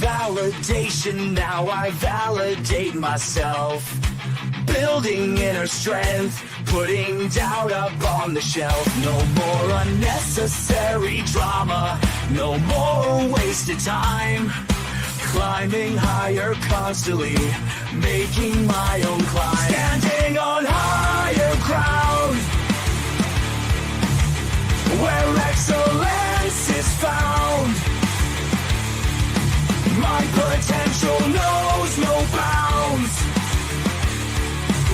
validation, now I validate myself. Building inner strength, putting doubt up on the shelf. No more unnecessary drama, no more wasted time. Climbing higher constantly, making my own climb. Standing on higher ground, where excellence is found. My potential knows no bounds.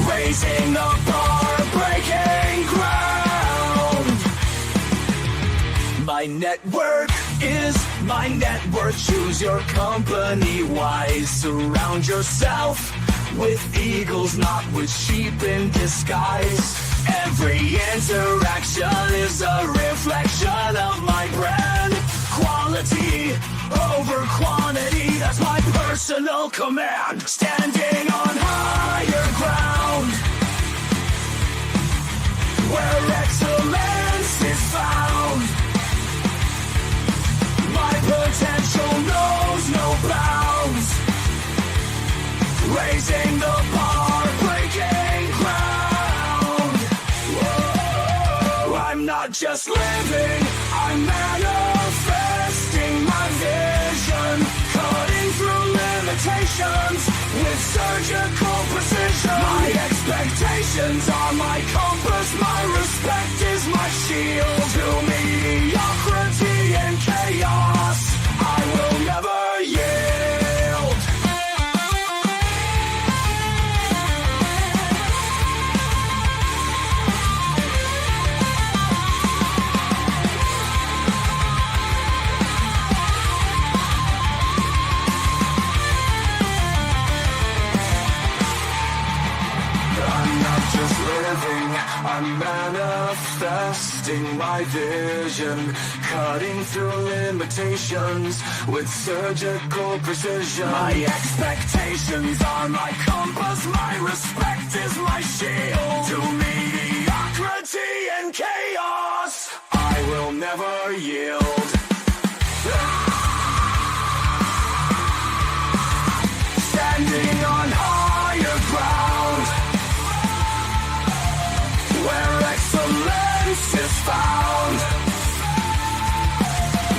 Raising the bar, breaking ground. My network is my net worth. Choose your company wise. Surround yourself with eagles, not with sheep in disguise. Every interaction is a reflection of my brand. Quality over quantity, that's my personal command. Standing on higher ground, where excellence is found. My potential knows no bounds. Raising the bar, breaking ground. Whoa. I'm not just living, I'm manifesting my vision. Cutting through limitations with surgical precision. My expectations are my compass, my respect is my shield. To mediocrity and chaos, I will never yield. I'm not just living, I'm manifesting my vision. Cutting through limitations with surgical precision. My expectations are my compass, my respect is my shield. To mediocrity and chaos, I will never yield. Standing on higher ground, where excellence is found.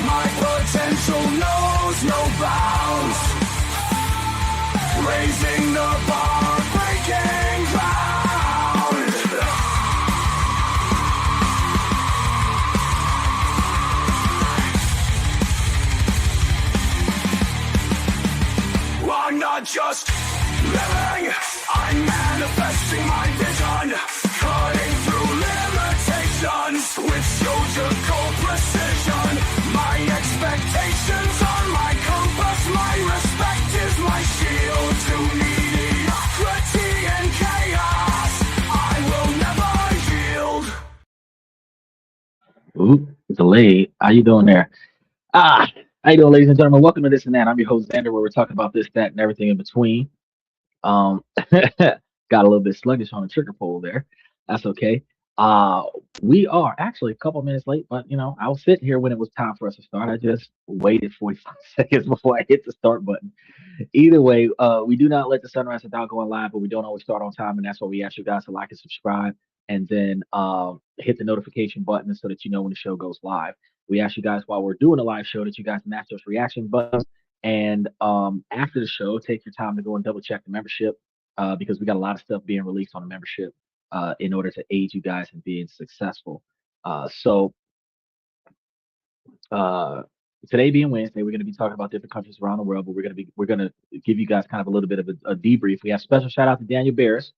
My potential knows no bounds. Raising the bar, breaking ground. I'm not just living, I'm manifesting my vision. Cutting through limitations with surgical precision. My expectations are my compass, my respect is my shield. To mediocrity and chaos, I will never yield. Ooh, delayed. How you doing there? How you doing, ladies and gentlemen? Welcome to This and That. I'm your host, Xander, where we're talking about this, that, and everything in between. Um, got a little bit sluggish on the trigger pull there. That's okay. Uh, we are actually a couple minutes late, but I was sitting here when it was time for us to start. I just waited 45 seconds before I hit the start button. Either way, we do not let the sunrise without going live, but we don't always start on time, and that's why we ask you guys to like and subscribe, and then hit the notification button so that you know when the show goes live. We ask you guys while we're doing a live show that you guys match those reaction buttons, and after the show, take your time to go and double check the membership because we got a lot of stuff being released on the membership in order to aid you guys in being successful. So uh, today being Wednesday, we're going to be talking about different countries around the world, but we're going to give you guys kind of a little bit of a debrief. We have special shout out to Daniel Barris.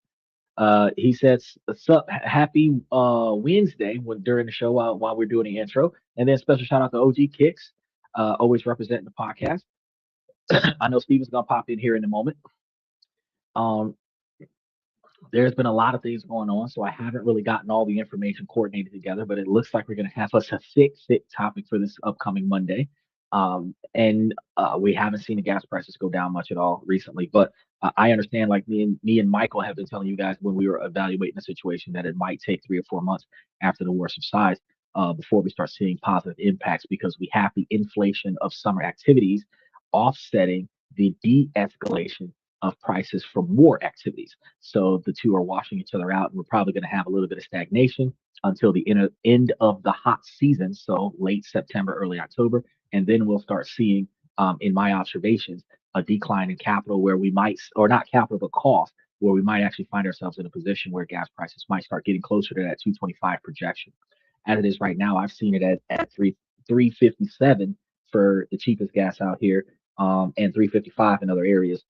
He says, "Sup, happy Wednesday" during the show while we're doing the intro, and then special shout out to OG Kicks, always representing the podcast. I know Steven's gonna pop in here in a moment. Um, there's been a lot of things going on, so I haven't really gotten all the information coordinated together, but it looks like we're going to have us a thick topic for this upcoming Monday. And we haven't seen the gas prices go down much at all recently, but I understand, like me and Michael have been telling you guys when we were evaluating the situation, that it might take 3 or 4 months after the war subsides before we start seeing positive impacts, because we have the inflation of summer activities offsetting the de-escalation of prices from war activities. So the two are washing each other out, and we're probably going to have a little bit of stagnation until the end of the hot season, so late September, early October, and then we'll start seeing, in my observations, a decline in capital where we might, or not capital, but cost, where we might actually find ourselves in a position where gas prices might start getting closer to that 225 projection. As it is right now, I've seen it at 357 for the cheapest gas out here, and 355 in other areas,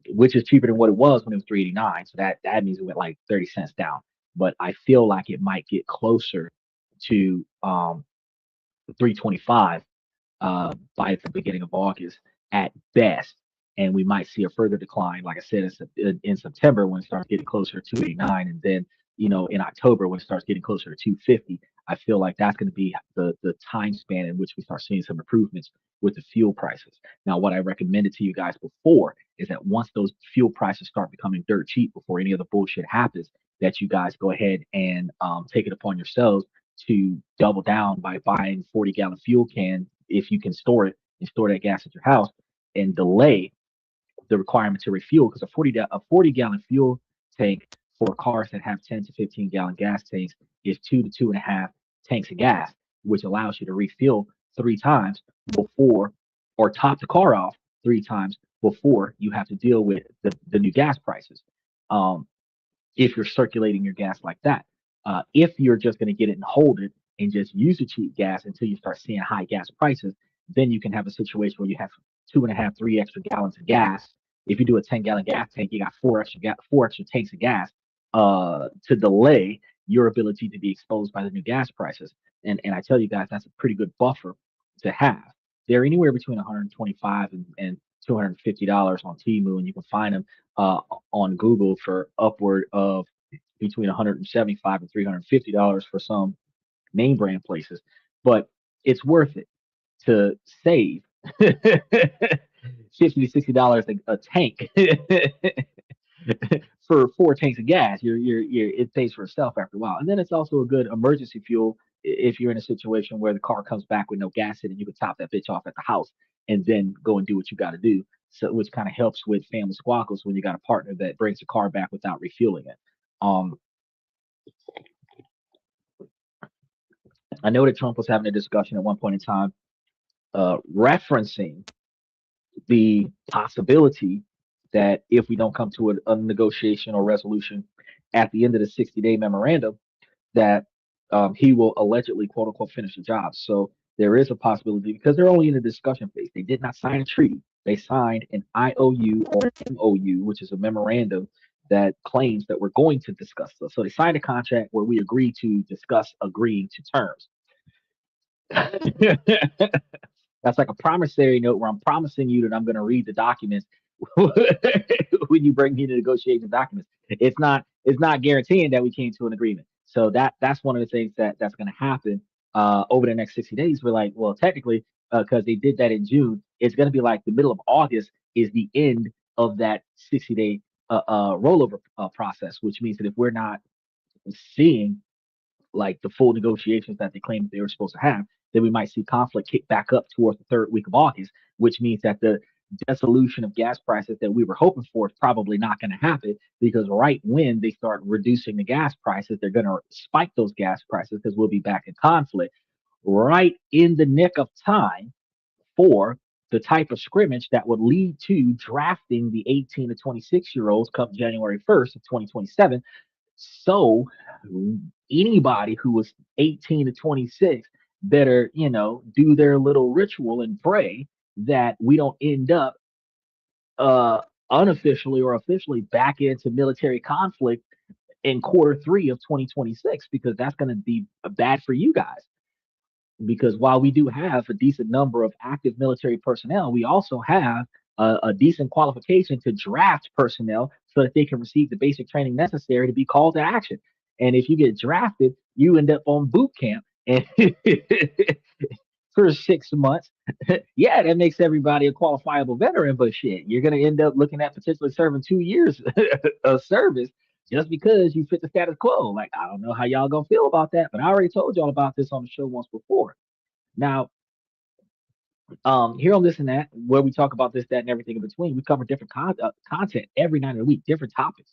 which is cheaper than what it was when it was 389. So that means it went like 30 cents down. But I feel like it might get closer to 325 by the beginning of August at best. And we might see a further decline, like I said, in September when it starts getting closer to 289, and then in October when it starts getting closer to 250. I feel like that's going to be the time span in which we start seeing some improvements with the fuel prices. Now, what I recommended to you guys before is that once those fuel prices start becoming dirt cheap, before any of the bullshit happens, that you guys go ahead and take it upon yourselves to double down by buying 40-gallon fuel cans if you can store it and store that gas at your house, and delay the requirement to refuel, because a 40-gallon fuel tank for cars that have 10 to 15-gallon gas tanks is 2 to 2.5 tanks of gas, which allows you to refill 3 times before, or top the car off 3 times before you have to deal with the new gas prices. Um, if you're circulating your gas like that. If you're just going to get it and hold it and just use the cheap gas until you start seeing high gas prices, then you can have a situation where you have 2.5, 3 extra gallons of gas. If you do a 10-gallon gas tank, you got four extra tanks of gas to delay your ability to be exposed by the new gas prices. And I tell you guys, that's a pretty good buffer to have. They're anywhere between 125 and $250 on Temu, and you can find them on Google for upward of between 175 and $350 for some name brand places. But it's worth it to save 50 to $60 a tank for 4 tanks of gas. It pays for itself after a while. And then it's also a good emergency fuel if you're in a situation where the car comes back with no gas in it. You can top that bitch off at the house and then go and do what you got to do. So, which kind of helps with family squabbles when you got a partner that brings the car back without refueling it. Um, I know that Trump was having a discussion at one point in time, referencing the possibility that if we don't come to a negotiation or resolution at the end of the 60-day memorandum, that he will allegedly, quote unquote, finish the job. So there is a possibility, because they're only in the discussion phase. They did not sign a treaty. They signed an IOU or MOU, which is a memorandum that claims that we're going to discuss this. So they signed a contract where we agree to discuss agreeing to terms. That's like a promissory note where I'm promising you that I'm going to read the documents when you bring me the negotiation documents. It's not guaranteeing that we came to an agreement. So that's one of the things that's going to happen over the next 60 days. We're like, well, technically, because they did that in June, it's going to be like the middle of August is the end of that 60-day rollover process, which means that if we're not seeing like the full negotiations that they claimed they were supposed to have, then we might see conflict kick back up towards the third week of August, which means that the dissolution of gas prices that we were hoping for is probably not going to happen, because right when they start reducing the gas prices, they're going to spike those gas prices because we'll be back in conflict right in the nick of time for the type of scrimmage that would lead to drafting the 18 to 26-year-olds come January 1st of 2027. So anybody who was 18 to 26 better, do their little ritual and pray that we don't end up unofficially or officially back into military conflict in quarter 3 of 2026, because that's going to be bad for you guys. Because while we do have a decent number of active military personnel, we also have a decent qualification to draft personnel so that they can receive the basic training necessary to be called to action. And if you get drafted, you end up on boot camp and for 6 months. Yeah, that makes everybody a qualifiable veteran, but shit, you're going to end up looking at potentially serving 2 years of service just because you fit the status quo. Like, I don't know how y'all gonna feel about that, but I already told y'all about this on the show once before. Now, Here on This and That, where we talk about this, that, and everything in between, we cover different content every night of the week, different topics.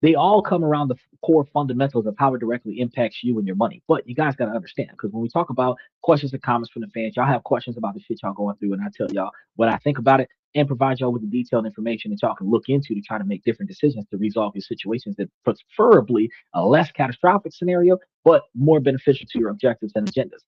They all come around the core fundamentals of how it directly impacts you and your money. But you guys got to understand, because when we talk about questions and comments from the fans, y'all have questions about the shit y'all going through, and I tell y'all what I think about it and provide y'all with the detailed information that y'all can look into to try to make different decisions to resolve your situations that preferably a less catastrophic scenario, but more beneficial to your objectives and agendas.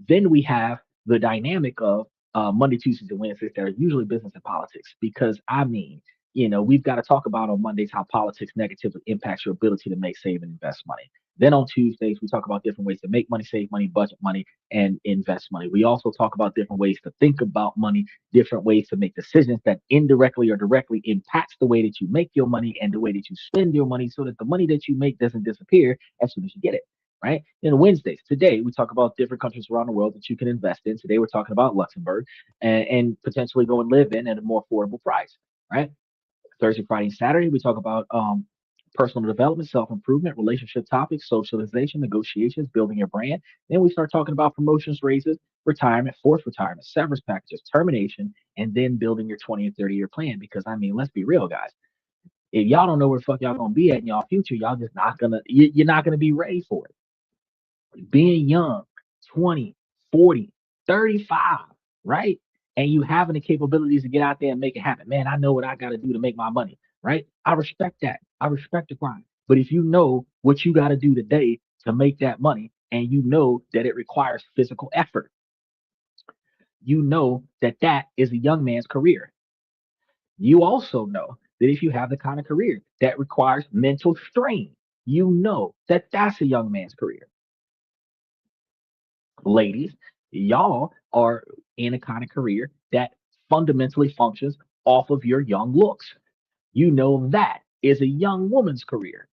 Then we have the dynamic of Monday, Tuesdays, and Wednesdays that are usually business and politics. Because I mean, we've got to talk about on Mondays how politics negatively impacts your ability to make, save, and invest money. Then on Tuesdays, we talk about different ways to make money, save money, budget money, and invest money. We also talk about different ways to think about money, different ways to make decisions that indirectly or directly impacts the way that you make your money and the way that you spend your money so that the money that you make doesn't disappear as soon as you get it, right? Then Wednesdays, today we talk about different countries around the world that you can invest in. Today we're talking about Luxembourg and potentially go and live in at a more affordable price, right? Thursday, Friday, and Saturday we talk about personal development, self improvement, relationship topics, socialization, negotiations, building your brand. Then we start talking about promotions, raises, retirement, forced retirement, severance packages, termination, and then building your 20 and 30-year plan. Because I mean, let's be real, guys. If y'all don't know where the fuck y'all gonna be at in y'all future, y'all just not gonna you're not gonna be ready for it. Being young, 20, 40, 35, right? And you having the capabilities to get out there and make it happen. Man, I know what I got to do to make my money, right? I respect that. I respect the grind. But if you know what you got to do today to make that money, and you know that it requires physical effort, you know that that is a young man's career. You also know that if you have the kind of career that requires mental strain, you know that that's a young man's career. Ladies, y'all are in a kind of career that fundamentally functions off of your young looks. You know that is a young woman's career.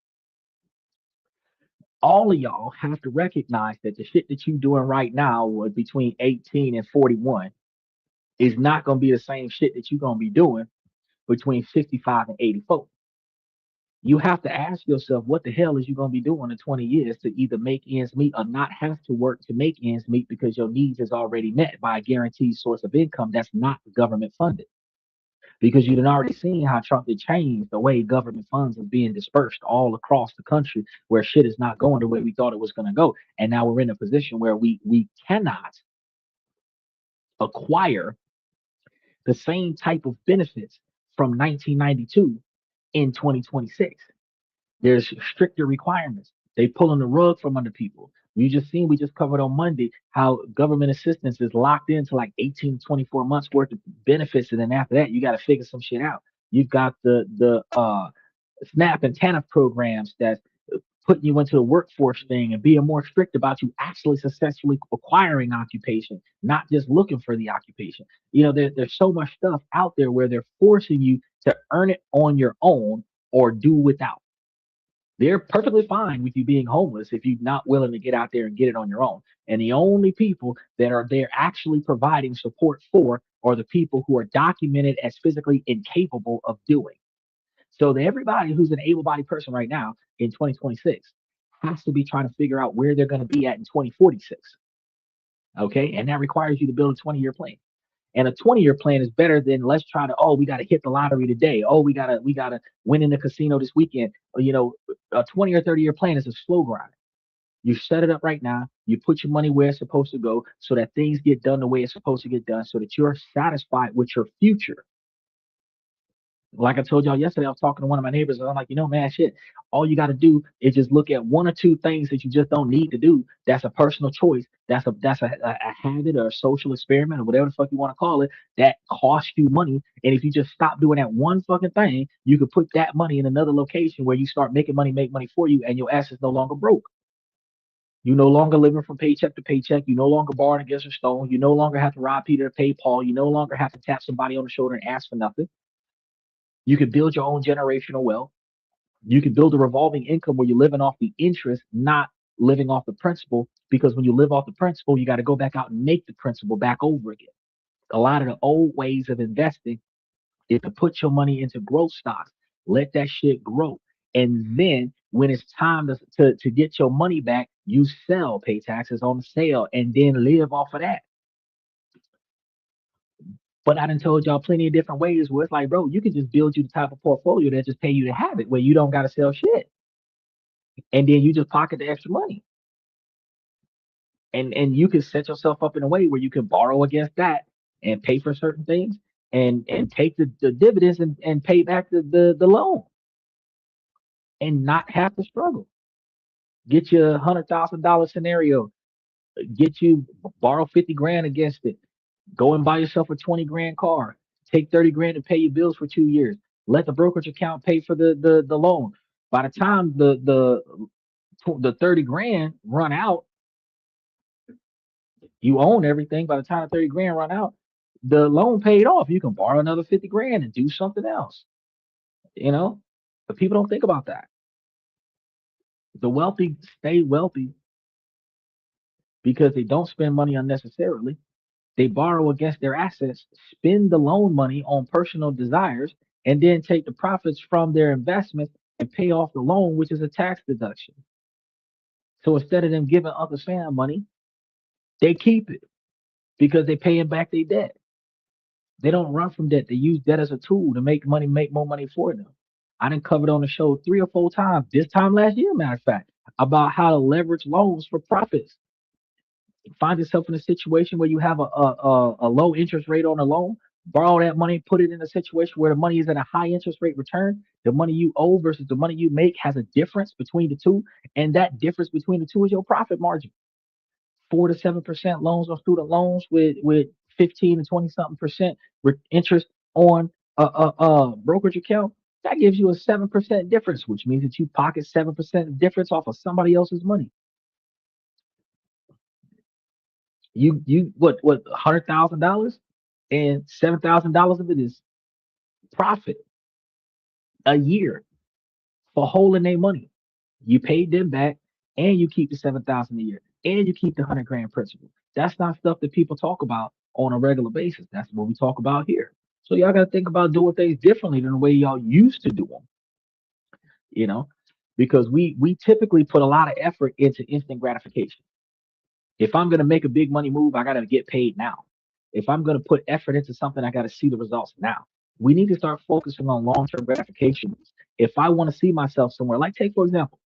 All of y'all have to recognize that the shit that you doing right now was between 18 and 41 is not going to be the same shit that you're going to be doing between 65 and 84. You have to ask yourself, what the hell is you going to be doing in 20 years to either make ends meet or not have to work to make ends meet because your needs is already met by a guaranteed source of income that's not government funded. Because you've already seen how Trump had changed the way government funds are being dispersed all across the country where shit is not going the way we thought it was going to go. And now we're in a position where we cannot acquire the same type of benefits from 1992 in 2026. There's stricter requirements. They pulling the rug from under people. We just covered on Monday how government assistance is locked into like 18 to 24 months worth of benefits. And then after that, you got to figure some shit out. You've got the SNAP and TANF programs that putting you into the workforce thing and being more strict about you actually successfully acquiring occupation, not just looking for the occupation. There's so much stuff out there where they're forcing you to earn it on your own or do without. They're perfectly fine with you being homeless if you're not willing to get out there and get it on your own. And the only people that are there actually providing support for are the people who are documented as physically incapable of doing. So that everybody who's an able-bodied person right now in 2026 has to be trying to figure out where they're going to be at in 2046. Okay. And that requires you to build a 20-year plan. And a 20-year plan is better than let's try to, oh, we got to hit the lottery today. Oh, we gotta win in the casino this weekend. A 20 or 30-year plan is a slow grind. You set it up right now. You put your money where it's supposed to go so that things get done the way it's supposed to get done so that you're satisfied with your future. Like I told y'all yesterday, I was talking to one of my neighbors, and I'm like, man, shit, all you got to do is just look at one or two things that you just don't need to do. That's a personal choice. That's a habit or a social experiment or whatever the fuck you want to call it that costs you money. And if you just stop doing that one fucking thing, you could put that money in another location where you start making money, make money for you, and your ass is no longer broke. You no longer living from paycheck to paycheck. You no longer borrowing against a stone. You no longer have to rob Peter to pay Paul. You no longer have to tap somebody on the shoulder and ask for nothing. You can build your own generational wealth. You can build a revolving income where you're living off the interest, not living off the principal. Because when you live off the principal, you got to go back out and make the principal back over again. A lot of the old ways of investing is to put your money into growth stocks, let that shit grow. And then when it's time to get your money back, you sell, pay taxes on the sale, and then live off of that. But I done told y'all plenty of different ways where it's like, bro, you can just build you the type of portfolio that just pay you to have it, where you don't got to sell shit, and then you just pocket the extra money, and you can set yourself up in a way where you can borrow against that and pay for certain things, and take the dividends and pay back the loan and not have to struggle. Get you $100,000 scenario, get you borrow 50 grand against it, go and buy yourself a 20 grand car, take 30 grand and pay your bills for 2 years. Let the brokerage account pay for the loan. By the time the 30 grand run out, you own everything. By the time the 30 grand run out, the loan paid off. You can borrow another 50 grand and do something else. You know, but people don't think about that. The wealthy stay wealthy because they don't spend money unnecessarily. They borrow against their assets, spend the loan money on personal desires, and then take the profits from their investments and pay off the loan, which is a tax deduction. So instead of them giving Uncle Sam money, they keep it because they're paying back their debt. They don't run from debt. They use debt as a tool to make money, make more money for them. I done covered on the show 3 or 4 times, this time last year, matter of fact, about how to leverage loans for profits. Find yourself in a situation where you have a low interest rate on a loan, borrow that money, put it in a situation where the money is at a high interest rate return. The money you owe versus the money you make has a difference between the two, and that difference between the two is your profit margin. 4 to 7% loans on student loans with 15 to 20 something percent interest on a brokerage account. That gives you a 7% difference, which means that you pocket 7% difference off of somebody else's money. You what $100,000 and $7,000 of it is profit a year for holding their money. You paid them back and you keep the 7,000 a year and you keep the 100 grand principal. That's not stuff that people talk about on a regular basis. That's what we talk about here. So y'all got to think about doing things differently than the way y'all used to do them, you know, because we typically put a lot of effort into instant gratification. If I'm going to make a big money move, I got to get paid now. If I'm going to put effort into something, I got to see the results now. We need to start focusing on long-term gratification. If I want to see myself somewhere, like take for example,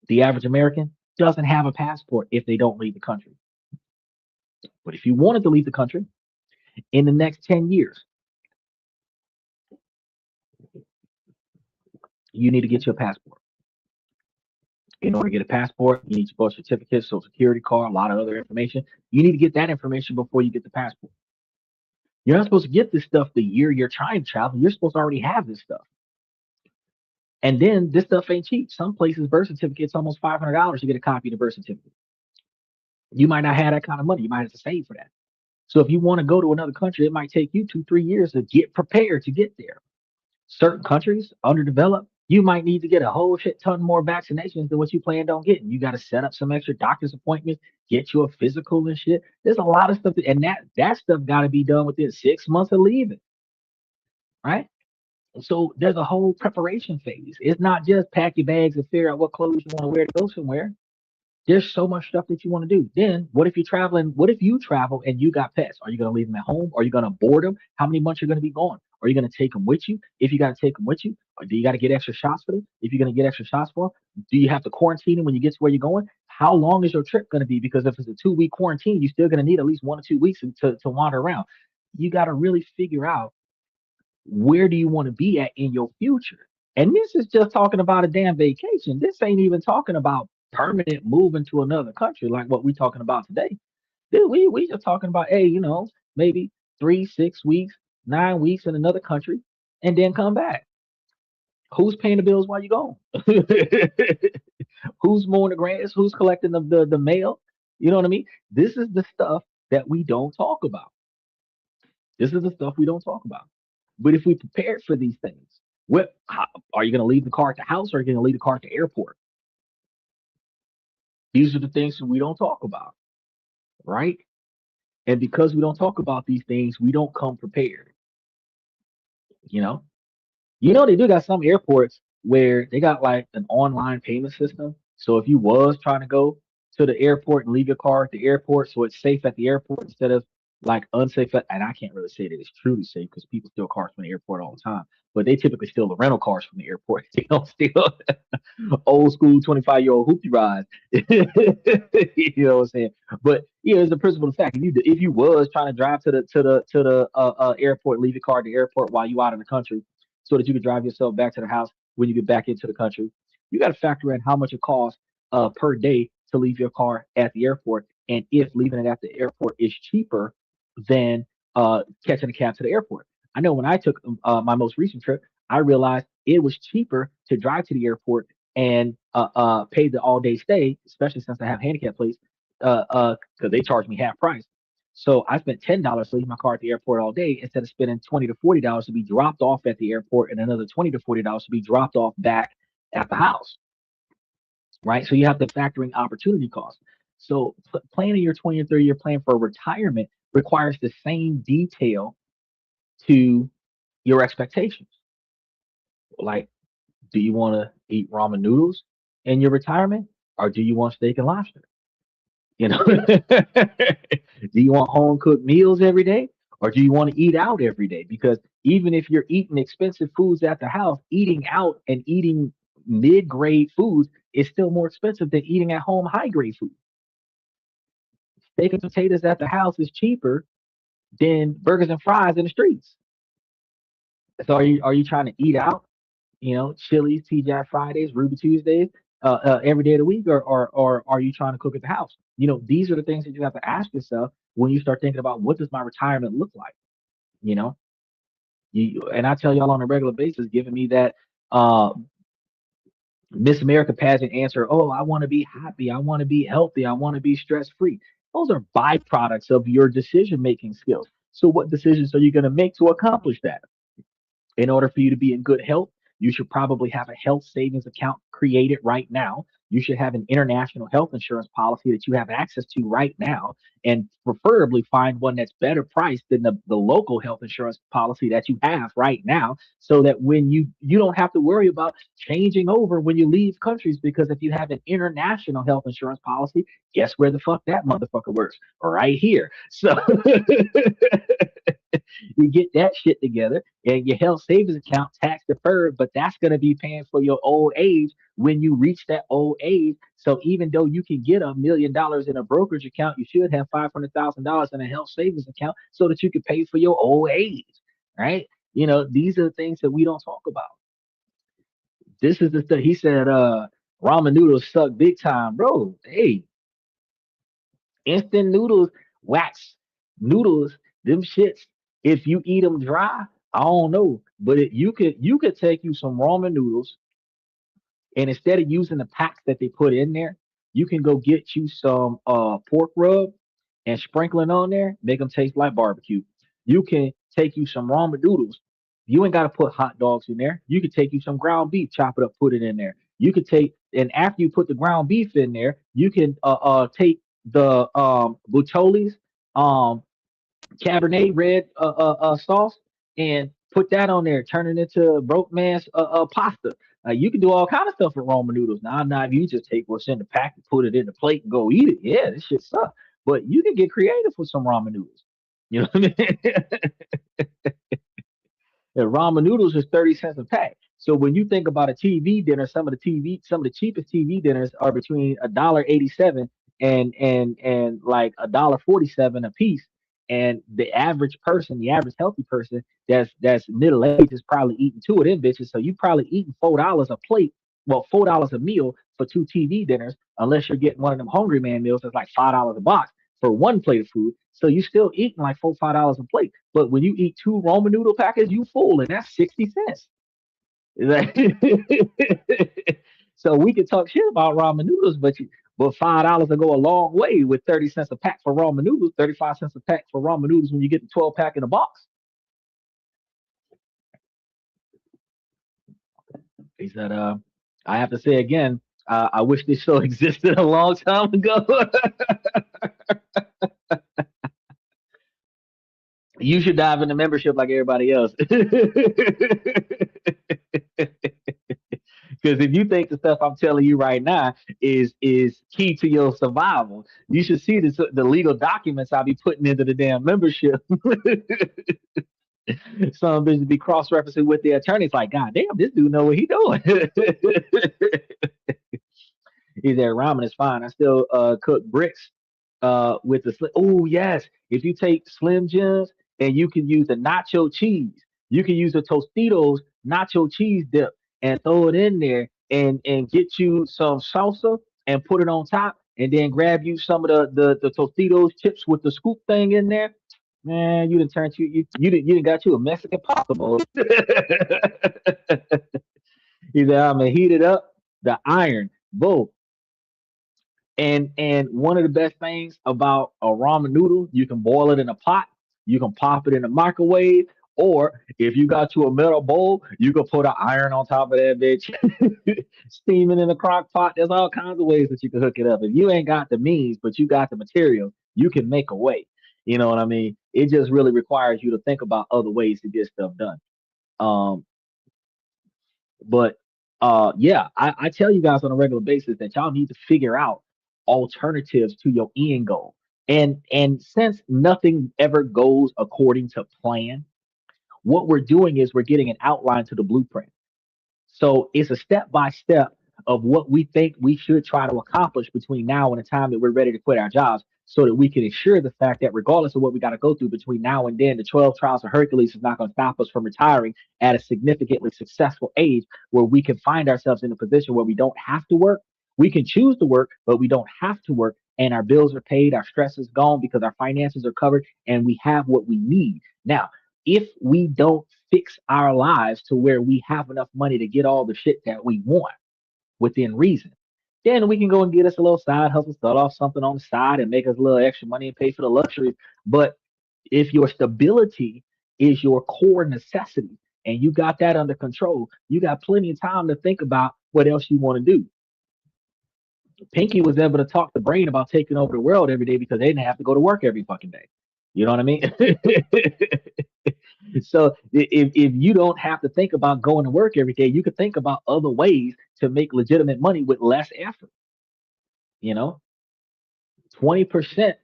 the average American doesn't have a passport if they don't leave the country. But if you wanted to leave the country in the next 10 years, you need to get your passport. In order to get a passport, you need your birth certificate, social security card, a lot of other information. You need to get that information before you get the passport. You're not supposed to get this stuff the year you're trying to travel. You're supposed to already have this stuff. And then this stuff ain't cheap. Some places birth certificates almost $500 to get a copy of the birth certificate. You might not have that kind of money. You might have to save for that. So if you want to go to another country, it might take you 2, 3 years to get prepared to get there. Certain countries, underdeveloped, you might need to get a whole shit ton more vaccinations than what you planned on getting. You got to set up some extra doctor's appointments, get you a physical and shit. There's a lot of stuff, and that stuff got to be done within 6 months of leaving, right? So there's a whole preparation phase. It's not just pack your bags and figure out what clothes you want to wear to go somewhere. There's so much stuff that you want to do. Then what if you're traveling? What if you travel and you got pets? Are you going to leave them at home? Are you going to board them? How many months are you going to be gone? Are you going to take them with you? If you got to take them with you, or do you got to get extra shots for them? If you're going to get extra shots for them, do you have to quarantine them when you get to where you're going? How long is your trip going to be? Because if it's a 2 week quarantine, you're still going to need at least 1 or 2 weeks to wander around. You got to really figure out where do you want to be at in your future. And this is just talking about a damn vacation. This ain't even talking about permanent moving to another country like what we're talking about today. Dude, we just talking about, hey, maybe 3, 6 weeks, 9 weeks in another country and then come back. Who's paying the bills while you gone? Who's mowing the grass? Who's collecting the mail? You know what I mean? This is the stuff that we don't talk about. This is the stuff we don't talk about. But if we prepared for these things, are you going to leave the car at the house or are you going to leave the car at the airport? These are the things that we don't talk about, right? And because we don't talk about these things, we don't come prepared. You know, they do got some airports where they got like an online payment system. So if you was trying to go to the airport and leave your car at the airport, so it's safe at the airport instead of like unsafe, and I can't really say that it's truly safe because people steal cars from the airport all the time. But they typically steal the rental cars from the airport. They don't steal old school 25-year-old hoopty rides. You know what I'm saying? But yeah, it's a principle of fact. If you was trying to drive to the airport, leave your car at the airport while you out in the country, so that you could drive yourself back to the house when you get back into the country, you got to factor in how much it costs per day to leave your car at the airport, and if leaving it at the airport is cheaper than catching a cab to the airport. I know when I took my most recent trip, I realized it was cheaper to drive to the airport and pay the all day stay, especially since I have handicap plates, because they charge me half price. So I spent $10 to leave my car at the airport all day instead of spending $20 to $40 to be dropped off at the airport and another $20 to $40 to be dropped off back at the house. Right. So you have to factor in opportunity costs. So planning your 20 or 30-year plan for retirement requires the same detail to your expectations. Like, do you want to eat ramen noodles in your retirement, or do you want steak and lobster? You know, do you want home cooked meals every day, or do you want to eat out every day? Because even if you're eating expensive foods at the house, eating out and eating mid grade foods is still more expensive than eating at home high grade food. Steak and potatoes at the house is cheaper than burgers and fries in the streets. So are you trying to eat out? You know, Chili's, TGI Fridays, Ruby Tuesdays, every day of the week, or are you trying to cook at the house? You know, these are the things that you have to ask yourself when you start thinking about what does my retirement look like. You know, and I tell y'all on a regular basis, giving me that Miss America pageant answer. Oh, I want to be happy. I want to be healthy. I want to be stress free. Those are byproducts of your decision making skills. So, what decisions are you going to make to accomplish that? In order for you to be in good health, you should probably have a health savings account created right now. You should have an international health insurance policy that you have access to right now, and preferably find one that's better priced than the local health insurance policy that you have right now, so that when you don't have to worry about changing over when you leave countries, because if you have an international health insurance policy, guess where the fuck that motherfucker works? Right here. So you get that shit together, and your health savings account tax deferred, but that's going to be paying for your old age when you reach that old age. So even though you can get $1 million in a brokerage account, you should have $500,000 in a health savings account so that you can pay for your old age, right? You know, these are the things that we don't talk about. This is the stuff he said. Ramen noodles suck big time, bro. Hey, instant noodles, wax noodles, them shits. If you eat them dry, I don't know, but you could take you some ramen noodles, and instead of using the packs that they put in there, you can go get you some pork rub and sprinkle it on there, make them taste like barbecue. You can take you some ramen noodles. You ain't got to put hot dogs in there. You could take you some ground beef, chop it up, put it in there. You could take, and after you put the ground beef in there, you can take the Bucholi's um Cabernet red sauce and put that on there, turn it into broke man's pasta. You can do all kind of stuff with ramen noodles. Now, if you just take what's in the pack and put it in the plate and go eat it, yeah, this shit sucks. But you can get creative with some ramen noodles. You know what I mean? And ramen noodles is 30 cents a pack. So when you think about a TV dinner, some of the cheapest TV dinners are between $1.87 and like $1.47 a piece. And the average person, the average healthy person that's middle aged is probably eating two of them bitches. So you probably eating $4 a plate, well, $4 a meal for two TV dinners, unless you're getting one of them hungry man meals that's like $5 a box for one plate of food. So you still eating like $4, $5 a plate. But when you eat two Roman noodle packets, you full, and that's 60 cents. Like, so we can talk shit about ramen noodles, but $5 will go a long way with 30 cents a pack for ramen noodles, 35 cents a pack for ramen noodles when you get the 12 pack in a box. He said, I have to say again, I wish this show existed a long time ago. You should dive into membership like everybody else. Because Because if you think the stuff I'm telling you right now is key to your survival, you should see the legal documents I'll be putting into the damn membership. Some bitches be cross referencing with the attorneys, like, God damn, this dude know what he doing. He's there, ramen is fine. I still cook bricks with the slim. Oh yes, if you take Slim Jims and you can use the nacho cheese, you can use the Tostitos nacho cheese dip and throw it in there and get you some salsa and put it on top, and then grab you some of the Tostitos chips with the scoop thing in there. Man, you didn't turn you didn't got you a Mexican possible. Either I'm gonna heat it up, the iron, boom. And one of the best things about a ramen noodle, you can boil it in a pot, you can pop it in the microwave, or if you got you a metal bowl, you can put an iron on top of that bitch, steaming in the crock pot. There's all kinds of ways that you can hook it up. If you ain't got the means, but you got the material, you can make a way. You know what I mean? It just really requires you to think about other ways to get stuff done. Um, but yeah, I tell you guys on a regular basis that y'all need to figure out alternatives to your end goal. And since nothing ever goes according to plan, what we're doing is we're getting an outline to the blueprint. So it's a step by step of what we think we should try to accomplish between now and the time that we're ready to quit our jobs, so that we can ensure the fact that regardless of what we got to go through between now and then, the 12 trials of Hercules is not going to stop us from retiring at a significantly successful age where we can find ourselves in a position where we don't have to work. We can choose to work, but we don't have to work. And our bills are paid, our stress is gone because our finances are covered, and we have what we need. Now, if we don't fix our lives to where we have enough money to get all the shit that we want within reason, then we can go and get us a little side hustle, start off something on the side and make us a little extra money and pay for the luxuries. But if your stability is your core necessity and you got that under control, you got plenty of time to think about what else you want to do. Pinky was able to talk the brain about taking over the world every day because they didn't have to go to work every fucking day. You know what I mean? So if you don't have to think about going to work every day, you could think about other ways to make legitimate money with less effort. You know, 20%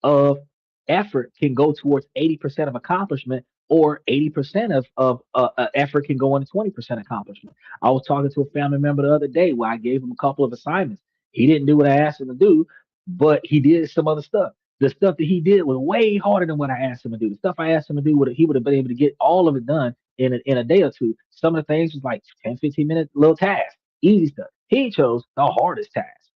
of effort can go towards 80% of accomplishment, or 80% of effort can go into 20% accomplishment. I was talking to a family member the other day where I gave him a couple of assignments. He didn't do what I asked him to do, but he did some other stuff. The stuff that he did was way harder than what I asked him to do. The stuff I asked him to do, he would have been able to get all of it done in a day or two. Some of the things was like 10, 15 minute little tasks, easy stuff. He chose the hardest task.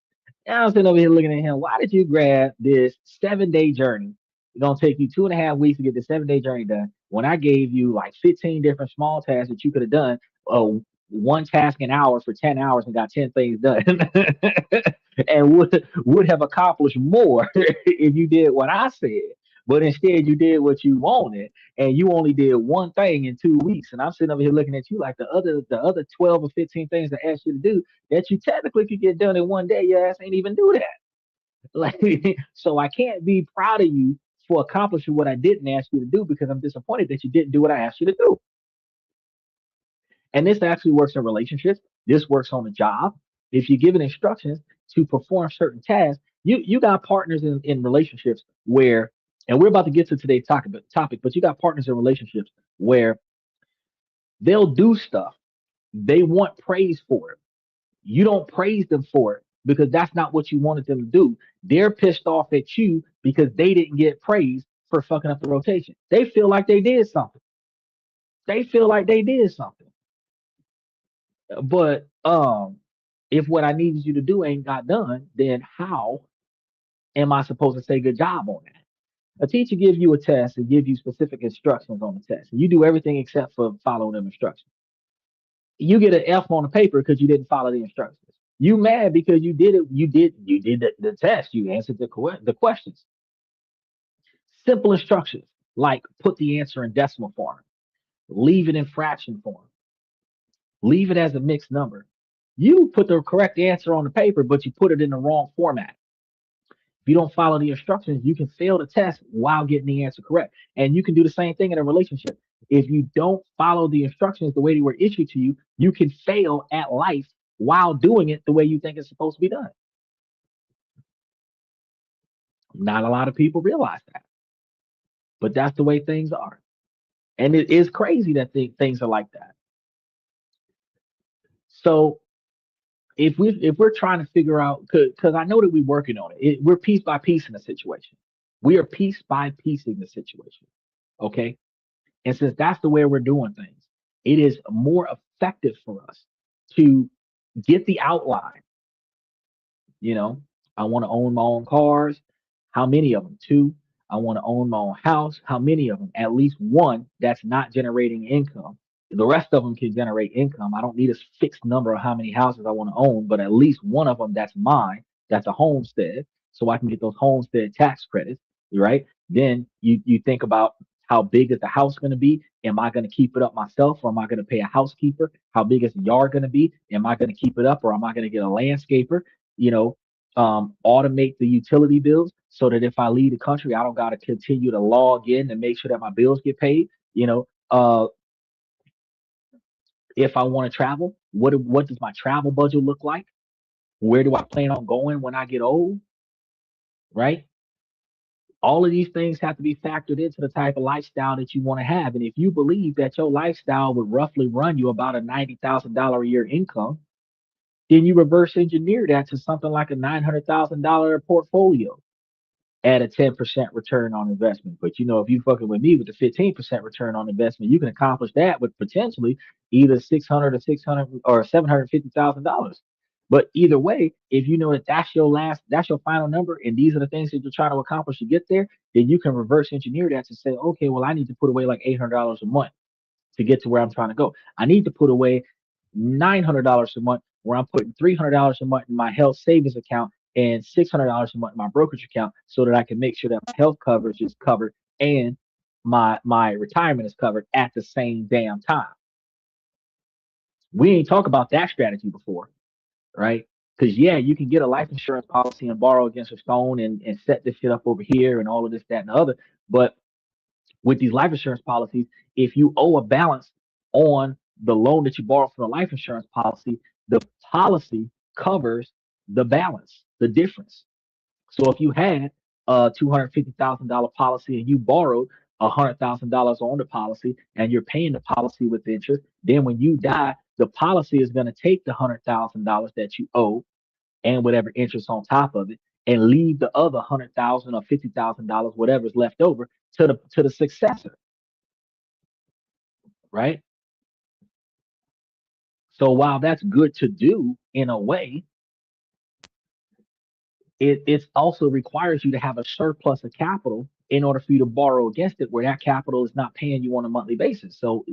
And I was sitting over here looking at him. Why did you grab this 7 day journey? It's gonna take you 2.5 weeks to get the 7 day journey done. When I gave you like 15 different small tasks that you could have done, uh, one task an hour for 10 hours and got 10 things done, and would have accomplished more if you did what I said. But instead, you did what you wanted, and you only did one thing in 2 weeks. And I'm sitting over here looking at you like the other 12 or 15 things I asked you to do that you technically could get done in one day. Your ass ain't even do that. Like, so I can't be proud of you for accomplishing what I didn't ask you to do, because I'm disappointed that you didn't do what I asked you to do. And this actually works in relationships. This works on the job. If you're given instructions to perform certain tasks, you got partners in relationships where, and we're about to get to today's topic, but you got partners in relationships where they'll do stuff. They want praise for it. You don't praise them for it because that's not what you wanted them to do. They're pissed off at you because they didn't get praise for fucking up the rotation. They feel like they did something. They feel like they did something. But if what I needed you to do ain't got done, then how am I supposed to say good job on that? A teacher gives you a test and gives you specific instructions on the test. And you do everything except for follow them instructions. You get an F on the paper because you didn't follow the instructions. You mad because you did it. You did the test. You answered the questions. Simple instructions like put the answer in decimal form, leave it in fraction form, leave it as a mixed number. You put the correct answer on the paper, but you put it in the wrong format. If you don't follow the instructions, you can fail the test while getting the answer correct. And you can do the same thing in a relationship. If you don't follow the instructions the way they were issued to you, you can fail at life while doing it the way you think it's supposed to be done. Not a lot of people realize that, but that's the way things are. And it is crazy that things are like that. So if we're trying to figure out, because I know that we're working on it, we're piece by piece in the situation. We are piece by piecing the situation. Okay. And since that's the way we're doing things, it is more effective for us to get the outline. You know, I want to own my own cars. How many of them? Two. I want to own my own house. How many of them? At least one that's not generating income. The rest of them can generate income. I don't need a fixed number of how many houses I want to own, but at least one of them that's mine, that's a homestead, so I can get those homestead tax credits, right? Then you think about how big is the house going to be? Am I going to keep it up myself, or am I going to pay a housekeeper? How big is the yard going to be? Am I going to keep it up, or am I going to get a landscaper? You know, automate the utility bills so that if I leave the country, I don't got to continue to log in and make sure that my bills get paid. You know, if I want to travel, what does my travel budget look like? Where do I plan on going when I get old? Right? All of these things have to be factored into the type of lifestyle that you want to have. And if you believe that your lifestyle would roughly run you about a $90,000 a year income, then you reverse engineer that to something like a $900,000 portfolio at a 10% return on investment. But you know, if you fucking with me with the 15% return on investment, you can accomplish that with potentially either 600 or 600 or $750,000. But either way, if you know that that's your final number, and these are the things that you're trying to accomplish to get there, then you can reverse engineer that to say, okay, well, I need to put away like $800 a month to get to where I'm trying to go. I need to put away $900 a month, where I'm putting $300 a month in my health savings account and $600 a month in my brokerage account, so that I can make sure that my health coverage is covered and my retirement is covered at the same damn time. We ain't talk about that strategy before, right? Because yeah, you can get a life insurance policy and borrow against a stone and set this shit up over here and all of this, that, and the other. But with these life insurance policies, if you owe a balance on the loan that you borrowed from the life insurance policy, the policy covers the balance, the difference. So if you had a $250,000 policy and you borrowed $100,000 on the policy and you're paying the policy with interest, then when you die, the policy is going to take the $100,000 that you owe and whatever interest on top of it, and leave the other 100,000 or $50,000, whatever's left over, to the successor, right? So while that's good to do in a way, it also requires you to have a surplus of capital in order for you to borrow against it, where that capital is not paying you on a monthly basis. So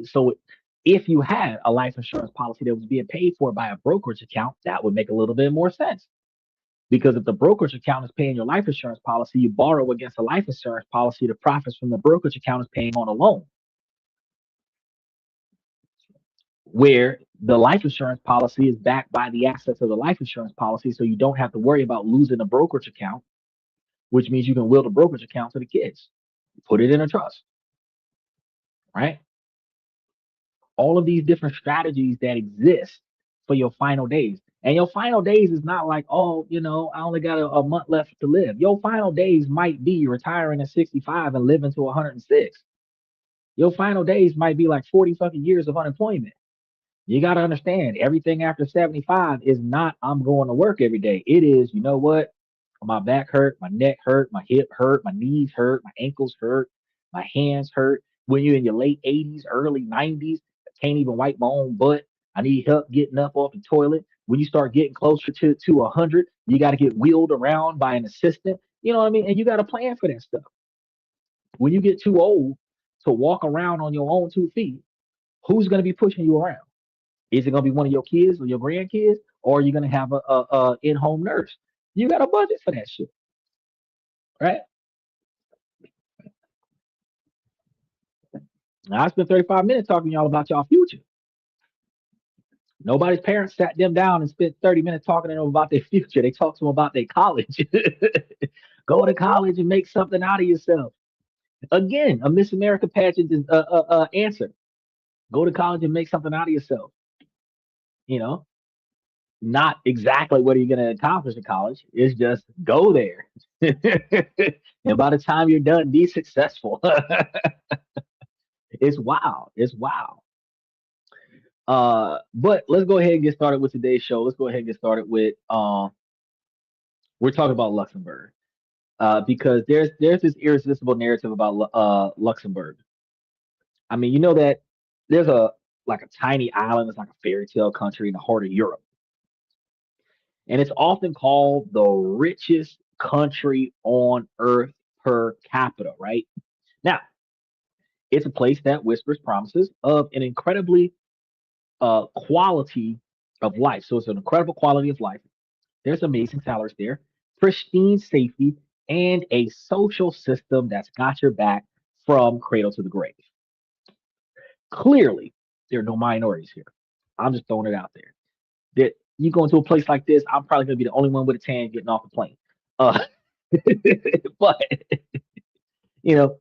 if you had a life insurance policy that was being paid for by a brokerage account, that would make a little bit more sense. Because if the brokerage account is paying your life insurance policy, you borrow against a life insurance policy, the profits from the brokerage account is paying on a loan, where the life insurance policy is backed by the assets of the life insurance policy. So you don't have to worry about losing a brokerage account, which means you can will the brokerage account to the kids, put it in a trust, right? All of these different strategies that exist for your final days. And your final days is not like, oh, I only got a month left to live. Your final days might be retiring at 65 and living to 106. Your final days might be like 40 fucking years of unemployment. You got to understand, everything after 75 is not, I'm going to work every day. It is, you know what? My back hurt, my neck hurt, my hip hurt, my knees hurt, my ankles hurt, my hands hurt. When you're in your late 80s, early 90s, I can't even wipe my own butt. I need help getting up off the toilet. When you start getting closer to 100, you got to get wheeled around by an assistant. You know what I mean? And you got to plan for that stuff. When you get too old to walk around on your own 2 feet, who's going to be pushing you around? Is it going to be one of your kids or your grandkids, or are you going to have a in-home nurse? You got a budget for that shit, right? Now, I spent 35 minutes talking to y'all about y'all future. Nobody's parents sat them down and spent 30 minutes talking to them about their future. They talked to them about their college. Go to college and make something out of yourself. Again, a Miss America pageant answer. Go to college and make something out of yourself. You know, not exactly what are you going to accomplish in college. It's just go there. And by the time you're done, be successful. It's wild. It's wild. But let's go ahead and get started with today's show. Let's go ahead and get started with we're talking about Luxembourg. Because there's this irresistible narrative about Luxembourg. I mean, you know that there's a like a tiny island, it's like a fairy tale country in the heart of Europe, and it's often called the richest country on earth per capita. Right now, it's a place that whispers promises of an incredibly quality of life. So it's an incredible quality of life. There's amazing salaries there, pristine safety, and a social system that's got your back from cradle to the grave. Clearly, there are no minorities here. I'm just throwing it out there. That you go into a place like this, I'm probably gonna be the only one with a tan getting off the plane. Uh, but you know,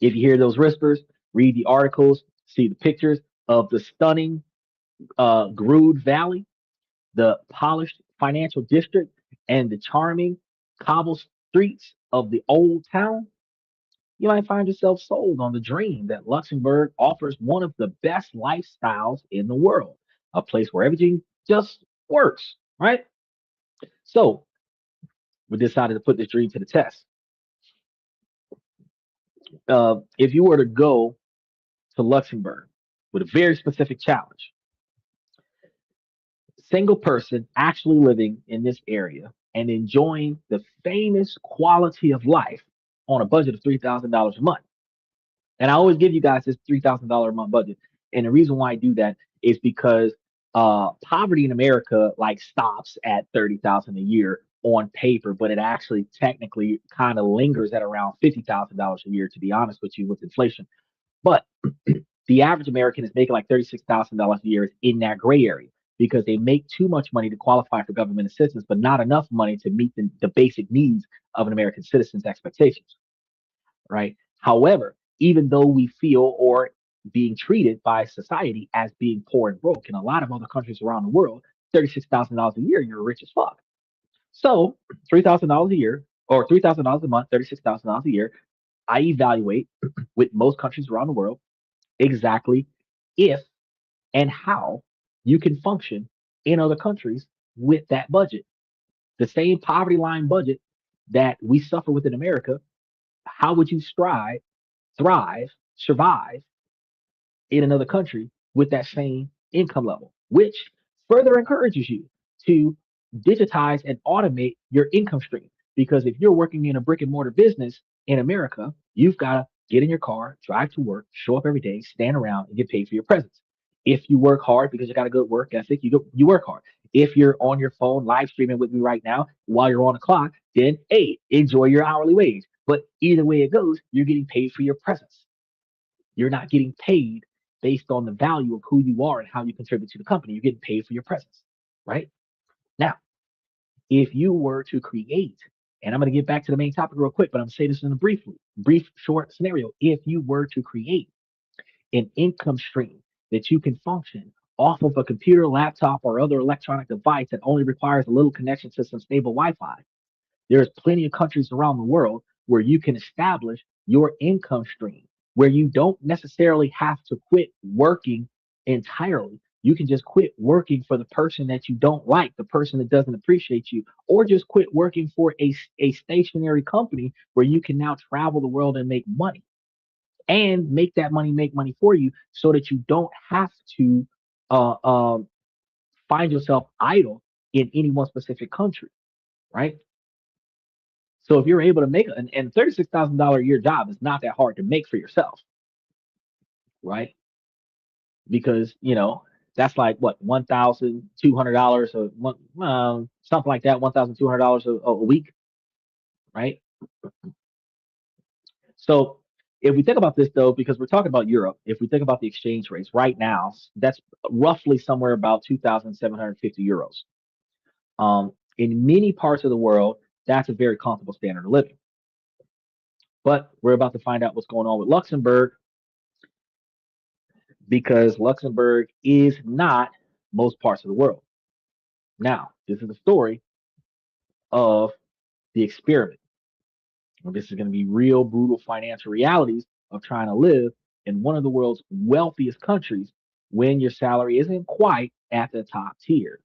if you hear those whispers, read the articles, see the pictures of the stunning Grood Valley, the polished financial district, and the charming cobble streets of the old town, you might find yourself sold on the dream that Luxembourg offers one of the best lifestyles in the world, a place where everything just works, right? So we decided to put this dream to the test. If you were to go to Luxembourg with a very specific challenge, single person actually living in this area and enjoying the famous quality of life on a budget of $3,000 a month. And I always give you guys this $3,000 a month budget. And the reason why I do that is because poverty in America like stops at 30,000 a year on paper, but it actually technically kind of lingers at around $50,000 a year, to be honest with you, with inflation. But the average American is making like $36,000 a year in that gray area because they make too much money to qualify for government assistance, but not enough money to meet the basic needs of an American citizen's expectations, right? However, even though we feel or being treated by society as being poor and broke in a lot of other countries around the world, $36,000 a year, you're rich as fuck. So $3,000 a year or $3,000 a month, $36,000 a year, I evaluate with most countries around the world exactly if and how you can function in other countries with that budget. The same poverty line budget that we suffer with in America, how would you strive, thrive, survive in another country with that same income level, which further encourages you to digitize and automate your income stream. Because if you're working in a brick and mortar business in America, you've got to get in your car, drive to work, show up every day, stand around, and get paid for your presence. If you work hard because you got a good work ethic, you work hard. If you're on your phone live streaming with me right now while you're on the clock, then hey, enjoy your hourly wage. But either way it goes, you're getting paid for your presence. You're not getting paid based on the value of who you are and how you contribute to the company. You're getting paid for your presence, right? Now, if you were to create, and I'm going to get back to the main topic real quick, but I'm going to say this in a brief, short scenario. If you were to create an income stream that you can function off of a computer, laptop, or other electronic device that only requires a little connection to some stable Wi-Fi, there's plenty of countries around the world where you can establish your income stream, where you don't necessarily have to quit working entirely. You can just quit working for the person that you don't like, the person that doesn't appreciate you, or just quit working for a stationary company where you can now travel the world and make money and make that money make money for you so that you don't have to uh, um, find yourself idle in any one specific country, right? So if you're able to make and $36,000 a year job is not that hard to make for yourself, right? Because that's like what $1,200 a month, something like that, $1,200 a week, right? So if we think about this though, because we're talking about Europe, if we think about the exchange rates right now, that's roughly somewhere about 2,750 euros. In many parts of the world, that's a very comfortable standard of living. But we're about to find out what's going on with Luxembourg because Luxembourg is not most parts of the world. Now, this is the story of the experiment. This is going to be real brutal financial realities of trying to live in one of the world's wealthiest countries when your salary isn't quite at the top tier.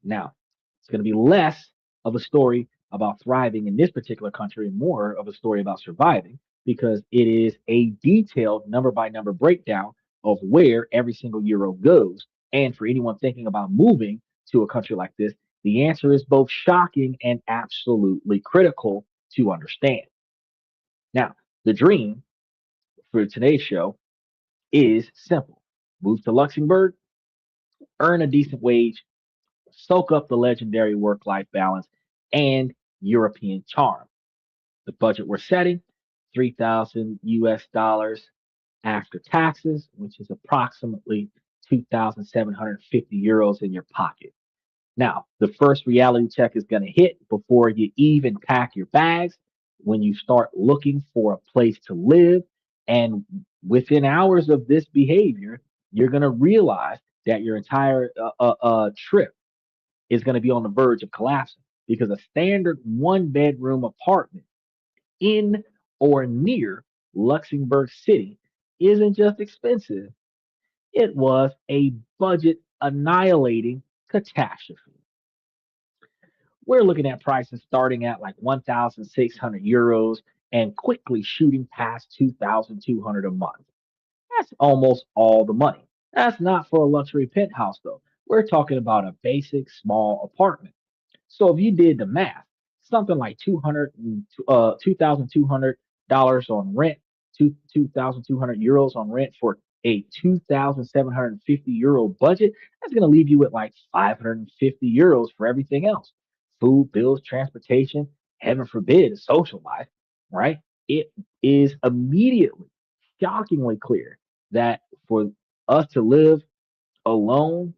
Now, it's going to be less of a story about thriving in this particular country and more of a story about surviving because it is a detailed number by number breakdown of where every single euro goes. And for anyone thinking about moving to a country like this, the answer is both shocking and absolutely critical to understand. Now, the dream for today's show is simple: move to Luxembourg, earn a decent wage, soak up the legendary work life balance and European charm. The budget we're setting, 3,000 US dollars after taxes, which is approximately 2,750 euros in your pocket. Now, the first reality check is going to hit before you even pack your bags when you start looking for a place to live. And within hours of this behavior, you're going to realize that your entire trip is going to be on the verge of collapsing because a standard one bedroom apartment in or near Luxembourg City isn't just expensive, it was a budget annihilating catastrophe. We're looking at prices starting at like 1,600 euros and quickly shooting past 2,200 a month. That's almost all the money. That's not for a luxury penthouse, though. We're talking about a basic small apartment. So if you did the math, something like 2,200 on rent, 2,200 euros on rent for a 2,750 euro budget, that's going to leave you with like 550 euros for everything else: food, bills, transportation, heaven forbid, a social life, right? It is immediately, shockingly clear that for us to live alone,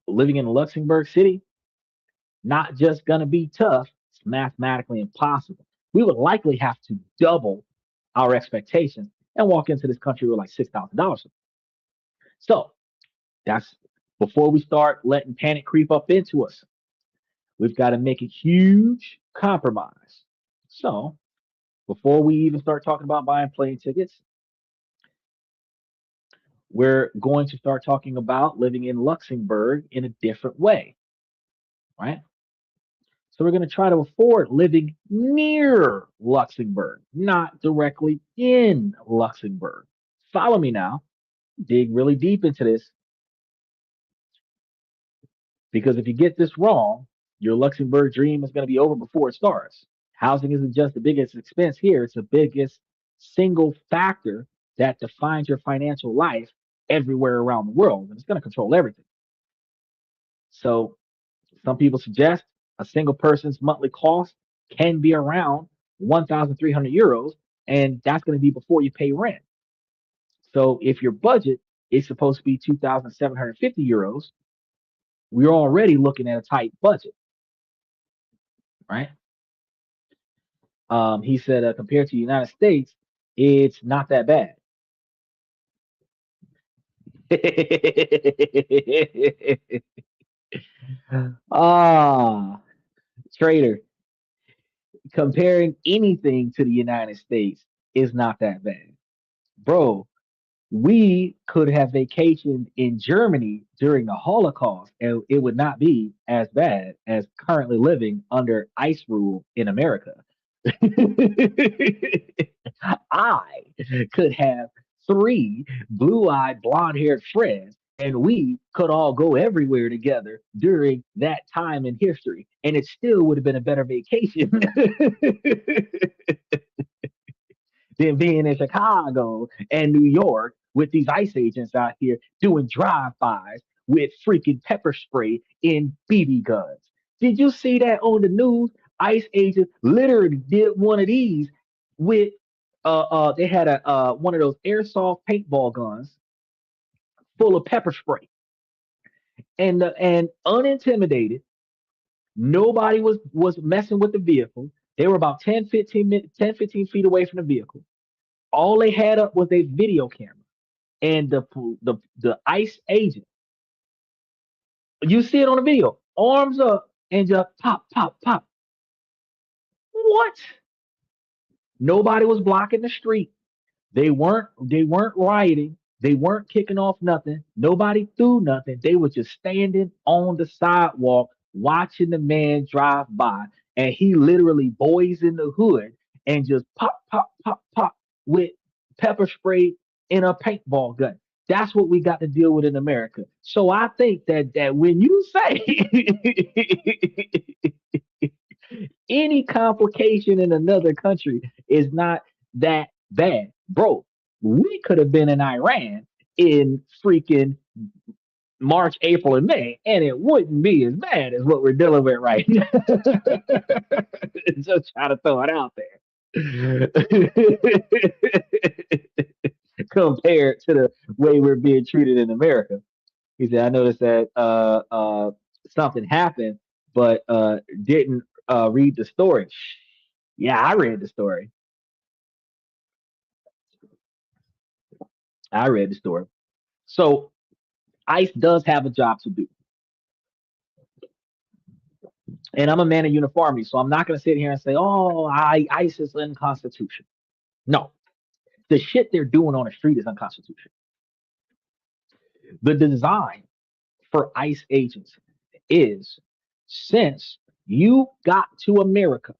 living in Luxembourg City, not just going to be tough, it's mathematically impossible. We would likely have to double our expectations and walk into this country with like $6,000. So that's before we start letting panic creep up into us. We've got to make a huge compromise. So before we even start talking about buying plane tickets, we're going to start talking about living in Luxembourg in a different way, right? So we're going to try to afford living near Luxembourg, not directly in Luxembourg. Follow me now. Dig really deep into this because if you get this wrong, your Luxembourg dream is going to be over before it starts. Housing isn't just the biggest expense here, it's the biggest single factor that defines your financial life everywhere around the world, and it's going to control everything. So some people suggest a single person's monthly cost can be around 1,300 euros, and that's going to be before you pay rent. So if your budget is supposed to be 2,750 euros, we're already looking at a tight budget, right? He said compared to the United States, it's not that bad. Ah, trader, comparing anything to the United States is not that bad. Bro, we could have vacationed in Germany during the Holocaust, and it would not be as bad as currently living under ICE rule in America. I could have three blue eyed, blonde haired friends, and we could all go everywhere together during that time in history, and it still would have been a better vacation than being in Chicago and New York with these ICE agents out here doing drive-bys with freaking pepper spray and BB guns. Did you see that on the news? ICE agents literally did one of these with they had a one of those airsoft paintball guns full of pepper spray and unintimidated. Nobody was messing with the vehicle. They were about 10, 15 feet away from the vehicle. All they had up was a video camera, and the ICE agent You see it on the video, arms up and just pop, pop, pop. What? Nobody was blocking the street. They weren't rioting. They weren't kicking off nothing. Nobody threw nothing. They were just standing on the sidewalk watching the man drive by. And he literally boys in the hood and just pop, pop, pop, pop with pepper spray in a paintball gun. That's what we got to deal with in America. So I think that when you say any complication in another country is not that bad. Bro, we could have been in Iran in freaking March, April, and May, and it wouldn't be as bad as what we're dealing with right now. Just trying to throw it out there. Compared to the way we're being treated in America. He said, I noticed that something happened, but didn't read the story. Yeah, I read the story. I read the story. So ICE does have a job to do. And I'm a man of uniformity, so I'm not going to sit here and say, oh, ICE is unconstitutional. No, the shit they're doing on the street is unconstitutional. The design for ICE agents is since you got to America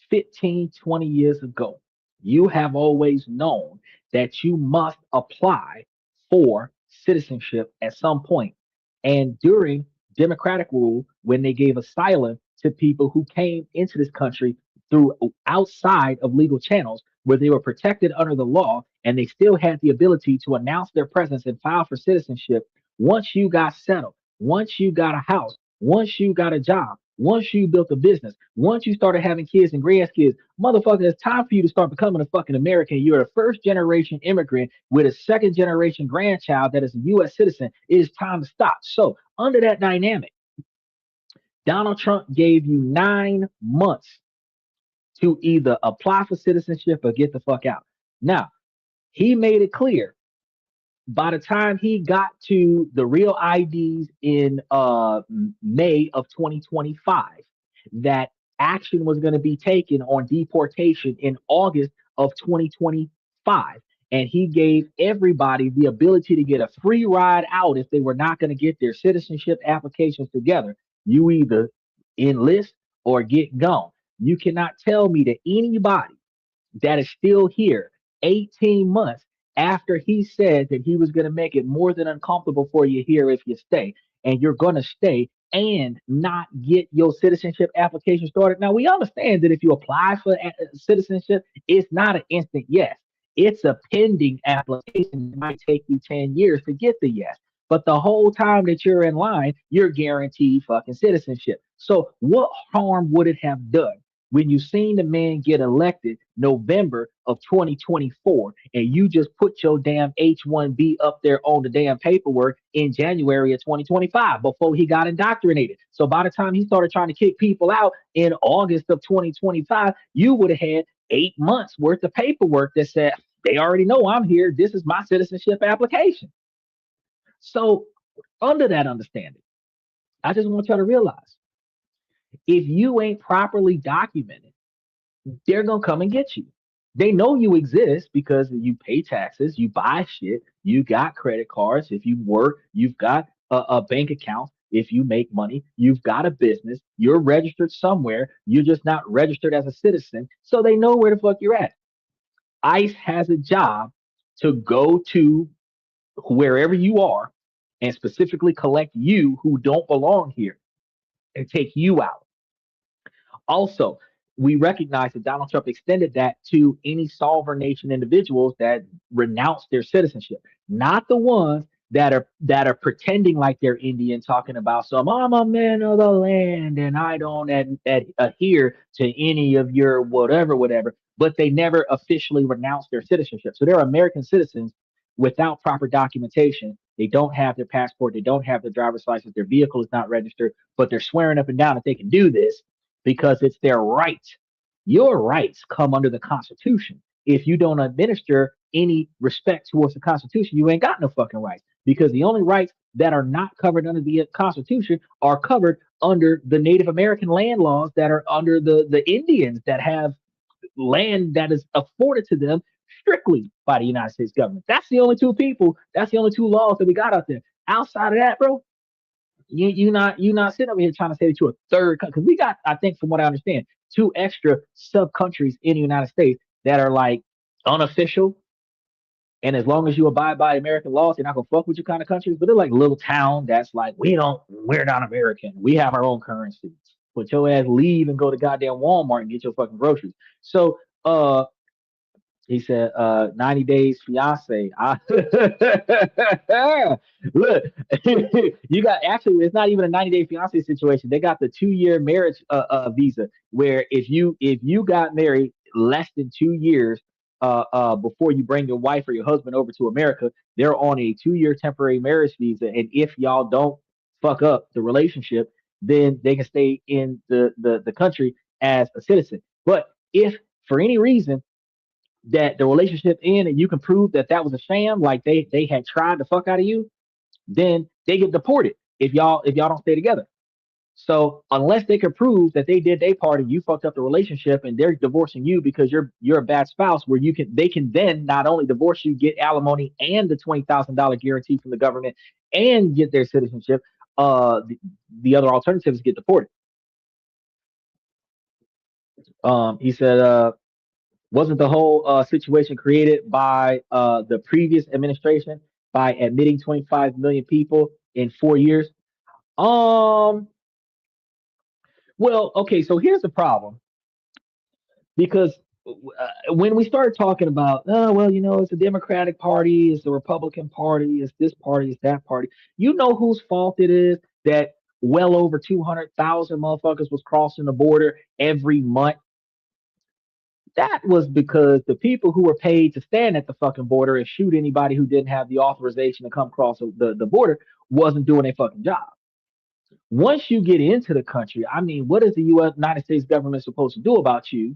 15, 20 years ago, you have always known that you must apply for citizenship at some point. And during democratic rule, when they gave asylum to people who came into this country through outside of legal channels, where they were protected under the law and they still had the ability to announce their presence and file for citizenship, once you got settled, once you got a house, once you got a job, once you built a business, once you started having kids and grandkids, motherfucker, it's time for you to start becoming a fucking American. You're a first generation immigrant with a second generation grandchild that is a US citizen. It is time to stop. So, under that dynamic, Donald Trump gave you 9 months to either apply for citizenship or get the fuck out. Now, he made it clear by the time he got to the real IDs in May of 2025 that action was going to be taken on deportation in August of 2025. And he gave everybody the ability to get a free ride out if they were not going to get their citizenship applications together. You either enlist or get gone. You cannot tell me that anybody that is still here 18 months after he said that he was going to make it more than uncomfortable for you here if you stay, and you're going to stay and not get your citizenship application started. Now, we understand that if you apply for citizenship, it's not an instant yes. It's a pending application. It might take you 10 years to get the yes. But the whole time that you're in line, you're guaranteed fucking citizenship. So what harm would it have done when you seen the man get elected November of 2024 and you just put your damn H-1B up there on the damn paperwork in January of 2025 before he got indoctrinated? So by the time he started trying to kick people out in August of 2025, you would have had 8 months worth of paperwork that said, they already know I'm here. This is my citizenship application. So under that understanding, I just want y'all to realize, if you ain't properly documented, they're going to come and get you. They know you exist because you pay taxes, you buy shit, you got credit cards. If you work, you've got a bank account. If you make money, you've got a business, you're registered somewhere. You're just not registered as a citizen. So they know where the fuck you're at. ICE has a job to go to wherever you are and specifically collect you who don't belong here and take you out. Also, we recognize that Donald Trump extended that to any sovereign nation individuals that renounce their citizenship, not the ones that are pretending like they're Indian, talking about some I'm a man of the land and I don't adhere to any of your whatever, whatever, but they never officially renounce their citizenship. So they're American citizens without proper documentation. They don't have their passport, they don't have their driver's license, their vehicle is not registered, but they're swearing up and down that they can do this because it's their right. Your rights come under the Constitution. If you don't administer any respect towards the Constitution, you ain't got no fucking rights. because the only rights that are not covered under the Constitution are covered under the Native American land laws that are under the Indians that have land that is afforded to them strictly by the United States government. That's the only two people. That's the only two laws that we got out there. Outside of that, bro, you not sitting over here trying to say that you're a third country. Because we got, I think, from what I understand, two extra sub countries in the United States that are like unofficial. And as long as you abide by American laws, they're not gonna fuck with you kind of countries. But they're like little town that's like, we're not American. We have our own currency. But your ass leave and go to goddamn Walmart and get your fucking groceries. So he said, 90 days fiance. Look, you got, actually, it's not even a 90-day fiance situation. They got the 2-year marriage visa, where if you got married less than 2 years before you bring your wife or your husband over to America, they're on a 2-year temporary marriage visa. And if y'all don't fuck up the relationship, then they can stay in the country as a citizen. But if for any reason that the relationship end and you can prove that that was a sham, like they had tried to fuck out of you, then they get deported if y'all don't stay together. So unless they can prove that they did their part and you fucked up the relationship and they're divorcing you because you're a bad spouse, where they can then not only divorce you, get alimony and the $20,000 guarantee from the government and get their citizenship. The other alternative is get deported. He said, wasn't the whole situation created by the previous administration by admitting 25 million people in 4 years? Um, well, okay, so here's the problem, because when we start talking about, oh, well, it's the Democratic Party, it's the Republican Party, it's this party, it's that party, you know whose fault it is that well over 200,000 motherfuckers was crossing the border every month? That was because the people who were paid to stand at the fucking border and shoot anybody who didn't have the authorization to come across the border wasn't doing a fucking job. Once you get into the country, I mean, what is the United States government supposed to do about you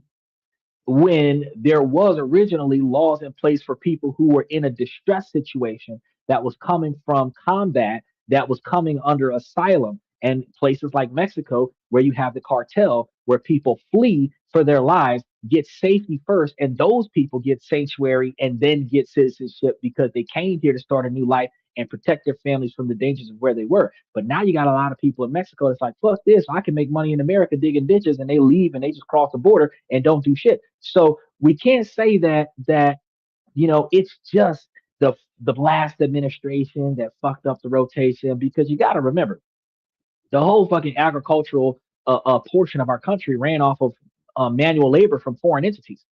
when there was originally laws in place for people who were in a distress situation that was coming from combat, that was coming under asylum, and places like Mexico where you have the cartel where people flee for their lives, get safety first, and those people get sanctuary and then get citizenship because they came here to start a new life and protect their families from the dangers of where they were. But now you got a lot of people in Mexico that's like, fuck this, I can make money in America digging ditches, and they leave and they just cross the border and don't do shit. So we can't say that it's just the last administration that fucked up the rotation, because you got to remember the whole fucking agricultural portion of our country ran off of manual labor from foreign entities.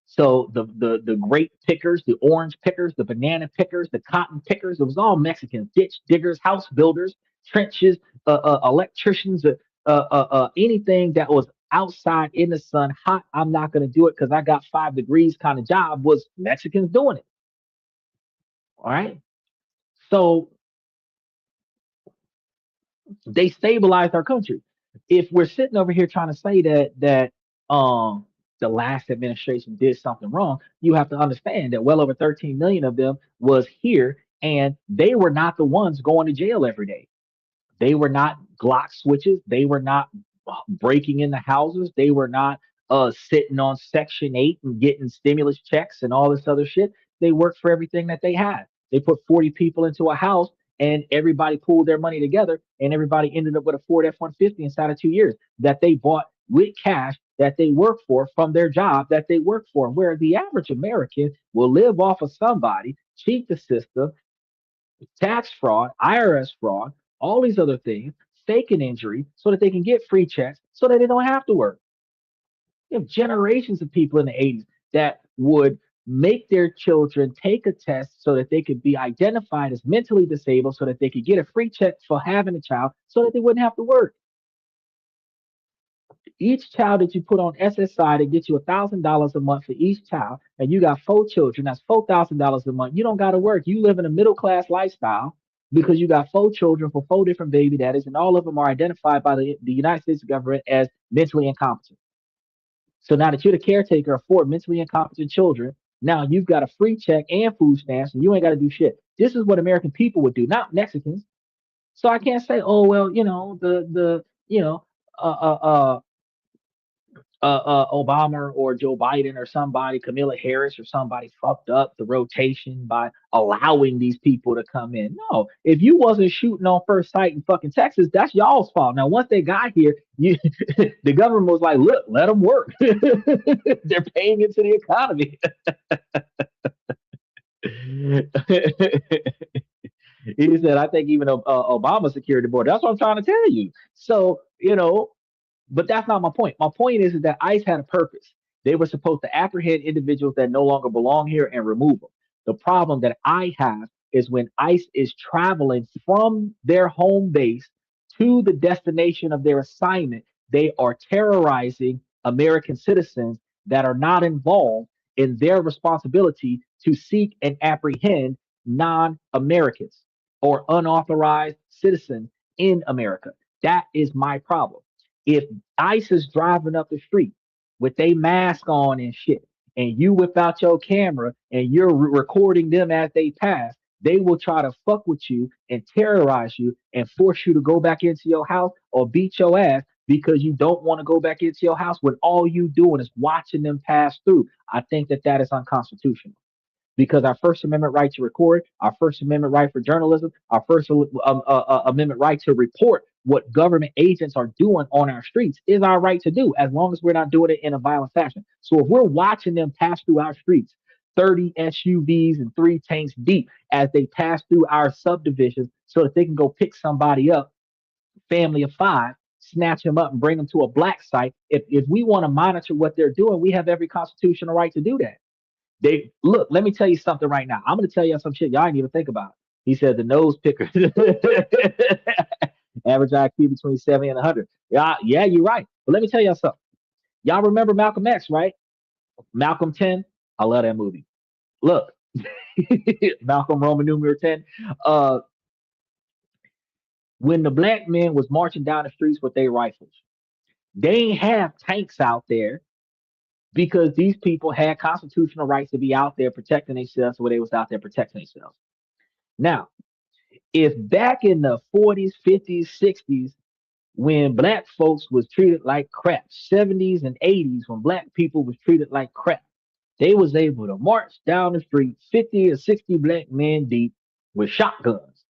So the grape pickers, the orange pickers, the banana pickers, the cotton pickers, it was all Mexicans. Ditch diggers, house builders, trenches, electricians, anything that was outside in the sun, hot. I'm not going to do it because I got 5 degrees kind of job, was Mexicans doing it. All right. So they stabilized our country. If we're sitting over here trying to say that the last administration did something wrong, you have to understand that well over 13 million of them was here, and they were not the ones going to jail every day. They were not Glock switches. They were not breaking into houses. They were not sitting on Section 8 and getting stimulus checks and all this other shit. They worked for everything that they had. They put 40 people into a house and everybody pooled their money together and everybody ended up with a Ford F-150 inside of 2 years that they bought with cash that they work for from their job that they work for. Where the average American will live off of somebody, cheat the system, tax fraud, IRS fraud, all these other things, fake an injury so that they can get free checks so that they don't have to work. You have generations of people in the 80s that would make their children take a test so that they could be identified as mentally disabled so that they could get a free check for having a child so that they wouldn't have to work. Each child that you put on SSI, they get you $1,000 a month for each child, and you got 4 children. That's $4,000 a month. You don't got to work. You live in a middle class lifestyle because you got 4 children for 4 different baby daddies, and all of them are identified by the United States government as mentally incompetent. So now that you're the caretaker of 4 mentally incompetent children, now you've got a free check and food stamps, and you ain't got to do shit. This is what American people would do, not Mexicans. So I can't say, oh well, the uh uh uh Obama or Joe Biden or somebody, Camilla Harris or somebody fucked up the rotation by allowing these people to come in. No, if you wasn't shooting on first sight in fucking Texas, that's y'all's fault. Now, once they got here, the government was like, look, let them work. They're paying into the economy. He said, I think even Obama secured the border. That's what I'm trying to tell you. So, but that's not my point. My point is that ICE had a purpose. They were supposed to apprehend individuals that no longer belong here and remove them. The problem that I have is when ICE is traveling from their home base to the destination of their assignment, they are terrorizing American citizens that are not involved in their responsibility to seek and apprehend non Americans or unauthorized citizens in America. That is my problem. If ICE is driving up the street with a mask on and shit, and you whip out your camera and you're recording them as they pass, they will try to fuck with you and terrorize you and force you to go back into your house or beat your ass because you don't want to go back into your house when all you doing is watching them pass through. I think that that is unconstitutional because our First Amendment right to record, our First Amendment right for journalism, our First Amendment right to report what government agents are doing on our streets is our right to do, as long as we're not doing it in a violent fashion. So if we're watching them pass through our streets, 30 SUVs and 3 tanks deep, as they pass through our subdivisions so that they can go pick somebody up, family of 5, snatch them up and bring them to a black site. If we want to monitor what they're doing, we have every constitutional right to do that. They look, let me tell you something right now. I'm gonna tell you some shit y'all didn't even think about. He said the nose picker. Average IQ between 70 and 100. Yeah, you're right. But let me tell y'all something. Y'all remember Malcolm X, right? Malcolm 10. I love that movie. Look, Malcolm Roman numeral 10. Uh, when the black men was marching down the streets with their rifles, they ain't have tanks out there because these people had constitutional rights to be out there protecting themselves where they was out there protecting themselves. Now, if back in the 40s, 50s, 60s, when black folks was treated like crap, 70s and 80s when black people was treated like crap, they was able to march down the street 50 or 60 black men deep with shotguns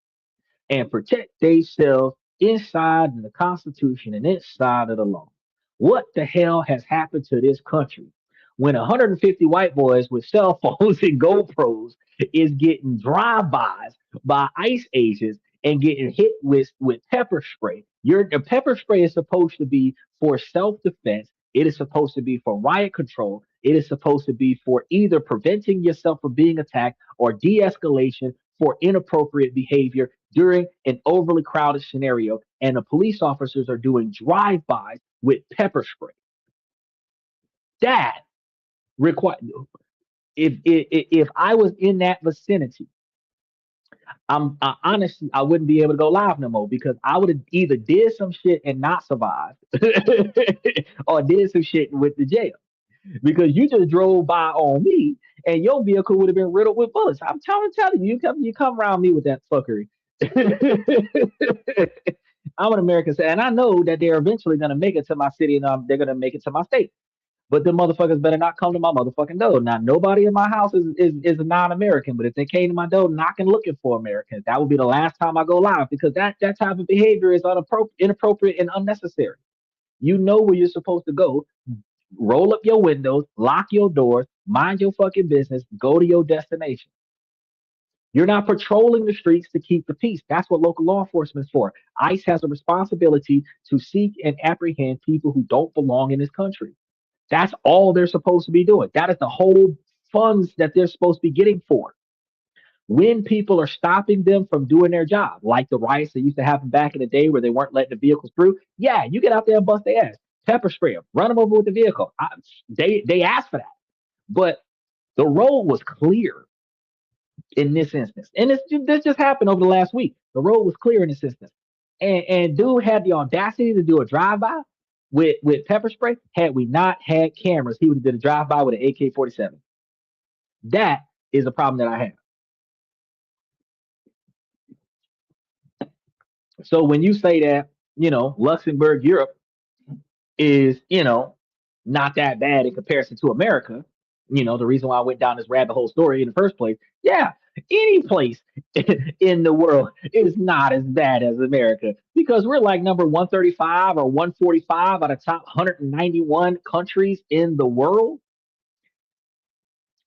and protect themselves inside of the Constitution and inside of the law. What the hell has happened to this country when 150 white boys with cell phones and GoPros is getting drive-bys by ICE agents and getting hit with pepper spray? The pepper spray is supposed to be for self-defense. It is supposed to be for riot control. It is supposed to be for either preventing yourself from being attacked or de-escalation for inappropriate behavior during an overly crowded scenario. And the police officers are doing drive-bys with pepper spray. That require if I was in that vicinity, honestly I wouldn't be able to go live no more because I would have either did some shit and not survived, or did some shit with the jail because you just drove by on me and your vehicle would have been riddled with bullets. I'm telling you, you come around me with that fuckery. I'm an American, and I know that they're eventually going to make it to my city and they're going to make it to my state. But the motherfuckers better not come to my motherfucking door. Now, nobody in my house is a non-American, but if they came to my door knocking looking for Americans, that would be the last time I go live because that type of behavior is inappropriate and unnecessary. You know where you're supposed to go. Roll up your windows, lock your doors, mind your fucking business, go to your destination. You're not patrolling the streets to keep the peace. That's what local law enforcement is for. ICE has a responsibility to seek and apprehend people who don't belong in this country. That's all they're supposed to be doing. That is the whole funds that they're supposed to be getting for. When people are stopping them from doing their job, like the riots that used to happen back in the day where they weren't letting the vehicles through, yeah, you get out there and bust their ass, pepper spray them, run them over with the vehicle. They asked for that, but the road was clear in this instance, and this just happened over the last week. The road was clear in this instance, and dude had the audacity to do a drive by with pepper spray. Had we not had cameras, he would have did a drive by with an AK-47. That is a problem that I have. So when you say that, Luxembourg, Europe is, not that bad in comparison to America, the reason why I went down this rabbit hole story in the first place, yeah, any place in the world is not as bad as America because we're like number 135 or 145 out of top 191 countries in the world.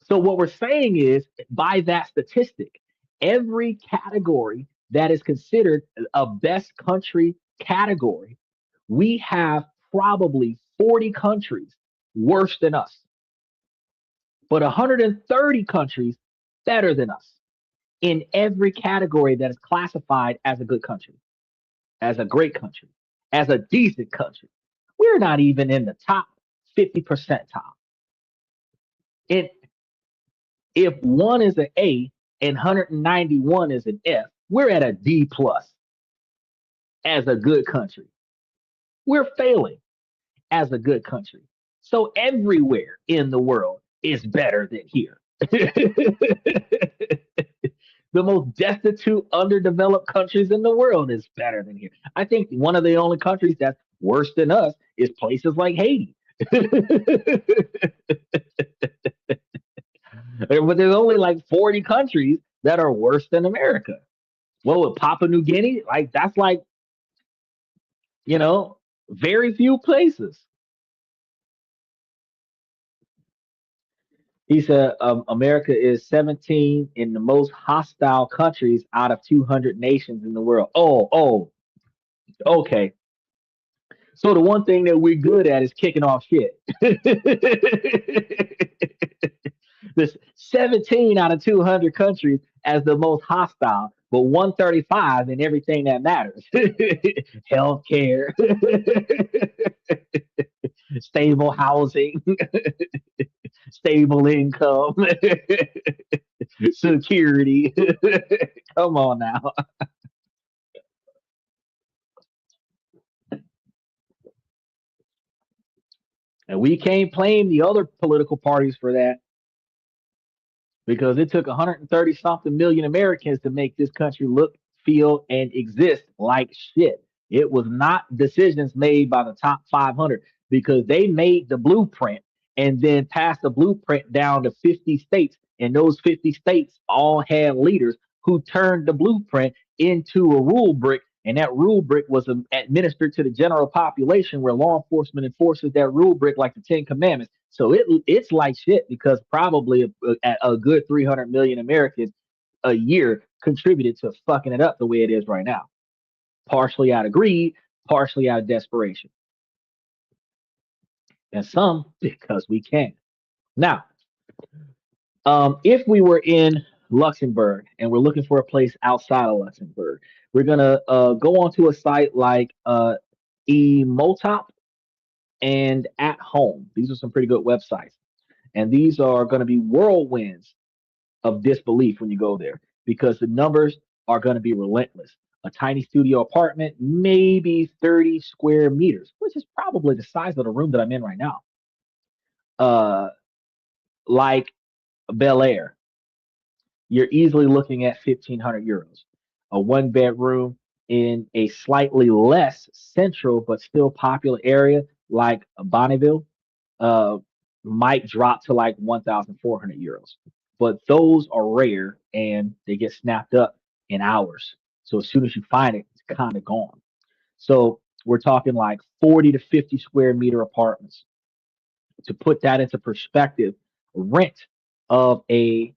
So what we're saying is, by that statistic, every category that is considered a best country category, we have probably 40 countries worse than us, but 130 countries better than us in every category that is classified as a good country, as a great country, as a decent country. We're not even in the top 50 percentile. It If one is an A and 191 is an F, we're at a D plus as a good country. We're failing as a good country. So everywhere in the world is better than here. The most destitute, underdeveloped countries in the world is better than here. I think one of the only countries that's worse than us is places like Haiti. But there's only like 40 countries that are worse than America. Well, with Papua New Guinea, like that's like, you know, very few places. He said America is 17 in the most hostile countries out of 200 nations in the world. Okay. So the one thing that we're good at is kicking off shit. This 17 out of 200 countries as the most hostile, but 135 in everything that matters. Healthcare, stable housing, stable income, security. Come on now. And we can't blame the other political parties for that because it took 130 something million Americans to make this country look, feel, and exist like shit. It was not decisions made by the top 500 because they made the blueprint and then passed the blueprint down to 50 states. And those 50 states all had leaders who turned the blueprint into a rule brick. And that rule brick was administered to the general population where law enforcement enforces that rule brick like the Ten Commandments. So it's like shit because probably a good 300 million Americans a year contributed to fucking it up the way it is right now. Partially out of greed, partially out of desperation, and some because we can. Now, if we were in Luxembourg and we're looking for a place outside of Luxembourg, we're gonna go onto a site like Emotop and At Home. These are some pretty good websites, and these are going to be whirlwinds of disbelief when you go there because the numbers are going to be relentless. A tiny studio apartment, maybe 30 square meters, which is probably the size of the room that I'm in right now. Uh, like Bel Air, you're easily looking at 1,500 euros. A one bedroom in a slightly less central but still popular area like Bonneville uh, might drop to like 1,400 euros. But those are rare and they get snapped up in hours. So as soon as you find it, it's kind of gone. So we're talking like 40 to 50 square meter apartments. To put that into perspective, rent of a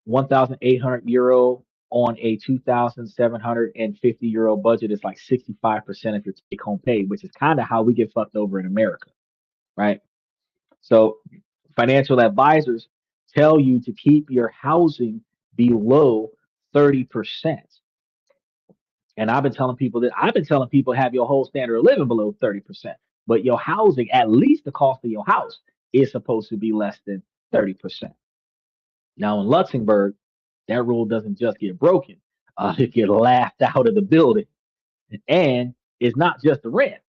1,800 euro on a 2,750 euro budget is like 65% of your take home pay, which is kind of how we get fucked over in America, right? So financial advisors tell you to keep your housing below 30%. And I've been telling people have your whole standard of living below 30%. But your housing, at least the cost of your house, is supposed to be less than 30%. Now in Luxembourg, that rule doesn't just get broken, it gets laughed out of the building. And it's not just the rent.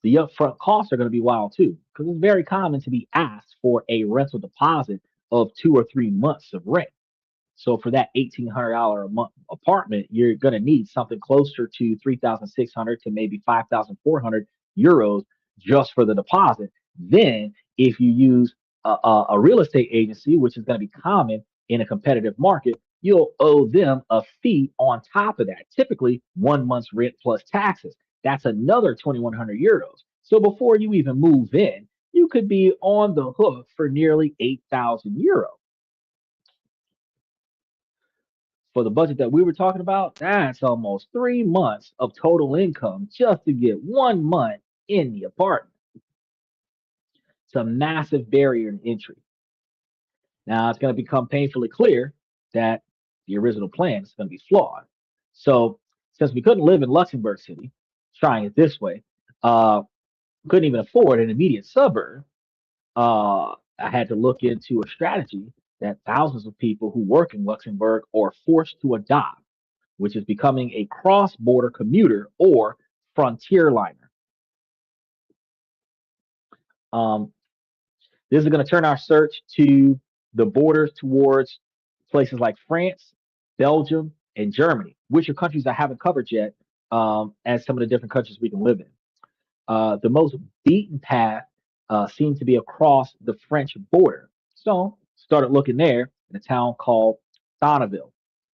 The upfront costs are going to be wild too, because it's very common to be asked for a rental deposit of 2 or 3 months of rent. So for that $1,800 a month apartment, you're going to need something closer to 3,600 to maybe 5,400 euros just for the deposit. Then if you use a real estate agency, which is going to be common in a competitive market, you'll owe them a fee on top of that. Typically 1 month's rent plus taxes. That's another 2,100 euros. So before you even move in, you could be on the hook for nearly 8,000 euros. For the budget that we were talking about, that's almost 3 months of total income just to get 1 month in the apartment. It's a massive barrier to entry. Now it's going to become painfully clear that the original plan is going to be flawed. So since we couldn't live in Luxembourg City, trying it this way, couldn't even afford an immediate suburb, I had to look into a strategy that thousands of people who work in Luxembourg are forced to adopt, which is becoming a cross-border commuter or frontier liner. Um, this is going to turn our search to the borders towards places like France, Belgium, and Germany, which are countries I haven't covered yet, as some of the different countries we can live in. The most beaten path seemed to be across the French border. So started looking there in a town called Thonneville,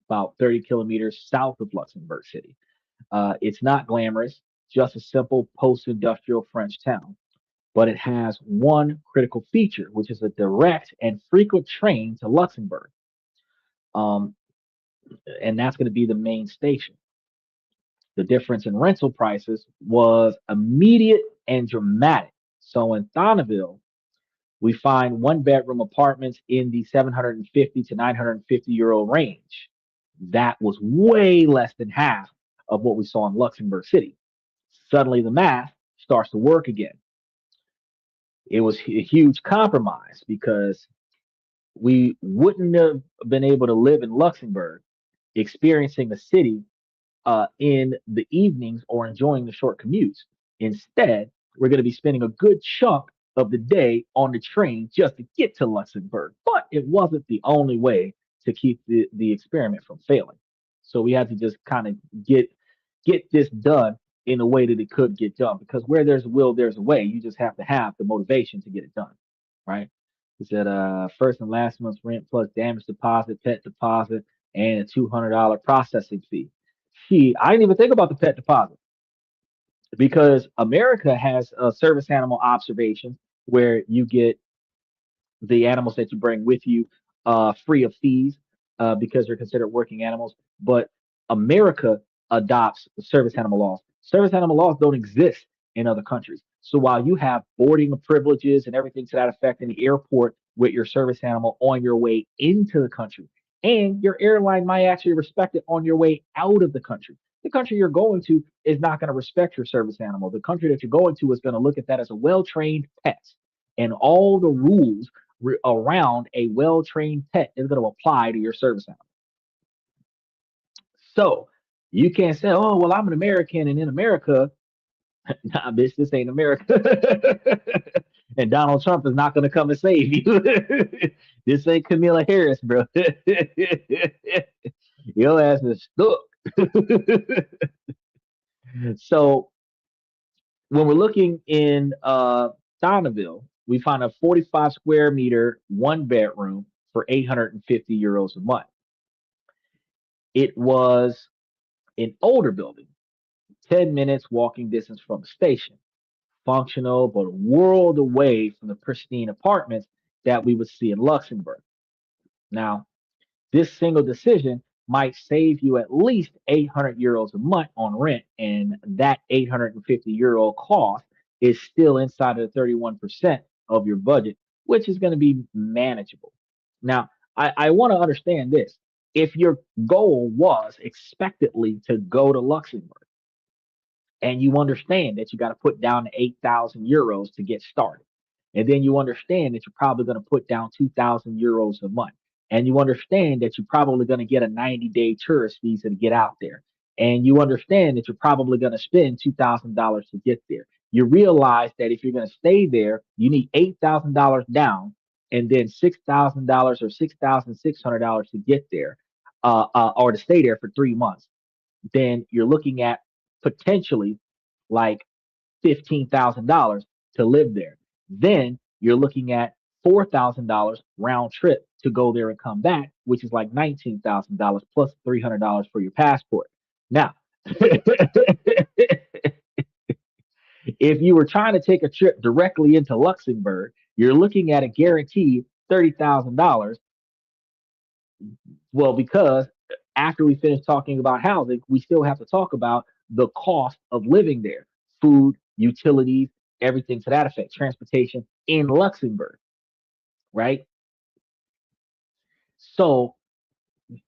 about 30 kilometers south of Luxembourg City. It's not glamorous, just a simple post-industrial French town, but it has one critical feature, which is a direct and frequent train to Luxembourg. Um, and that's going to be the main station. The difference in rental prices was immediate and dramatic. So in Thonneville, we find one bedroom apartments in the 750 to 950 euro range. That was way less than half of what we saw in Luxembourg City. Suddenly the math starts to work again. It was a huge compromise because we wouldn't have been able to live in Luxembourg experiencing the city in the evenings or enjoying the short commutes. Instead, we're going to be spending a good chunk of the day on the train just to get to Luxembourg. But it wasn't the only way to keep the experiment from failing. So we had to just kind of get this done in a way that it could get done. Because where there's a will, there's a way. You just have to have the motivation to get it done, right? He said first and last month's rent plus damage deposit, pet deposit, and a $200 processing fee. I didn't even think about the pet deposit because America has a service animal observation where you get the animals that you bring with you free of fees because they're considered working animals. But America adopts the service animal laws. Service animal laws don't exist in other countries. So while you have boarding privileges and everything to that effect in the airport with your service animal on your way into the country, and your airline might actually respect it on your way out of the country you're going to is not going to respect your service animal. The country that you're going to is going to look at that as a well-trained pet, and all the rules around a well-trained pet is going to apply to your service animal. So you can't say, "Oh, well, I'm an American, and in America, nah, bitch, this ain't America." And Donald Trump is not going to come and save you. This ain't Camilla Harris, bro. Your ass is stuck. So when we're looking in Donneville, we find a 45 square meter one bedroom for 850 euros a month. It was an older building, 10 minutes walking distance from the station. Functional, but a world away from the pristine apartments that we would see in Luxembourg. Now, this single decision might save you at least 800 euros a month on rent, and that 850 euro cost is still inside of the 31% of your budget, which is going to be manageable. Now, I want to understand this. If your goal was expectedly to go to Luxembourg, and you understand that you got to put down 8,000 euros to get started. And then you understand that you're probably going to put down 2,000 euros a month. And you understand that you're probably going to get a 90-day tourist visa to get out there. And you understand that you're probably going to spend $2,000 to get there. You realize that if you're going to stay there, you need $8,000 down and then $6,000 or $6,600 to get there, or to stay there for 3 months, then you're looking at potentially like $15,000 to live there. Then you're looking at $4,000 round trip to go there and come back, which is like $19,000 plus $300 for your passport. Now, if you were trying to take a trip directly into Luxembourg, you're looking at a guaranteed $30,000. Well, because after we finish talking about housing, we still have to talk about the cost of living there, food, utilities, everything to that effect, transportation in Luxembourg, right? So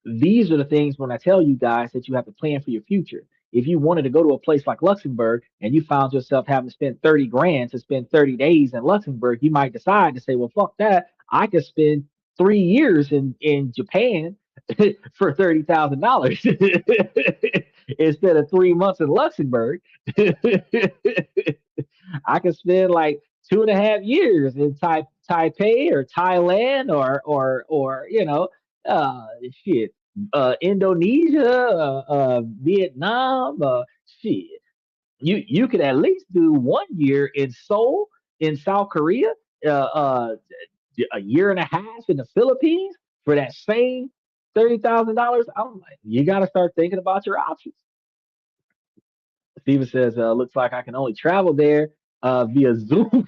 these are the things when I tell you guys that you have to plan for your future. If you wanted to go to a place like Luxembourg and you found yourself having to spend 30 grand to spend 30 days in Luxembourg, you might decide to say, well, fuck that. I could spend 3 years in Japan for $30,000 instead of 3 months in Luxembourg. I could spend like 2.5 years in Taipei or Thailand or shit, Indonesia, Vietnam, shit. You could at least do 1 year in Seoul in South Korea, uh, uh, a year and a half in the Philippines for that same $30,000. I'm like, you got to start thinking about your options. Steven says, looks like I can only travel there via Zoom.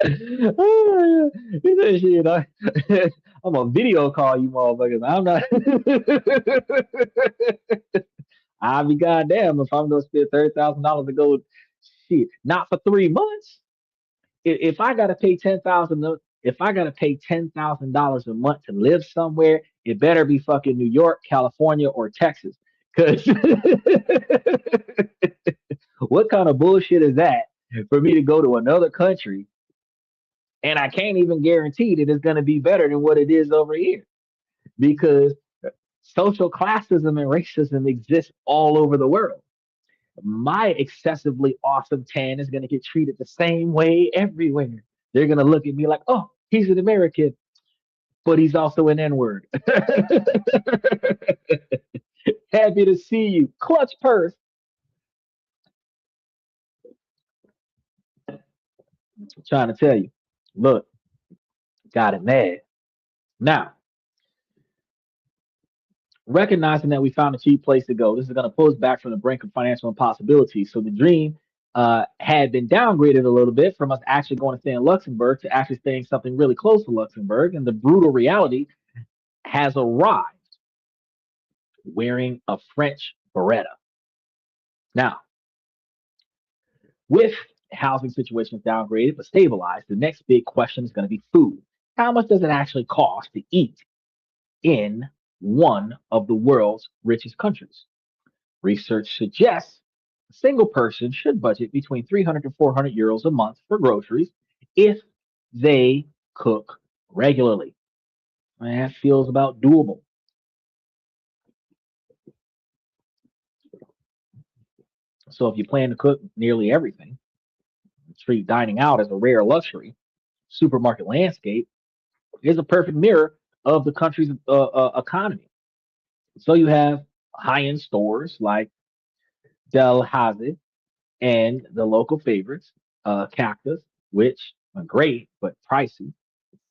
He said, shit, I'm gonna video call you motherfuckers. I'm not. I'll be goddamn if I'm gonna spend $30,000 to go. Shit, not for 3 months. If I gotta pay 10,000, if I gotta pay $10,000 a month to live somewhere, it better be fucking New York, California, or Texas. Cause what kind of bullshit is that for me to go to another country and I can't even guarantee that it's going to be better than what it is over here because social classism and racism exists all over the world. My excessively awesome tan is going to get treated the same way everywhere. They're going to look at me like, oh, he's an American, but he's also an N word. Happy to see you. Clutch purse. I'm trying to tell you. Look, got it mad. Now, recognizing that we found a cheap place to go, this is going to pull us back from the brink of financial impossibility. So the dream had been downgraded a little bit from us actually going to stay in Luxembourg to actually staying something really close to Luxembourg. And the brutal reality has arrived wearing a French beretta. Now, with housing situations downgraded but stabilized, the next big question is going to be food. How much does it actually cost to eat in one of the world's richest countries? Research suggests a single person should budget between 300 to 400 euros a month for groceries if they cook regularly. And that feels about doable. So if you plan to cook nearly everything, treat dining out as a rare luxury, supermarket landscape is a perfect mirror of the country's economy. So you have high-end stores like Del Haze and the local favorites, Cactus, which are great but pricey.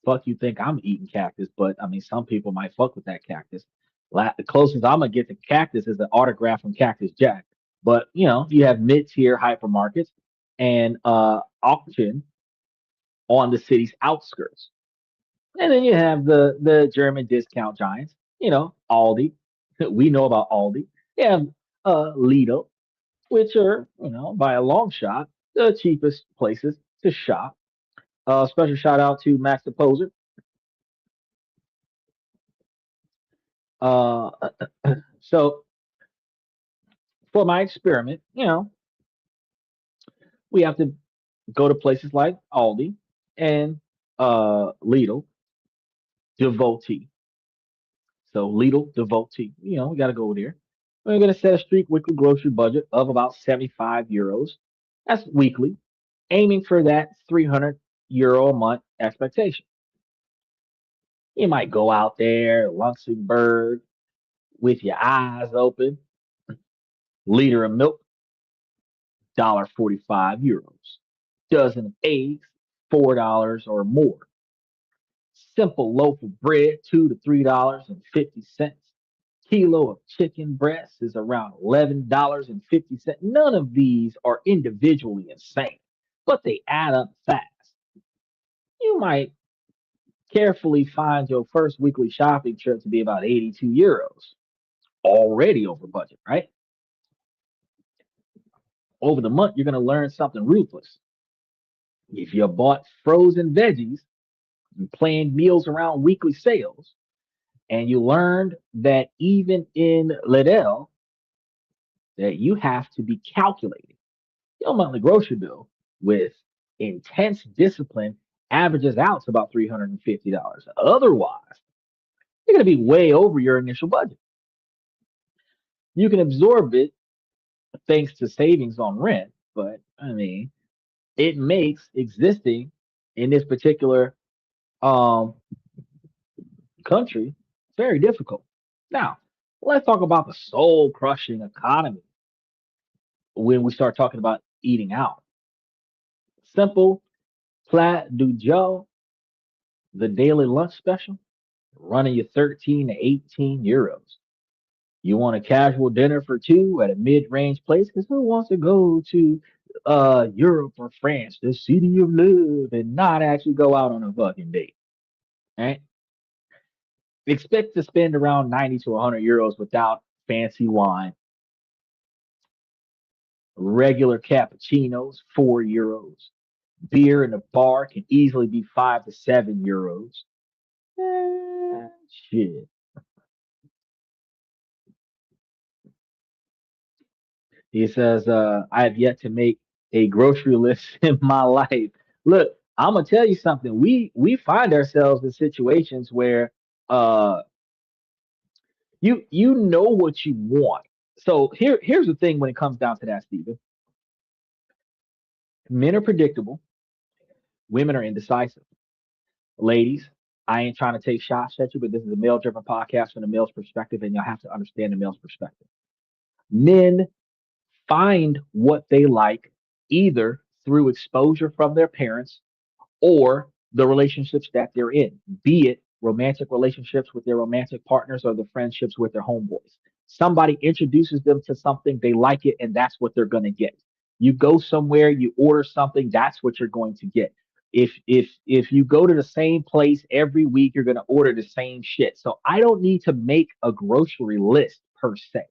Fuck, you think I'm eating cactus, but I mean, some people might fuck with that cactus. The closest I'm gonna get to cactus is an autograph from Cactus Jack. But you have mid-tier hypermarkets and auction on the city's outskirts. And then you have the German discount giants, Aldi. We know about Aldi. You have Lidl, which are, by a long shot, the cheapest places to shop. Special shout out to Max the Poser. Uh, so for my experiment, we have to go to places like Aldi and Lidl, Devotee. So Lidl, Devotee, we got to go there. We're going to set a street weekly grocery budget of about 75 euros. That's weekly. aiming for that €300 a month expectation. You might go out there, Luxembourg, with your eyes open, liter of milk, €1.45. Dozen of eggs, $4 or more. Simple loaf of bread, $2 to $3.50. Kilo of chicken breast is around $11.50. None of these are individually insane, but they add up fast. You might carefully find your first weekly shopping trip to be about €82, already over budget, right? Over the month, you're going to learn something ruthless. If you bought frozen veggies and planned meals around weekly sales, and you learned that even in Lidl, that you have to be calculating your monthly grocery bill with intense discipline averages out to about $350. Otherwise, you're going to be way over your initial budget. You can absorb it thanks to savings on rent, but I mean, it makes existing in this particular um, country very difficult. Now, let's talk about the soul crushing economy when we start talking about eating out. Simple plat du jour, the daily lunch special, running you 13 to €18. You want a casual dinner for two at a mid-range place? Because who wants to go to Europe or France, the city of love, and not actually go out on a fucking date? Right? Expect to spend around 90 to €100 without fancy wine. Regular cappuccinos, €4. Beer in the bar can easily be €5 to €7. Shit. He says, I have yet to make a grocery list in my life. Look, I'm gonna tell you something. We find ourselves in situations where uh you know what you want. So here's the thing when it comes down to that, Stephen. Men are predictable, women are indecisive. Ladies, I ain't trying to take shots at you, but this is a male driven podcast from the male's perspective, and you'll have to understand the male's perspective. Men find what they like either through exposure from their parents or the relationships that they're in, be it romantic relationships with their romantic partners or the friendships with their homeboys. Somebody introduces them to something, they like it, and that's what they're going to get. You go somewhere, you order something, that's what you're going to get. If you go to the same place every week, you're going to order the same shit. So I don't need to make a grocery list per se.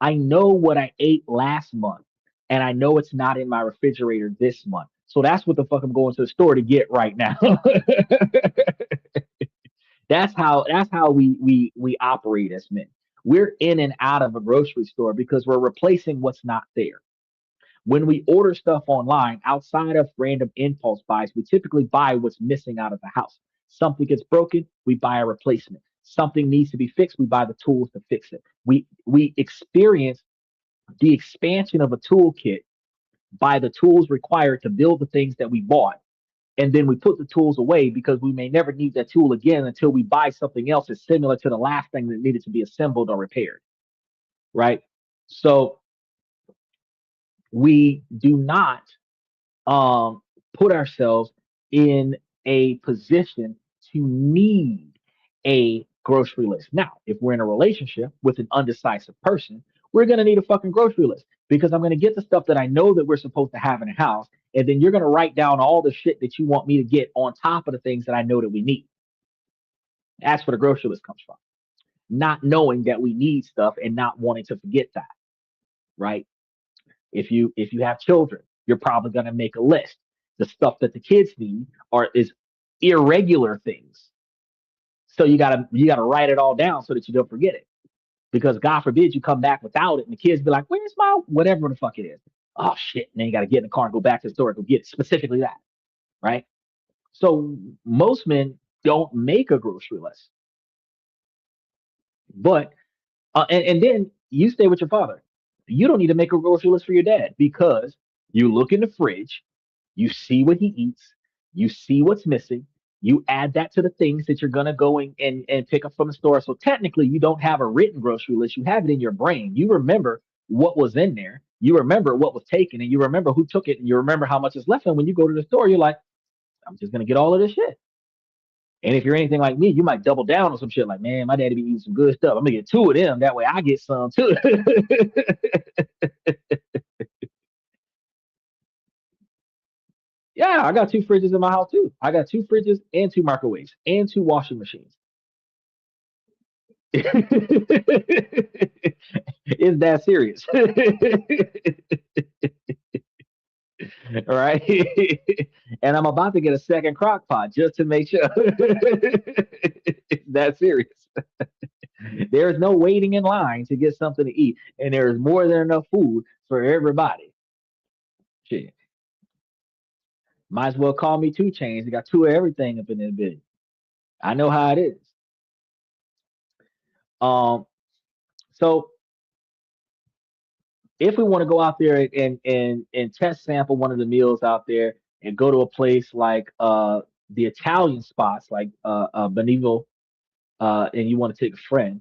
I know what I ate last month, and I know it's not in my refrigerator this month. So that's what the fuck I'm going to the store to get right now. That's how we operate as men. We're in and out of a grocery store because we're replacing what's not there. When we order stuff online, outside of random impulse buys, we typically buy what's missing out of the house. Something gets broken, we buy a replacement. Something needs to be fixed, we buy the tools to fix it. We experience the expansion of a toolkit by the tools required to build the things that we bought. And then we put the tools away because we may never need that tool again until we buy something else that's similar to the last thing that needed to be assembled or repaired. Right. So we do not put ourselves in a position to need a grocery list. Now, if we're in a relationship with an undecisive person, we're going to need a fucking grocery list because I'm going to get the stuff that I know that we're supposed to have in a house. And then you're going to write down all the shit that you want me to get on top of the things that I know that we need. That's where the grocery list comes from. Not knowing that we need stuff and not wanting to forget that, right? If you have children, you're probably going to make a list. The stuff that the kids need is irregular things. So you gotta write it all down so that you don't forget it. Because God forbid you come back without it and the kids be like, where's my whatever the fuck it is? Oh shit. And then you gotta get in the car and go back to the store and go get specifically that. Right. So most men don't make a grocery list. But and then you stay with your father. You don't need to make a grocery list for your dad because you look in the fridge, You see what he eats, you see what's missing, you add that to the things that you're gonna go and pick up from the store. So technically you don't have a written grocery list, you have it in your brain. You remember what was in there, you remember what was taken, and you remember who took it, and you remember how much is left. And when you go to the store, you're like, I'm just gonna get all of this shit. And if you're anything like me, you might double down on some shit like, man, my daddy be eating some good stuff. I'm gonna get two of them. That way I get some too. Yeah, I got two fridges in my house too. I got two fridges and two microwaves and two washing machines. Is that serious? All right. And I'm about to get a second crock pot just to make sure. It's that serious. There is no waiting in line to get something to eat, and there is more than enough food for everybody. Shit. Might as well call me two chains. They got two of everything up in this bitch. I know how it is. Um, so if we want to go out there and test sample one of the meals out there and go to a place like the Italian spots like Benevo, and you want to take a friend,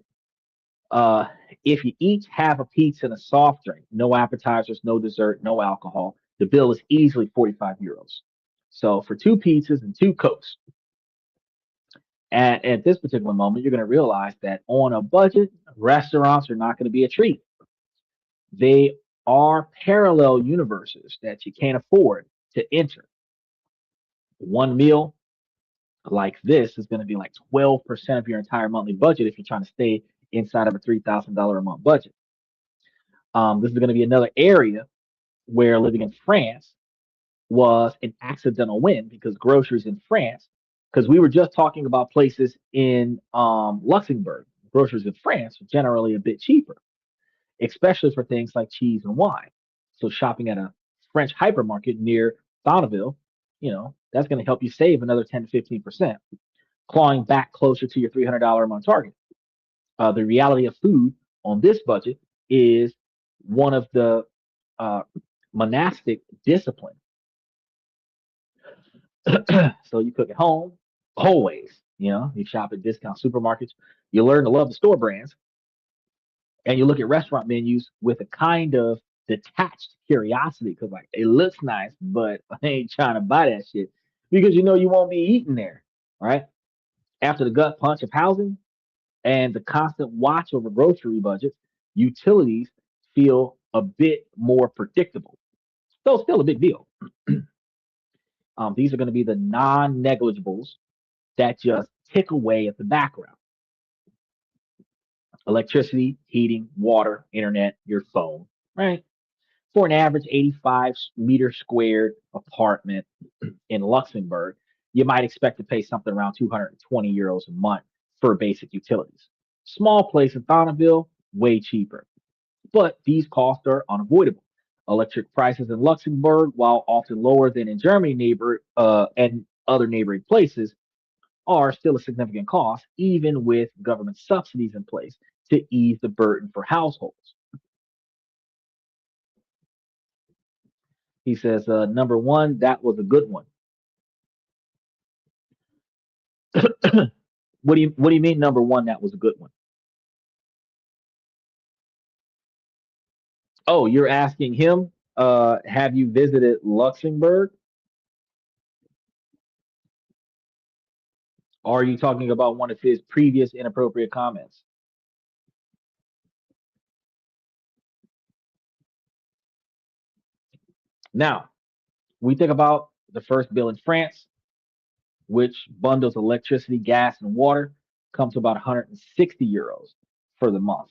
uh if you each have a pizza and a soft drink, no appetizers, no dessert, no alcohol, the bill is easily 45 euros. So for two pizzas and two cokes, at this particular moment, you're going to realize that on a budget, restaurants are not going to be a treat. They are parallel universes that you can't afford to enter. One meal like this is going to be like 12% of your entire monthly budget if you're trying to stay inside of a $3,000 a month budget. This is going to be another area where living in France was an accidental win because groceries in France, because we were just talking about places in Luxembourg, groceries in France are generally a bit cheaper, especially for things like cheese and wine. So shopping at a French hypermarket near Bonneville, that's going to help you save another 10 to 15%, clawing back closer to your $300 a month target. The reality of food on this budget is one of the uh, monastic discipline. So you cook at home, always. You shop at discount supermarkets. You learn to love the store brands, and you look at restaurant menus with a kind of detached curiosity because, like, it looks nice, but I ain't trying to buy that shit because you won't be eating there, right? After the gut punch of housing and the constant watch over grocery budgets, utilities feel a bit more predictable. Though still a big deal. These are going to be the non-negligibles that just tick away at the background: electricity, heating, water, internet, your phone, right? For an average 85-meter squared apartment in Luxembourg, you might expect to pay something around 220 euros a month for basic utilities. Small place in Bonneville, way cheaper. But these costs are unavoidable. Electric prices in Luxembourg, while often lower than in Germany and other neighboring places, are still a significant cost, even with government subsidies in place to ease the burden for households. He says, number one, that was a good one. What do you mean number one, that was a good one? Oh, you're asking him, have you visited Luxembourg? Or are you talking about one of his previous inappropriate comments? Now, we think about the first bill in France, which bundles electricity, gas, and water, comes to about 160 euros for the month.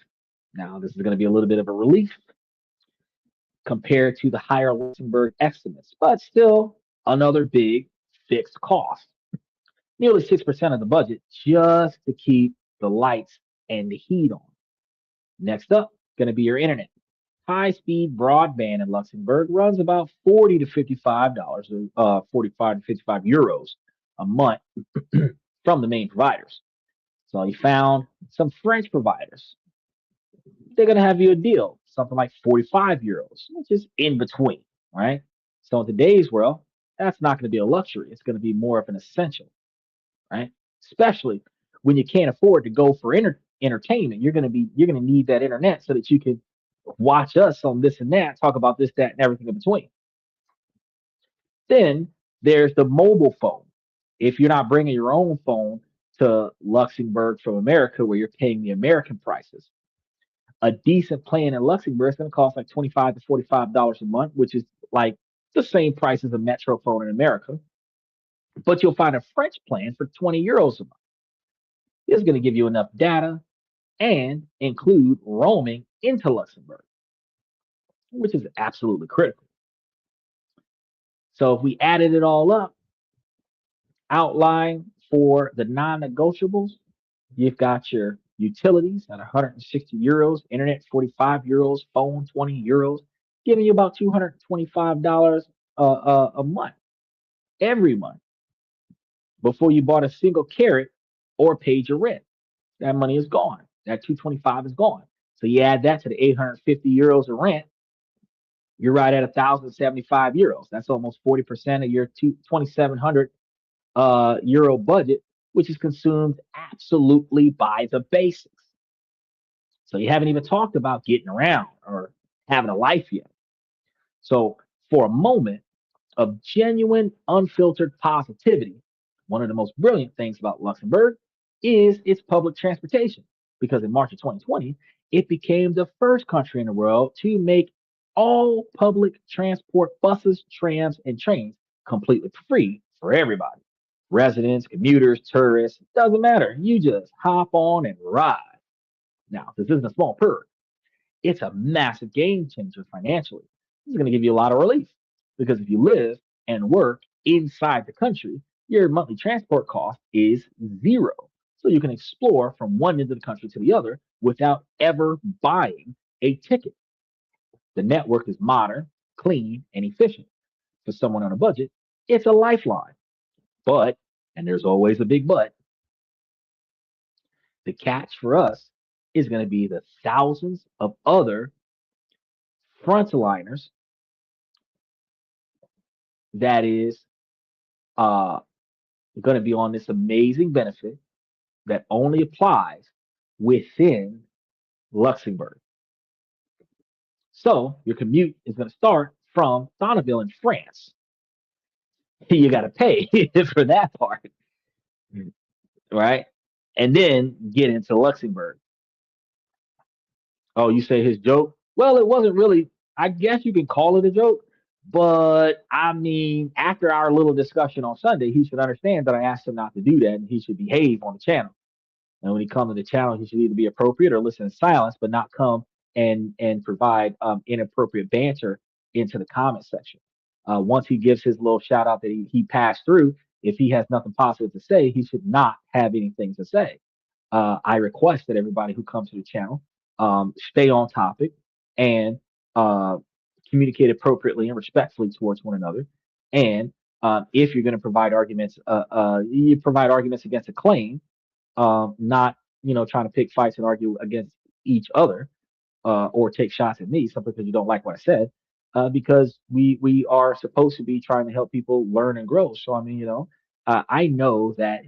Now, this is going to be a little bit of a relief compared to the higher Luxembourg estimates, but still another big fixed cost. Nearly 6% of the budget just to keep the lights and the heat on. Next up, going to be your internet. High speed broadband in Luxembourg runs about 40 to $55, 45 to 55 euros a month from the main providers. So you found some French providers. They're going to have you a deal, something like 45 euros, which is in between, right? So in today's world, That's not going to be a luxury. It's going to be more of an essential, right? Especially when you can't afford to go for entertainment. You're going to need that internet so that you can watch us on this and that, talk about this, that, and everything in between. Then there's the mobile phone. If you're not bringing your own phone to Luxembourg from America, where you're paying the American prices, a decent plan in Luxembourg is going to cost like $25 to $45 a month, which is like the same price as a Metro phone in America. But you'll find a French plan for €20 a month. It's going to give you enough data and include roaming into Luxembourg, which is absolutely critical. So if we added it all up, outline for the non-negotiables, you've got your utilities at €160, internet €45, phone €20, giving you about $225 a month every month before you bought a single carrot or paid your rent. That money is gone. That 225 is gone. So you add that to the €850 of rent, you're right at €1,075. That's almost 40% of your 2,700 euro budget, which is consumed absolutely by the basics. So you haven't even talked about getting around or having a life yet. So for a moment of genuine, unfiltered positivity, one of the most brilliant things about Luxembourg is its public transportation, because in March of 2020, it became the first country in the world to make all public transport buses, trams, and trains completely free for everybody. Residents, commuters, tourists, doesn't matter. You just hop on and ride. Now, this isn't a small perk. It's a massive game changer financially. This is going to give you a lot of relief because if you live and work inside the country, your monthly transport cost is zero. So you can explore from one end of the country to the other without ever buying a ticket. The network is modern, clean, and efficient. For someone on a budget, it's a lifeline. But, and there's always a big but, the catch for us is going to be the thousands of other frontliners that is uh, going to be on this amazing benefit that only applies within Luxembourg. So your commute is going to start from Donneville in France. You got to pay for that part, right? And then get into Luxembourg. Oh, you say his joke? Well, it wasn't really. I guess you can call it a joke, but I mean, after our little discussion on Sunday, he should understand that I asked him not to do that, and he should behave on the channel. And when he comes to the channel, he should either be appropriate or listen in silence, but not come and provide inappropriate banter into the comment section. Once he gives his little shout out that he passed through, if he has nothing positive to say, he should not have anything to say. I request that everybody who comes to the channel stay on topic and communicate appropriately and respectfully towards one another. And if you're going to provide arguments, you provide arguments against a claim, not trying to pick fights and argue against each other or take shots at me simply because you don't like what I said. Because we are supposed to be trying to help people learn and grow. So I mean, I know that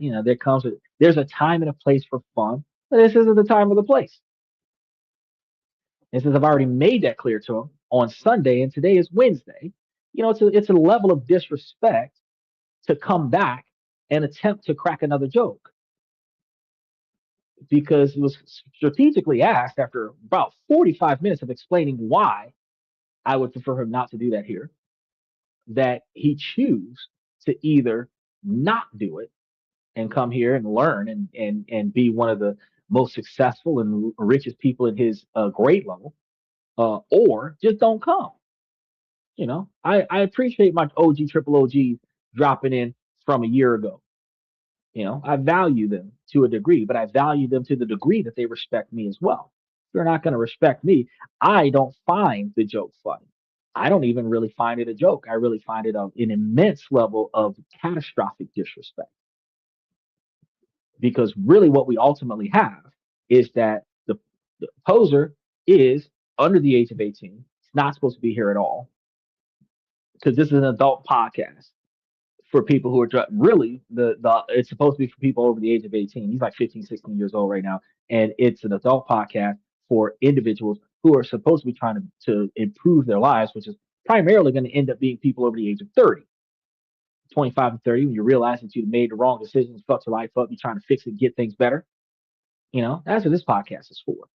there's a time and a place for fun, but this isn't the time or the place. And since I've already made that clear to him on Sunday, and today is Wednesday, it's a level of disrespect to come back and attempt to crack another joke because it was strategically asked after about 45 minutes of explaining why I would prefer him not to do that here, that he choose to either not do it and come here and learn and be one of the most successful and richest people in his grade level, or just don't come. I appreciate my OG triple OG dropping in from a year ago. I value them to a degree, but I value them to the degree that they respect me as well. If they're not going to respect me, I don't find the joke funny. I don't even really find it a joke. I really find it an immense level of catastrophic disrespect. Because really, what we ultimately have is that the poser is under the age of 18. It's not supposed to be here at all because this is an adult podcast. for people who are really the it's supposed to be for people over the age of 18. He's like 15, 16 years old right now, and it's an adult podcast for individuals who are supposed to be trying to improve their lives, which is primarily going to end up being people over the age of 30, 25 and 30, when you realize that you've made the wrong decisions, fucked your life up, you're trying to fix it, get things better. That's what this podcast is for.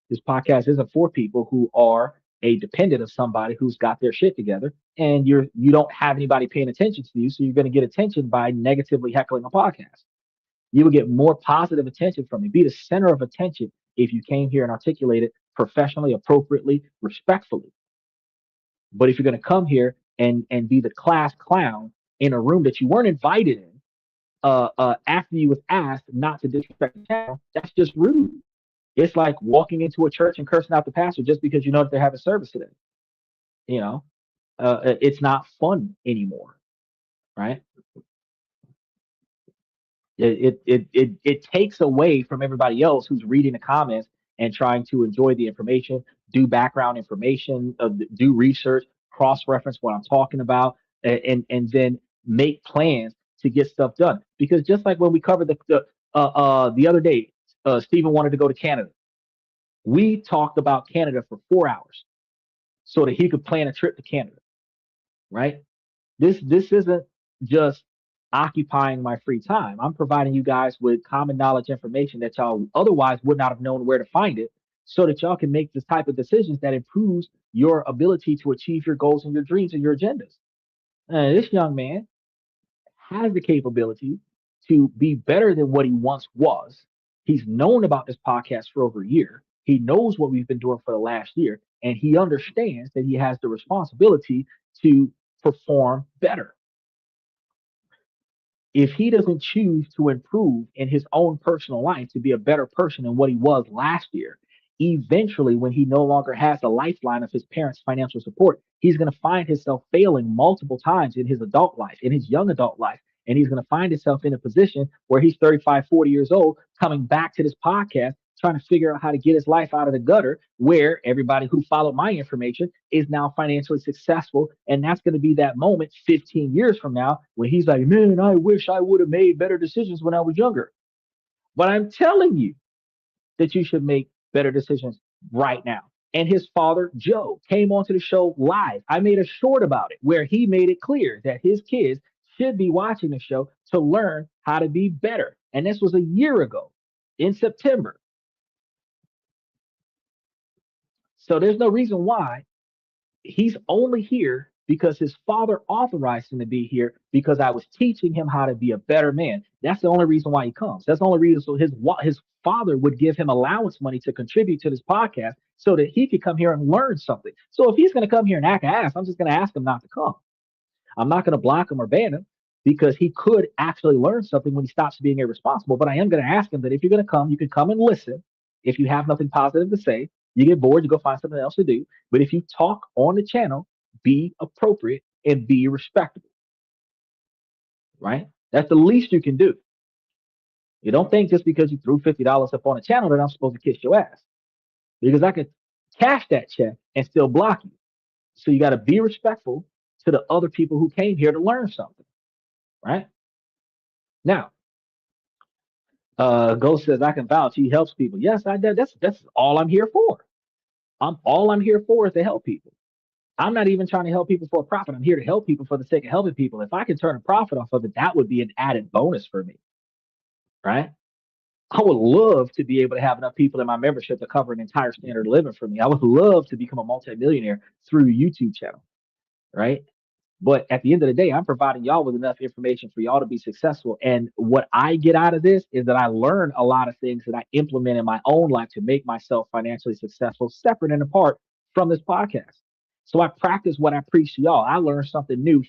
This podcast isn't for people who are a dependent of somebody who's got their shit together, and you don't have anybody paying attention to you, so you're going to get attention by negatively heckling a podcast. You will get more positive attention from me. Be the center of attention if you came here and articulated professionally, appropriately, respectfully. But if you're going to come here and be the class clown in a room that you weren't invited in, after you was asked not to disrespect the channel, that's just rude. It's like walking into a church and cursing out the pastor just because you know that they're having service today. It's not fun anymore, right? It takes away from everybody else who's reading the comments and trying to enjoy the information, do background information, do research, cross-reference what I'm talking about, and then make plans to get stuff done. Because just like when we covered the other day, Stephen wanted to go to Canada. We talked about Canada for 4 hours so that he could plan a trip to Canada, right? This isn't just occupying my free time. I'm providing you guys with common knowledge information that y'all otherwise would not have known where to find it, so that y'all can make this type of decisions that improves your ability to achieve your goals and your dreams and your agendas. This young man has the capability to be better than what he once was. He's known about this podcast for over a year. He knows what we've been doing for the last year, and he understands that he has the responsibility to perform better. If he doesn't choose to improve in his own personal life to be a better person than what he was last year, eventually, when he no longer has the lifeline of his parents' financial support, he's going to find himself failing multiple times in his adult life, in his young adult life. And he's going to find himself in a position where he's 35, 40 years old, coming back to this podcast, trying to figure out how to get his life out of the gutter, where everybody who followed my information is now financially successful. And that's going to be that moment 15 years from now when he's like, man, I wish I would have made better decisions when I was younger. But I'm telling you that you should make better decisions right now. And his father, Joe, came onto the show live. I made a short about it where he made it clear that his kids should be watching the show to learn how to be better. And this was a year ago in September. So there's no reason why he's only here because his father authorized him to be here, because I was teaching him how to be a better man. That's the only reason why he comes. That's the only reason. So his father would give him allowance money to contribute to this podcast so that he could come here and learn something. So if he's going to come here and act ass, I'm just going to ask him not to come. I'm not going to block him or ban him, because he could actually learn something when he stops being irresponsible. But I am going to ask him that if you're going to come, you can come and listen. If you have nothing positive to say, you get bored, you go find something else to do. But if you talk on the channel, be appropriate and be respectable, right? That's the least you can do. You don't think just because you threw $50 up on the channel that I'm supposed to kiss your ass, because I could cash that check and still block you. So you got to be respectful to the other people who came here to learn something, right? Now, Ghost says, I can vouch he helps people. Yes, I did. That's all I'm here for. All I'm here for is to help people. I'm not even trying to help people for a profit. I'm here to help people for the sake of helping people. If I can turn a profit off of it, that would be an added bonus for me, right? I would love to be able to have enough people in my membership to cover an entire standard of living for me. I would love to become a multimillionaire through a YouTube channel, right? But at the end of the day, I'm providing y'all with enough information for y'all to be successful. And what I get out of this is that I learn a lot of things that I implement in my own life to make myself financially successful, separate and apart from this podcast. So I practice what I preach to y'all. I learn something new,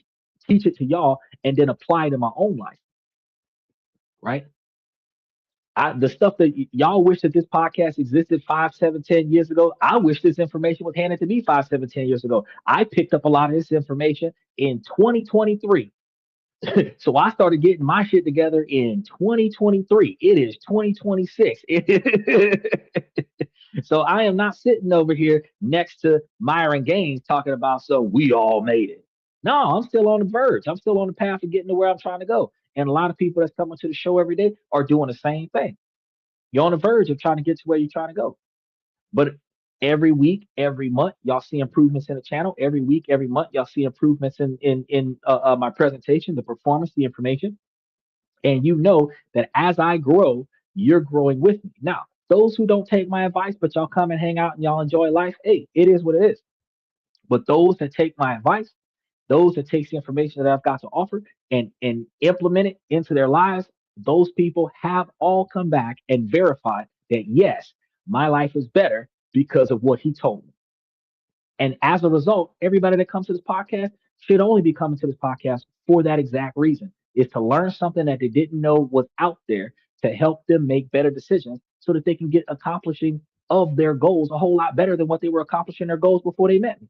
teach it to y'all, and then apply it in my own life, right? The stuff that y'all wish that this podcast existed 5, 7, 10 years ago, I wish this information was handed to me 5, 7, 10 years ago. I picked up a lot of this information in 2023. So I started getting my shit together in 2023. It is 2026. So I am not sitting over here next to Myron Gaines talking about, so we all made it. No, I'm still on the verge. I'm still on the path of getting to where I'm trying to go. And a lot of people that's coming to the show every day are doing the same thing. You're on the verge of trying to get to where you're trying to go. But every week, every month, y'all see improvements in the channel. Every week, every month, y'all see improvements in my presentation, the performance, the information. And you know that as I grow, you're growing with me. Now, those who don't take my advice, but y'all come and hang out and y'all enjoy life, hey, it is what it is. But those that take my advice, those that take the information that I've got to offer and implement it into their lives, those people have all come back and verified that yes, my life is better because of what he told me. And as a result, everybody that comes to this podcast should only be coming to this podcast for that exact reason, is to learn something that they didn't know was out there to help them make better decisions so that they can get accomplishing of their goals a whole lot better than what they were accomplishing their goals before they met me.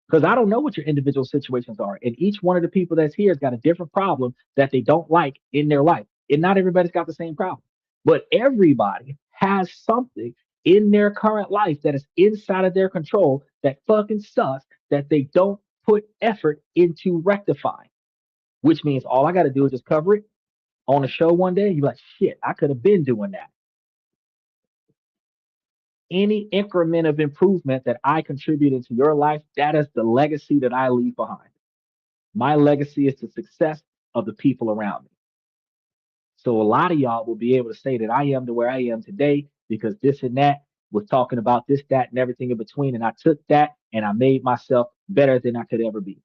Because I don't know what your individual situations are. And each one of the people that's here has got a different problem that they don't like in their life. And not everybody's got the same problem. But everybody has something in their current life that is inside of their control that fucking sucks that they don't put effort into rectifying. Which means all I got to do is just cover it on a show one day. And you're like, shit, I could have been doing that. Any increment of improvement that I contribute into your life, that is the legacy that I leave behind. My legacy is the success of the people around me. So a lot of y'all will be able to say that I am to where I am today because this and that was talking about this, that, and everything in between. And I took that and I made myself better than I could ever be.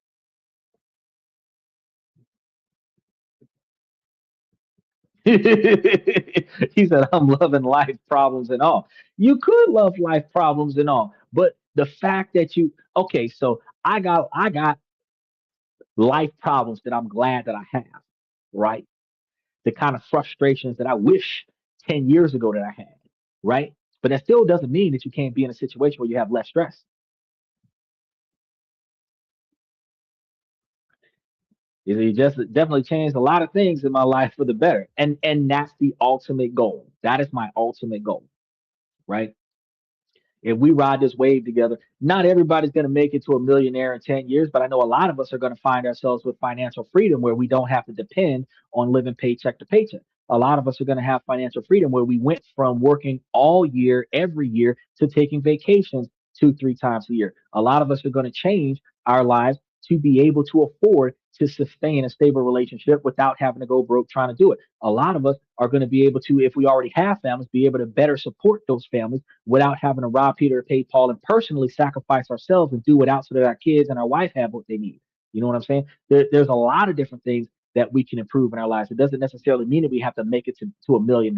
He said, I'm loving life problems and all. You could love life problems and all, but the fact that okay, so I got life problems that I'm glad that I have, right? The kind of frustrations that I wish 10 years ago that I had, right? But that still doesn't mean that you can't be in a situation where you have less stress. It just definitely changed a lot of things in my life for the better. And that's the ultimate goal. That is my ultimate goal, right? If we ride this wave together, not everybody's going to make it to a millionaire in 10 years, but I know a lot of us are going to find ourselves with financial freedom where we don't have to depend on living paycheck to paycheck. A lot of us are going to have financial freedom where we went from working all year, every year, to taking vacations two, three times a year. A lot of us are going to change our lives to be able to afford to sustain a stable relationship without having to go broke trying to do it. A lot of us are going to be able to, if we already have families, be able to better support those families without having to rob Peter to pay Paul and personally sacrifice ourselves and do it out so that our kids and our wife have what they need. You know what I'm saying? There's a lot of different things that we can improve in our lives. It doesn't necessarily mean that we have to make it to $1 million.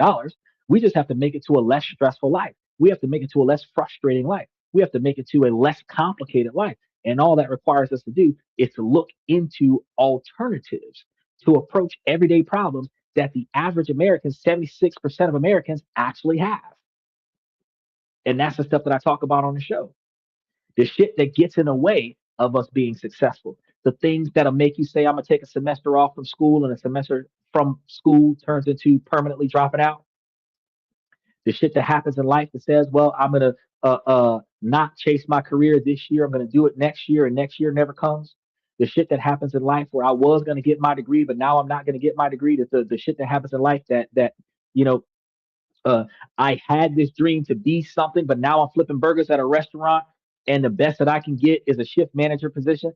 We just have to make it to a less stressful life. We have to make it to a less frustrating life. We have to make it to a less complicated life. And all that requires us to do is to look into alternatives to approach everyday problems that the average American, 76% of Americans actually have. And that's the stuff that I talk about on the show. The shit that gets in the way of us being successful. The things that'll make you say, I'm going to take a semester off from school and a semester from school turns into permanently dropping out. The shit that happens in life that says, well, I'm going to not chase my career this year. I'm going to do it next year and next year never comes. The shit that happens in life where I was going to get my degree, but now I'm not going to get my degree. The shit that happens in life that, you know, uh, I had this dream to be something, but now I'm flipping burgers at a restaurant, and the best that I can get is a shift manager position.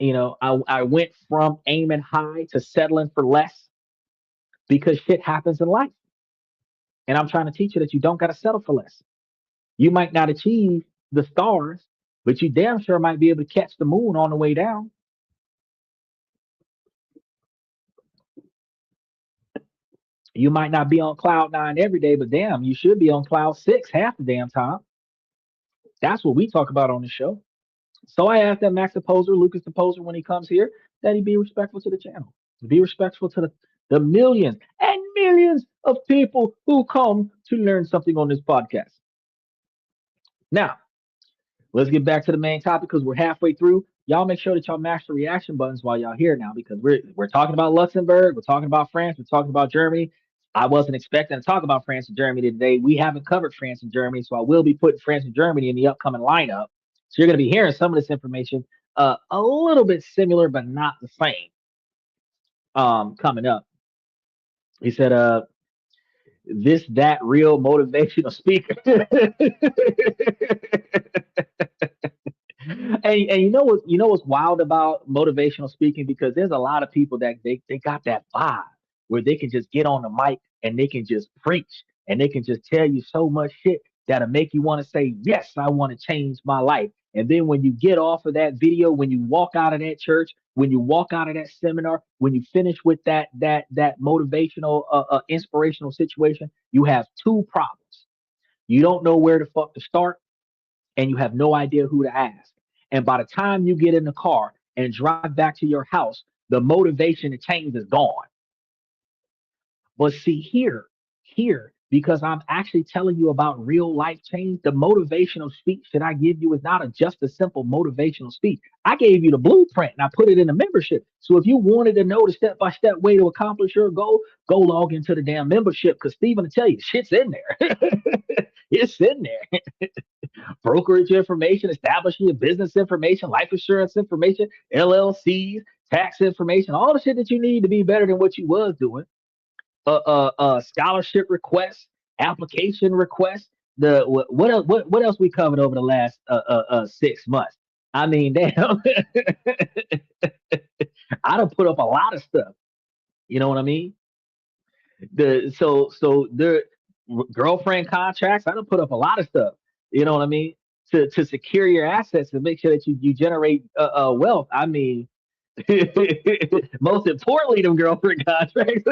I went from aiming high to settling for less because shit happens in life. And I'm trying to teach you that you don't got to settle for less. You might not achieve the stars, but you damn sure might be able to catch the moon on the way down. You might not be on cloud nine every day, but damn, you should be on cloud six half the damn time. That's what we talk about on the show. So I asked that Max Opposer, Lucas Opposer, when he comes here, that he be respectful to the channel, be respectful to the millions and millions of people who come to learn something on this podcast. Now, let's get back to the main topic because we're halfway through. Y'all make sure that y'all mash the reaction buttons while y'all here now because we're talking about Luxembourg, we're talking about France, we're talking about Germany. I wasn't expecting to talk about France and Germany today. We haven't covered France and Germany, so I will be putting France and Germany in the upcoming lineup. So you're going to be hearing some of this information a little bit similar, but not the same. Coming up, he said, this that real motivational speaker. And you know what's wild about motivational speaking, because there's a lot of people that they got that vibe where they can just get on the mic and they can just preach and they can just tell you so much shit that'll make you want to say, yes, I want to change my life. And then when you get off of that video, when you walk out of that church, when you walk out of that seminar, when you finish with that motivational inspirational situation, you have two problems. You don't know where the fuck to start, and you have no idea who to ask. And by the time you get in the car and drive back to your house, the motivation to change is gone. But see, here, because I'm actually telling you about real life change, the motivational speech that I give you is not just a simple motivational speech. I gave you the blueprint and I put it in the membership. So if you wanted to know the step by step way to accomplish your goal, go log into the damn membership, because Steven will tell you shit's in there. It's in there. Brokerage information, establishing your business information, life insurance information, LLCs, tax information, all the shit that you need to be better than what you was doing. Scholarship requests, application requests. The what else we covered over the last 6 months? I mean, damn, I done put up a lot of stuff. You know what I mean? The girlfriend contracts. I done put up a lot of stuff. You know what I mean? To secure your assets and make sure that you generate wealth. I mean, most importantly, them girlfriend contracts.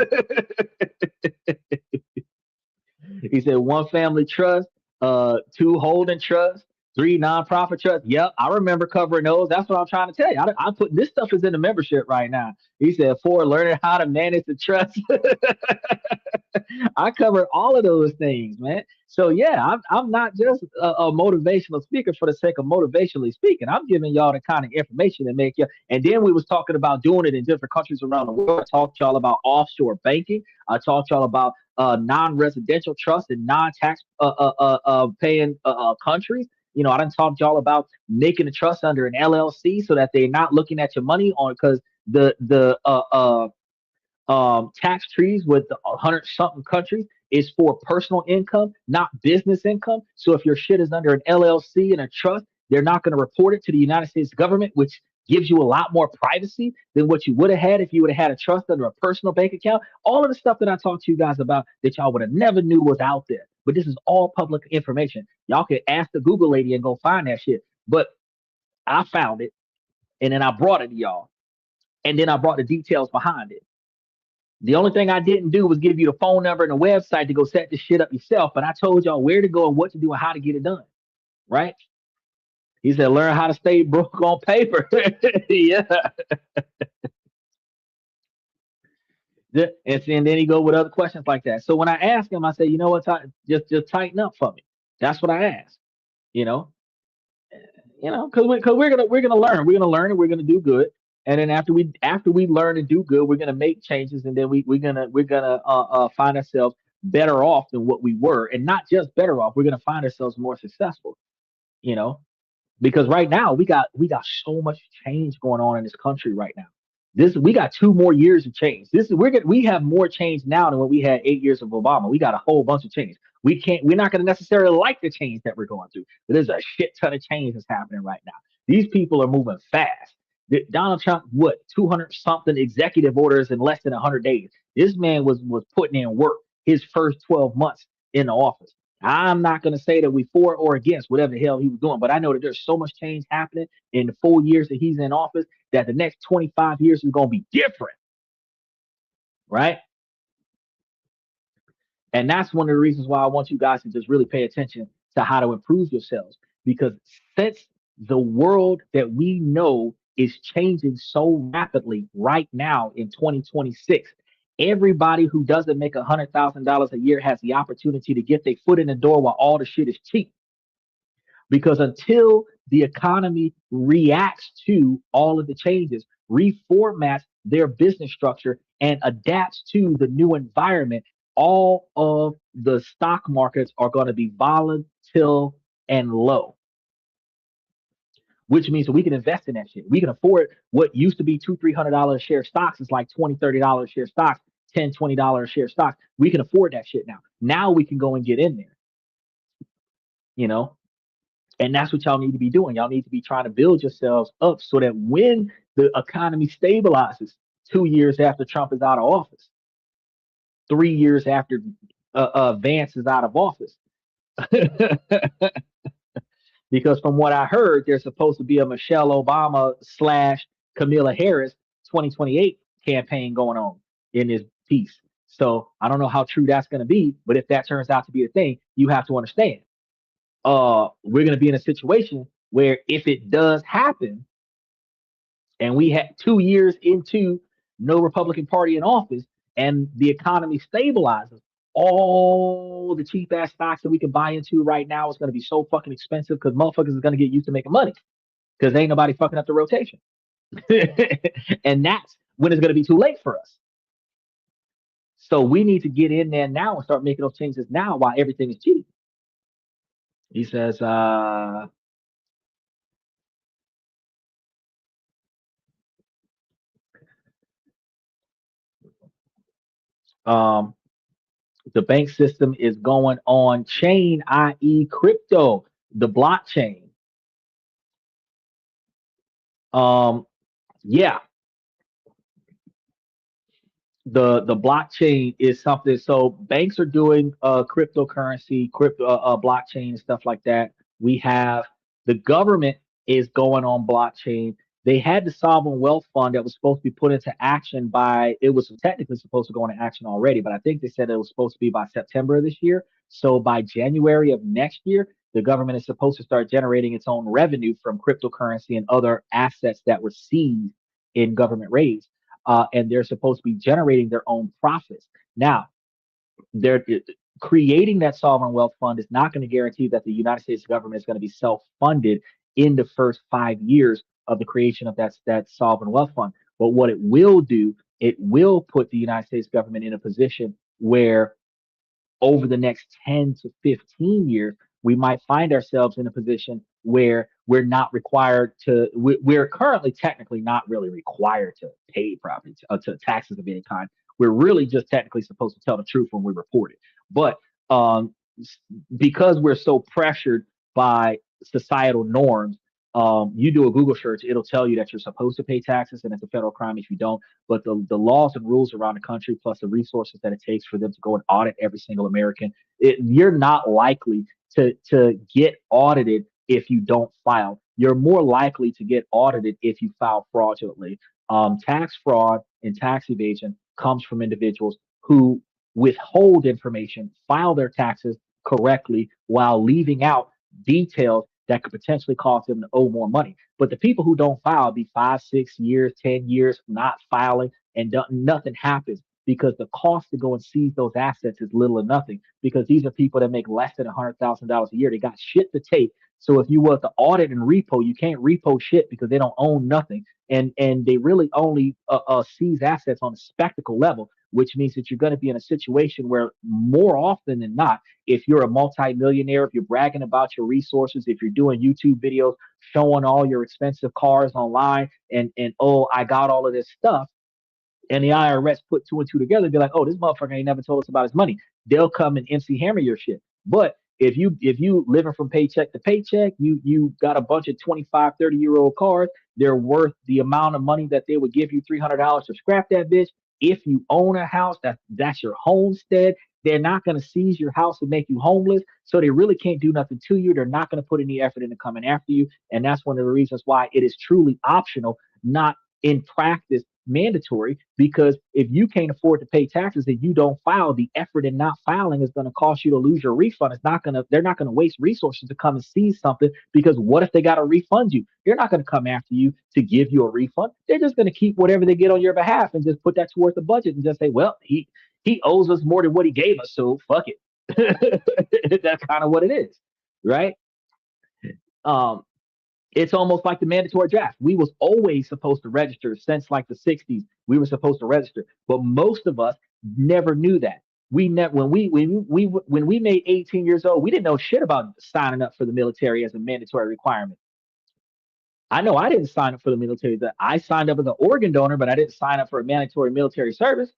He said one family trust, two holding trusts, three nonprofit trusts. Yep, I remember covering those. That's what I'm trying to tell you. I put this stuff is in the membership right now. He said four, learning how to manage the trust. I covered all of those things, man. So yeah, I'm not just a motivational speaker for the sake of motivationally speaking. I'm giving y'all the kind of information that make you. And then we was talking about doing it in different countries around the world. I talked to y'all about offshore banking. I talked to y'all about non-residential trust and non-tax paying countries. You know, I didn't talk to y'all about making a trust under an LLC so that they're not looking at your money on, because the tax trees with the 100 something countries is for personal income, not business income. So if your shit is under an LLC and a trust, they're not going to report it to the United States government, which gives you a lot more privacy than what you would have had if you would have had a trust under a personal bank account. All of the stuff that I talked to you guys about that y'all would have never knew was out there. But this is all public information. Y'all can ask the Google lady and go find that shit. But I found it, and then I brought it to y'all. And then I brought the details behind it. The only thing I didn't do was give you the phone number and the website to go set this shit up yourself, but I told y'all where to go and what to do and how to get it done. Right? He said, learn how to stay broke on paper. Yeah. And then he go with other questions like that. So when I ask him, I say, you know what, just tighten up for me. That's what I ask. You know, because we're gonna learn. We're gonna learn and we're gonna do good. And then after we learn and do good, we're gonna make changes, and then we're gonna find ourselves better off than what we were, and not just better off. We're gonna find ourselves more successful. You know, because right now we got so much change going on in this country right now. We got 2 more years of change. We have more change now than what we had 8 years of Obama. We got a whole bunch of change. We're not going to necessarily like the change that we're going through, but there's a shit ton of change that's happening right now. These people are moving fast. Donald Trump, what, 200 something executive orders in less than 100 days. This man was putting in work his first 12 months in the office. I'm not going to say that we for or against whatever the hell he was doing, but I know that there's so much change happening in the 4 years that he's in office that the next 25 years is going to be different, right? And that's one of the reasons why I want you guys to just really pay attention to how to improve yourselves, because since the world that we know is changing so rapidly right now in 2026, everybody who doesn't make $100,000 a year has the opportunity to get their foot in the door while all the shit is cheap. Because until the economy reacts to all of the changes, reformats their business structure, and adapts to the new environment, all of the stock markets are going to be volatile and low. which means that we can invest in that shit. We can afford what used to be $200-300 a share stocks is like $20-30 a share stocks, $10-20 a share stocks. We can afford that shit now. Now we can go and get in there, you know. And that's what y'all need to be doing. Y'all need to be trying to build yourselves up so that when the economy stabilizes 2 years after Trump is out of office, 3 years after Vance is out of office. Because from what I heard, there's supposed to be a Michelle Obama slash Kamala Harris 2028 campaign going on in this piece. So I don't know how true that's going to be, but if that turns out to be a thing, you have to understand. We're going to be in a situation where if it does happen, and we had 2 years into no Republican Party in office, and the economy stabilizes, all the cheap ass stocks that we can buy into right now is going to be so fucking expensive because motherfuckers is going to get used to making money because ain't nobody fucking up the rotation. And that's when it's going to be too late for us. So we need to get in there now and start making those changes now while everything is cheap. He says, the bank system is going on chain, i.e., crypto, the blockchain. Yeah, the blockchain is something. So banks are doing cryptocurrency, crypto, blockchain, and stuff like that. We have the government is going on blockchain. They had the sovereign wealth fund that was supposed to be put into action by. It was technically supposed to go into action already, but I think they said it was supposed to be by September of this year. So by January of next year, the government is supposed to start generating its own revenue from cryptocurrency and other assets that were seized in government raids, and they're supposed to be generating their own profits. Now, they're creating that sovereign wealth fund is not going to guarantee that the United States government is going to be self-funded in the first 5 years of the creation of that sovereign wealth fund. But what it will do, it will put the United States government in a position where over the next 10 to 15 years, we might find ourselves in a position where we're not required to, we're currently technically not really required to pay property to taxes of any kind. We're really just technically supposed to tell the truth when we report it. But because we're so pressured by societal norms, you do a Google search, it'll tell you that you're supposed to pay taxes and it's a federal crime if you don't. But the laws and rules around the country, plus the resources that it takes for them to go and audit every single American, you're not likely to get audited if you don't file. You're more likely to get audited if you file fraudulently. Tax fraud and tax evasion comes from individuals who withhold information, file their taxes correctly while leaving out details that could potentially cause them to owe more money. But the people who don't file be 5, 6 years, 10 years not filing, and nothing happens because the cost to go and seize those assets is little or nothing because these are people that make less than $100,000 a year. They got shit to take. So if you were to audit and repo, you can't repo shit because they don't own nothing. And they really only seize assets on a spectacle level, which means that you're going to be in a situation where more often than not, if you're a multimillionaire, if you're bragging about your resources, if you're doing YouTube videos showing all your expensive cars online and oh, I got all of this stuff, and the IRS put two and two together and be like, oh, this motherfucker ain't never told us about his money. They'll come and MC Hammer your shit. But if you living from paycheck to paycheck, you got a bunch of 25, 30-year-old cars, they're worth the amount of money that they would give you $300 to scrap that bitch. If you own a house, that's your homestead. They're not going to seize your house and make you homeless. So they really can't do nothing to you. They're not going to put any effort into coming after you. And that's one of the reasons why it is truly optional, not in practice mandatory, because if you can't afford to pay taxes and you don't file, the effort in not filing is going to cost you to lose your refund. They're not going to waste resources to come and seize something, because what if they got to refund you? They're not going to come after you to give you a refund. They're just going to keep whatever they get on your behalf and just put that towards the budget and just say, well, he owes us more than what he gave us, so fuck it. That's kind of what it is, right? Um, it's almost like the mandatory draft. We was always supposed to register since like the 60s. We were supposed to register, but most of us never knew that. We never when we made 18 years old, we didn't know shit about signing up for the military as a mandatory requirement. I know I didn't sign up for the military. That I signed up as an organ donor, but I didn't sign up for a mandatory military service.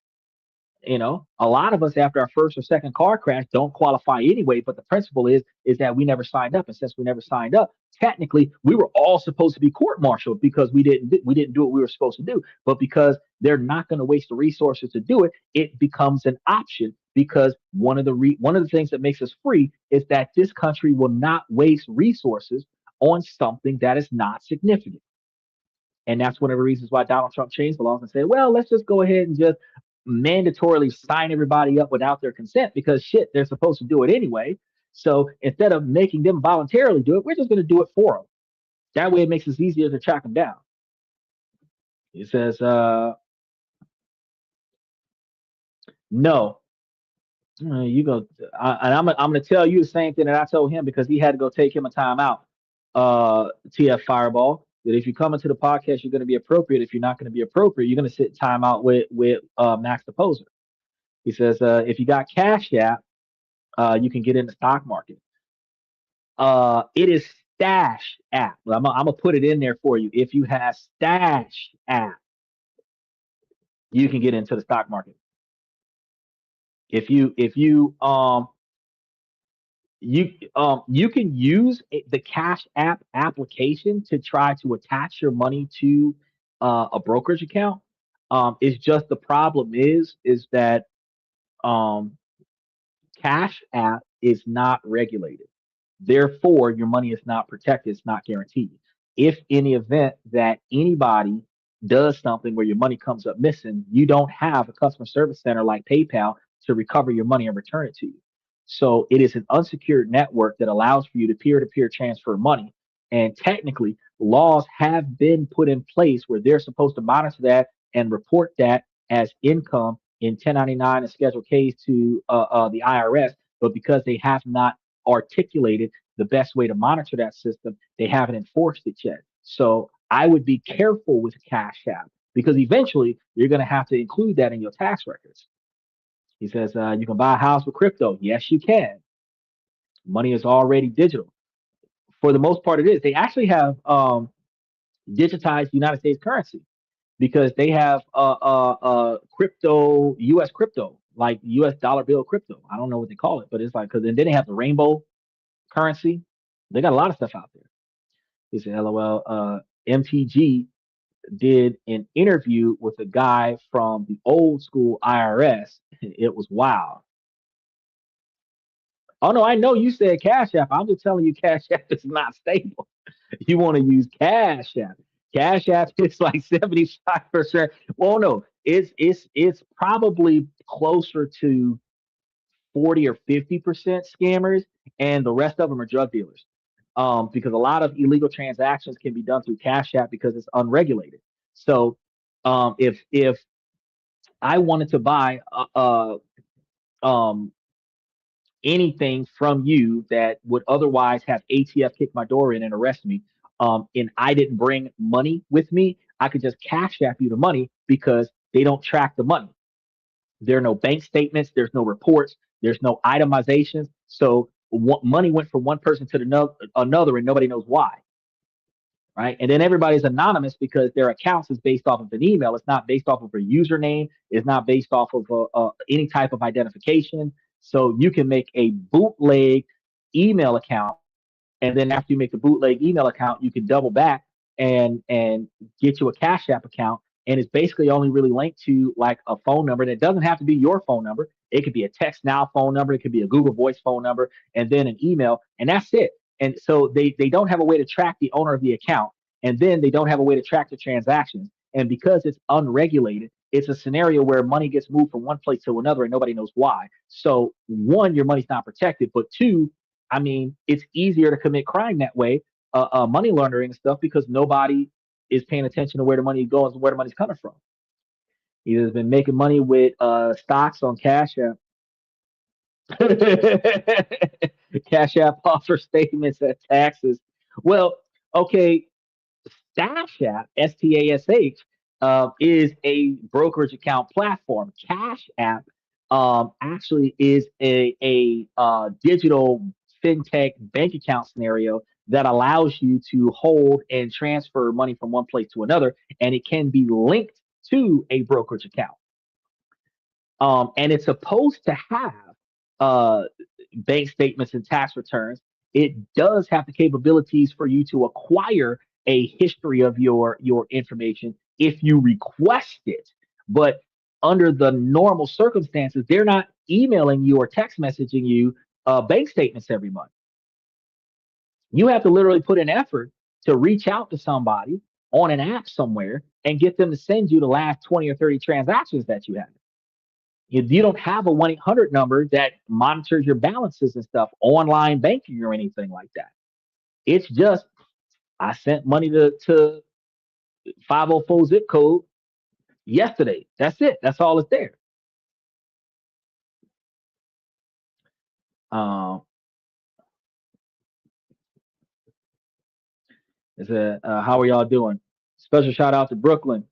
A lot of us after our first or second car crash don't qualify anyway. But the principle is that we never signed up, and since we never signed up, technically we were all supposed to be court-martialed because we didn't do what we were supposed to do. But because they're not going to waste the resources to do it, it becomes an option. Because one of the things that makes us free is that this country will not waste resources on something that is not significant. And that's one of the reasons why Donald Trump changed the laws and said, well, let's just go ahead and just mandatorily sign everybody up without their consent because shit, they're supposed to do it anyway. So instead of making them voluntarily do it, we're just going to do it for them. That way it makes it easier to track them down. He says, no. You go, and I'm going to tell you the same thing that I told him because he had to go take him a timeout. TF Fireball, that if you come into the podcast, you're going to be appropriate. If you're not going to be appropriate, you're going to sit timeout with Max the Poser. He says, if you got Cash App, you can get in the stock market. It is Stash App. I'm gonna put it in there for you. If you have Stash App, you can get into the stock market. If you can use the Cash App application to try to attach your money to a brokerage account. It's just the problem is that um, Cash App is not regulated. Therefore, your money is not protected. It's not guaranteed. If in the event that anybody does something where your money comes up missing, you don't have a customer service center like PayPal to recover your money and return it to you. So it is an unsecured network that allows for you to peer-to-peer transfer money. And technically, laws have been put in place where they're supposed to monitor that and report that as income in 1099 and Schedule Ks to the IRS. But because they have not articulated the best way to monitor that system, they haven't enforced it yet. So I would be careful with Cash App because eventually you're going to have to include that in your tax records. He says, you can buy a house with crypto. Yes, you can. Money is already digital. For the most part, it is. They actually have digitized United States currency because they have crypto, U.S. crypto, like U.S. dollar bill crypto. I don't know what they call it, but it's like, because then they have the rainbow currency. They got a lot of stuff out there. He said, LOL. MTG did an interview with a guy from the old school IRS. It was wild. Oh no, I know you said Cash App. I'm just telling you, Cash App is not stable. You want to use Cash App. Cash App is like 75%. Well, no, it's probably closer to 40 or 50% scammers, and the rest of them are drug dealers. Because a lot of illegal transactions can be done through Cash App because it's unregulated. So, if I wanted to buy um, anything from you that would otherwise have ATF kick my door in and arrest me, and I didn't bring money with me, I could just Cash App you the money because they don't track the money. There are no bank statements. There's no reports. There's no itemizations. So money went from one person to another, and nobody knows why. Right. And then everybody's anonymous because their accounts is based off of an email. It's not based off of a username. It's not based off of any type of identification. So you can make a bootleg email account. And then after you make the bootleg email account, you can double back and get you a Cash App account. And it's basically only really linked to like a phone number. And it doesn't have to be your phone number. It could be a text now phone number. It could be a Google Voice phone number, and then an email. And that's it. And so they don't have a way to track the owner of the account. And then they don't have a way to track the transactions. And because it's unregulated, it's a scenario where money gets moved from one place to another and nobody knows why. So one, your money's not protected. But two, I mean, it's easier to commit crime that way, money laundering and stuff, because nobody is paying attention to where the money goes and where the money's coming from. He has been making money with stocks on Cash App. Cash App offer statements and taxes. Well, okay, Stash App, STASH, is a brokerage account platform. Cash App actually is a digital fintech bank account scenario that allows you to hold and transfer money from one place to another, and it can be linked to a brokerage account. And it's supposed to have uh, bank statements and tax returns. It does have the capabilities for you to acquire a history of your information if you request it. But under the normal circumstances, they're not emailing you or text messaging you bank statements every month. You have to literally put an effort to reach out to somebody on an app somewhere and get them to send you the last 20 or 30 transactions that you have. You don't have a 1-800 number that monitors your balances and stuff, online banking or anything like that. It's just, I sent money to 504 zip code yesterday. That's it. That's all it's there. Um, how are y'all doing? Special shout out to Brooklyn.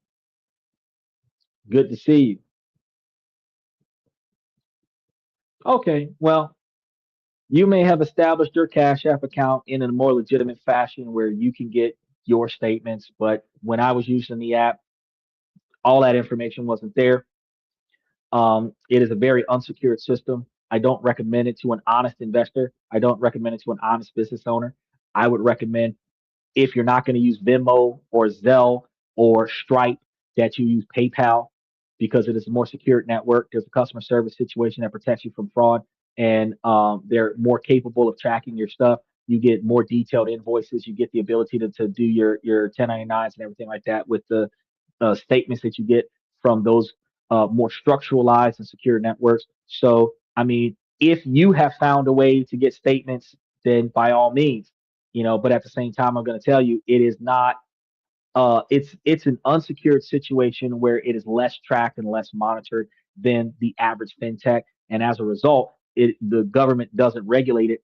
Good to see you. Okay, well, you may have established your Cash App account in a more legitimate fashion where you can get your statements. But when I was using the app, all that information wasn't there. It is a very unsecured system. I don't recommend it to an honest investor. I don't recommend it to an honest business owner. I would recommend, if you're not going to use Venmo or Zelle or Stripe, that you use PayPal, because it is a more secure network. There's a customer service situation that protects you from fraud, and they're more capable of tracking your stuff. You get more detailed invoices. You get the ability to do your 1099s and everything like that with the statements that you get from those more structuralized and secure networks. So, I mean, if you have found a way to get statements, then by all means, but at the same time, I'm going to tell you, it is not, it's an unsecured situation where it is less tracked and less monitored than the average fintech. And as a result, the government doesn't regulate it,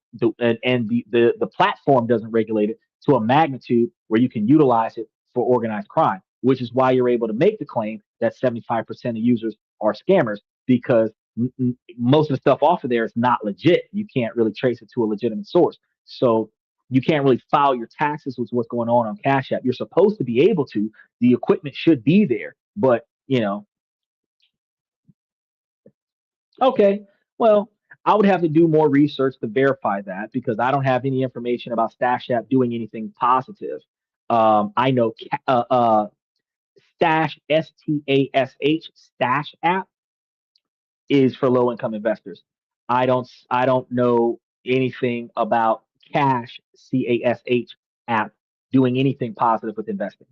and the platform doesn't regulate it to a magnitude where you can utilize it for organized crime, which is why you're able to make the claim that 75% of users are scammers, because most of the stuff off of there is not legit. You can't really trace it to a legitimate source. So you can't really file your taxes with what's going on Cash App. You're supposed to be able to. The equipment should be there, but okay. Well, I would have to do more research to verify that, because I don't have any information about Stash App doing anything positive. I know Stash, Stash, Stash app is for low income investors. I don't know anything about Cash, Cash app doing anything positive with investing.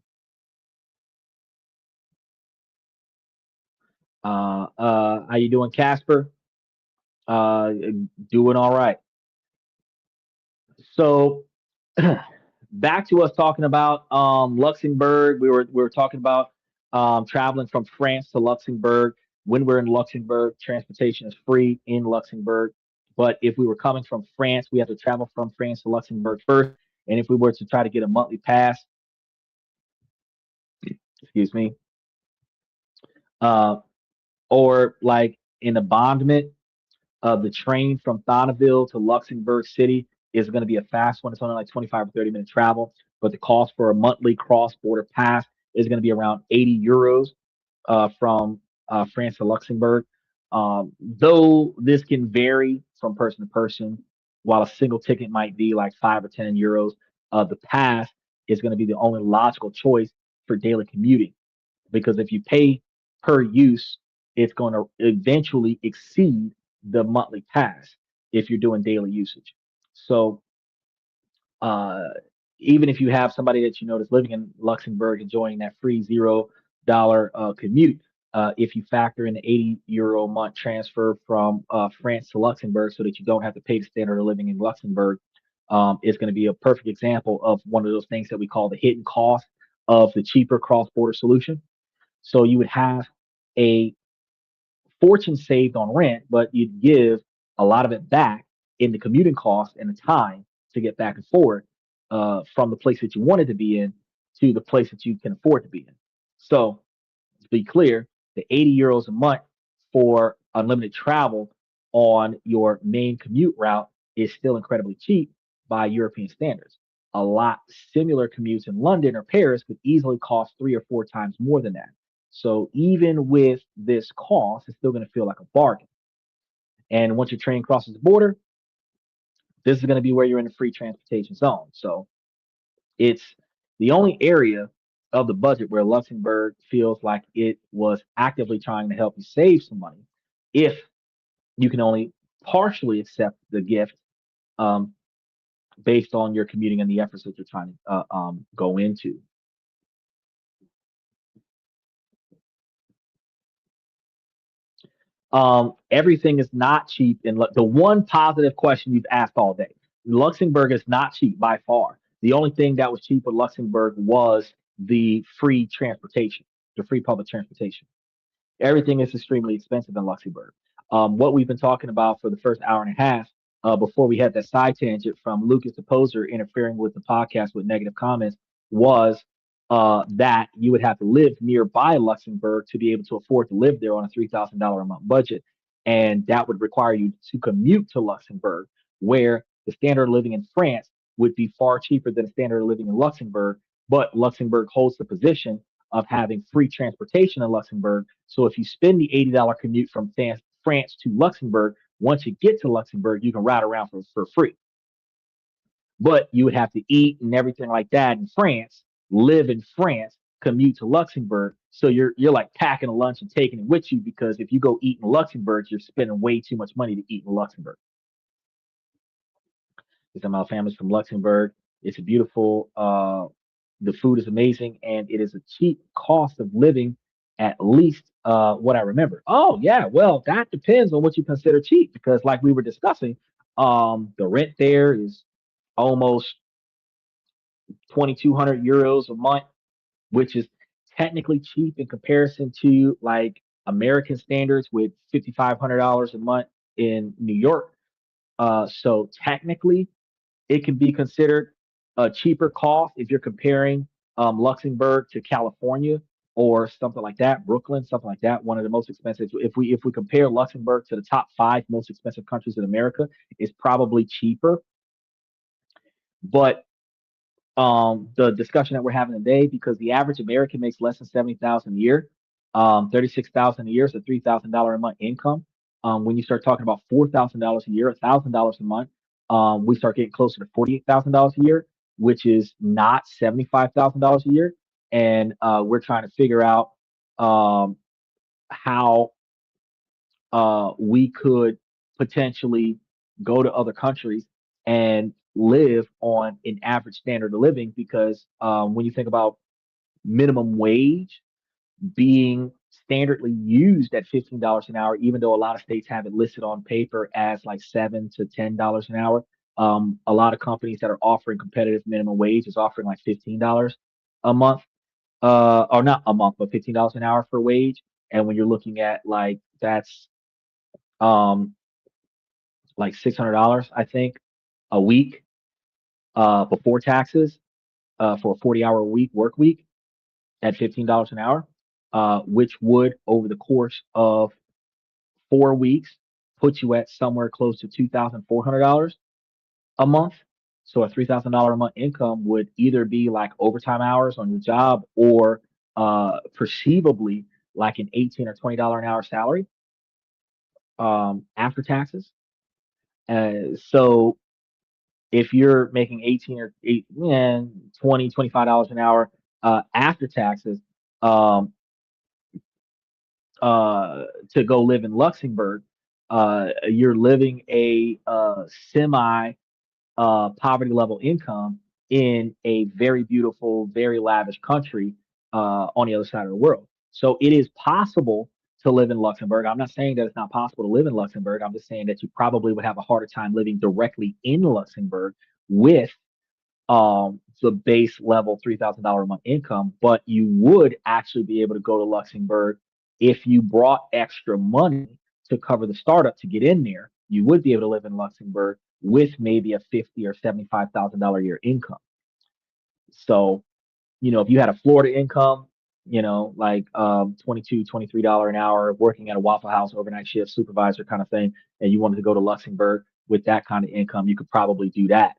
How you doing, Casper? Uh, Doing all right. So back to us talking about Luxembourg. We were talking about traveling from France to Luxembourg. When we're in Luxembourg, transportation is free in Luxembourg. But if we were coming from France, we have to travel from France to Luxembourg first. And if we were to try to get a monthly pass, excuse me, uh, or like in the bondment, the train from Thonneville to Luxembourg City is going to be a fast one. It's only like 25 or 30-minute travel, but the cost for a monthly cross-border pass is going to be around 80 euros from France to Luxembourg. Though this can vary from person to person, while a single ticket might be like 5 or 10 euros, the pass is going to be the only logical choice for daily commuting, because if you pay per use, it's going to eventually exceed the monthly pass if you're doing daily usage. So uh, even if you have somebody that you know that's living in Luxembourg enjoying that free $0 commute, if you factor in the 80 euro a month transfer from France to Luxembourg so that you don't have to pay the standard of living in Luxembourg, it's going to be a perfect example of one of those things that we call the hidden cost of the cheaper cross border solution. So you would have a fortune saved on rent, but you'd give a lot of it back in the commuting cost and the time to get back and forth from the place that you wanted to be in to the place that you can afford to be in. So to be clear, the 80 euros a month for unlimited travel on your main commute route is still incredibly cheap by European standards. a lot similar commutes in London or Paris could easily cost 3 or 4 times more than that. So even with this cost, it's still going to feel like a bargain. And once your train crosses the border, this is going to be where you're in the free transportation zone. So it's the only area of the budget where Luxembourg feels like it was actively trying to help you save some money if you can only partially accept the gift um, based on your commuting and the efforts that you're trying to go into. Everything is not cheap. And the one positive question you've asked all day, Luxembourg is not cheap by far. The only thing that was cheap with Luxembourg was the free transportation, the free public transportation. Everything is extremely expensive in Luxembourg. What we've been talking about for the first hour and a half before we had that side tangent from Lucas the Poser interfering with the podcast with negative comments was that you would have to live nearby Luxembourg to be able to afford to live there on a $3,000 a month budget. And that would require you to commute to Luxembourg, where the standard of living in France would be far cheaper than the standard of living in Luxembourg. But Luxembourg holds the position of having free transportation in Luxembourg. So if you spend the $80 commute from France to Luxembourg, once you get to Luxembourg, you can ride around for free. But you would have to eat and everything like that in France, live in France, commute to Luxembourg. So you're like packing a lunch and taking it with you because if you go eat in Luxembourg, you're spending way too much money to eat in Luxembourg. Because my family's from Luxembourg. It's a beautiful the food is amazing and it is a cheap cost of living, at least what I remember. Oh yeah, well that depends on what you consider cheap because like we were discussing, the rent there is almost 2,200 euros a month, which is technically cheap in comparison to like American standards with $5,500 a month in New York. So technically it can be considered a cheaper cost if you're comparing Luxembourg to California or something like that, Brooklyn, something like that. One of the most expensive. If we compare Luxembourg to the top five most expensive countries in America, it's probably cheaper. But the discussion that we're having today, because the average American makes less than 70,000 a year, 36,000 a year, so $3,000 a month income. When you start talking about $4,000 a year, $1,000 a month, we start getting closer to $48,000 a year, which is not $75,000 a year. And we're trying to figure out how we could potentially go to other countries and live on an average standard of living because when you think about minimum wage being standardly used at $15 an hour, even though a lot of states have it listed on paper as like $7 to $10 an hour. A lot of companies that are offering competitive minimum wage is offering like $15 a month, or not a month, but $15 an hour for wage. And when you're looking at like that's um like $600, I think, a week before taxes for a 40-hour week work week at $15 an hour, which would over the course of 4 weeks put you at somewhere close to $2,400 a month. So a $3,000 a month income would either be like overtime hours on your job or perceivably like an 18 or $20 an hour salary after taxes. So if you're making 18 or 8, yeah, 20, $25 an hour after taxes, um, to go live in Luxembourg, you're living a semi poverty level income in a very beautiful, very lavish country on the other side of the world. So it is possible to live in Luxembourg. I'm not saying that it's not possible to live in Luxembourg. I'm just saying that you probably would have a harder time living directly in Luxembourg with the base level $3,000 a month income, but you would actually be able to go to Luxembourg if you brought extra money to cover the startup to get in there. You would be able to live in Luxembourg with maybe a 50 or $75,000 a year income. So, if you had a Florida income, like 22, $23 an hour, working at a Waffle House overnight shift supervisor kind of thing, and you wanted to go to Luxembourg with that kind of income, you could probably do that.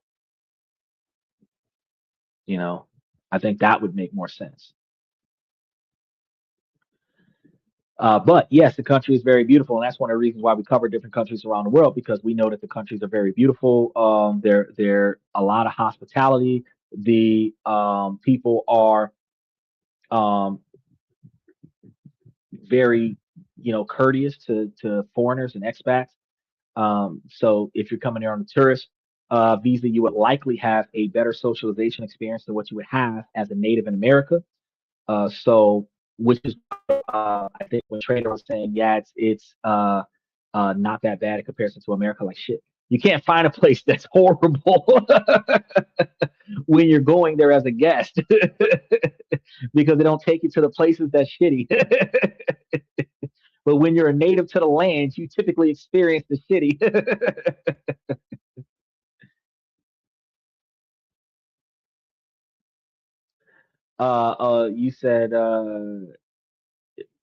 You know, I think that would make more sense. But yes, the country is very beautiful, and that's one of the reasons why we cover different countries around the world because we know that the countries are very beautiful. They're a lot of hospitality. The people are um, very, courteous to foreigners and expats. So if you're coming here on a tourist visa, you would likely have a better socialization experience than what you would have as a native in America. So, which is I think when Trader was saying, yeah, it's not that bad in comparison to America. Like shit, you can't find a place that's horrible when you're going there as a guest because they don't take you to the places that's shitty. But when you're a native to the land, you typically experience the shitty. You said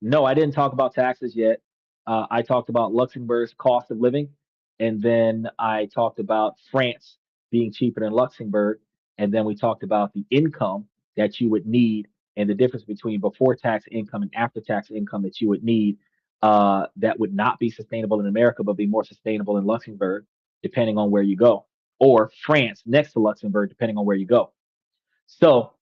no, I didn't talk about taxes yet. I talked about Luxembourg's cost of living, and then I talked about France being cheaper than Luxembourg, and then we talked about the income that you would need and the difference between before tax income and after tax income that you would need that would not be sustainable in America, but be more sustainable in Luxembourg, depending on where you go, or France next to Luxembourg, depending on where you go. So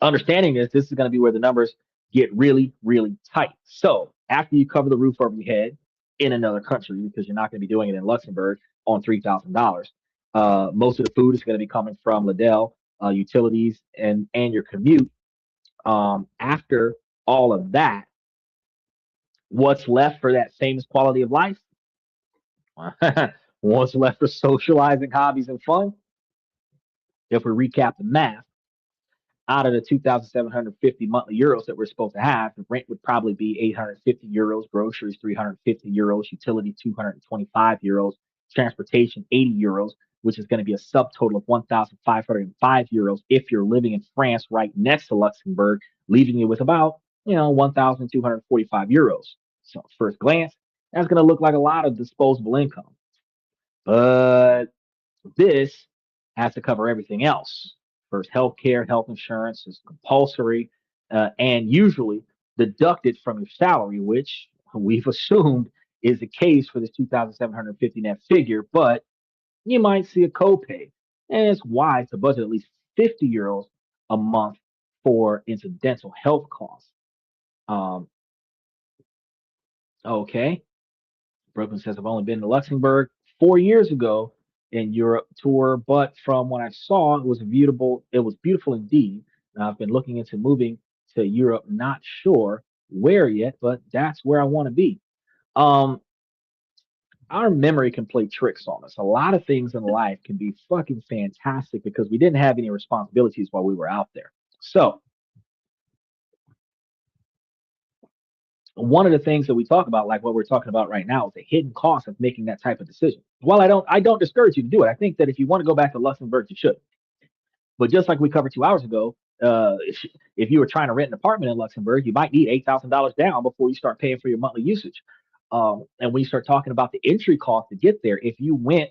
understanding this is going to be where the numbers get really, really tight. So after you cover the roof over your head in another country, because you're not going to be doing it in Luxembourg on $3,000, most of the food is going to be coming from Liddell, utilities, and your commute. After all of that, what's left for that famous quality of life? What's left for socializing, hobbies, and fun? If we recap the math, out of the 2,750 monthly euros that we're supposed to have, the rent would probably be 850 euros, groceries 350 euros, utility 225 euros, transportation 80 euros, which is going to be a subtotal of 1,505 euros if you're living in France right next to Luxembourg, leaving you with about 1,245 euros. So, first glance, that's going to look like a lot of disposable income. But this has to cover everything else. First, healthcare, health insurance is compulsory and usually deducted from your salary, which we've assumed is the case for this 2,750 net figure. But you might see a copay, and it's wise to budget at least 50 euros a month for incidental health costs. Um, okay, Brooklyn says I've only been to Luxembourg 4 years ago in Europe tour, but from what I saw, it was beautiful. It was beautiful indeed. Now, I've been looking into moving to Europe, not sure where yet, but that's where I want to be. Um, our memory can play tricks on us. A lot of things in life can be fucking fantastic because we didn't have any responsibilities while we were out there. So one of the things that we talk about, like what we're talking about right now, is the hidden cost of making that type of decision. While I don't discourage you to do it. I think that if you want to go back to Luxembourg, you should. But just like we covered 2 hours ago, if you were trying to rent an apartment in Luxembourg, you might need $8,000 down before you start paying for your monthly usage. And when you start talking about the entry cost to get there, if you went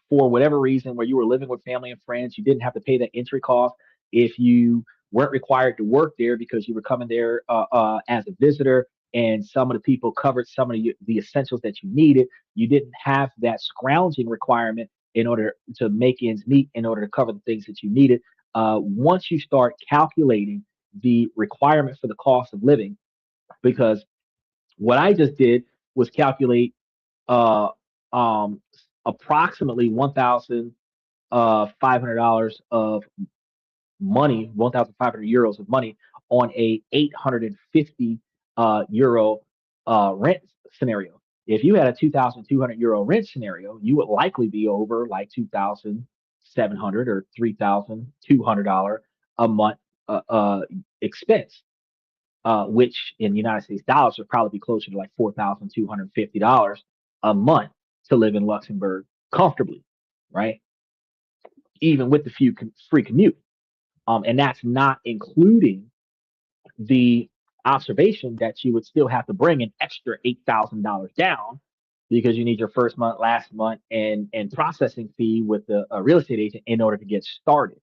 for whatever reason where you were living with family and friends, you didn't have to pay that entry cost. If you weren't required to work there because you were coming there as a visitor and some of the people covered some of the essentials that you needed, you didn't have that scrounging requirement in order to make ends meet in order to cover the things that you needed. Once you start calculating the requirement for the cost of living, because what I just did was calculate uh, um, approximately $1,500 of money, 1,500 euros of money on a 850 euro rent scenario. If you had a 2,200 euro rent scenario, you would likely be over like 2,700 or $3,200 a month expense, which in United States dollars would probably be closer to like $4,250 a month to live in Luxembourg comfortably, right? Even with the free commute. And that's not including the observation that you would still have to bring an extra $8,000 down because you need your first month, last month, and processing fee with the real estate agent in order to get started.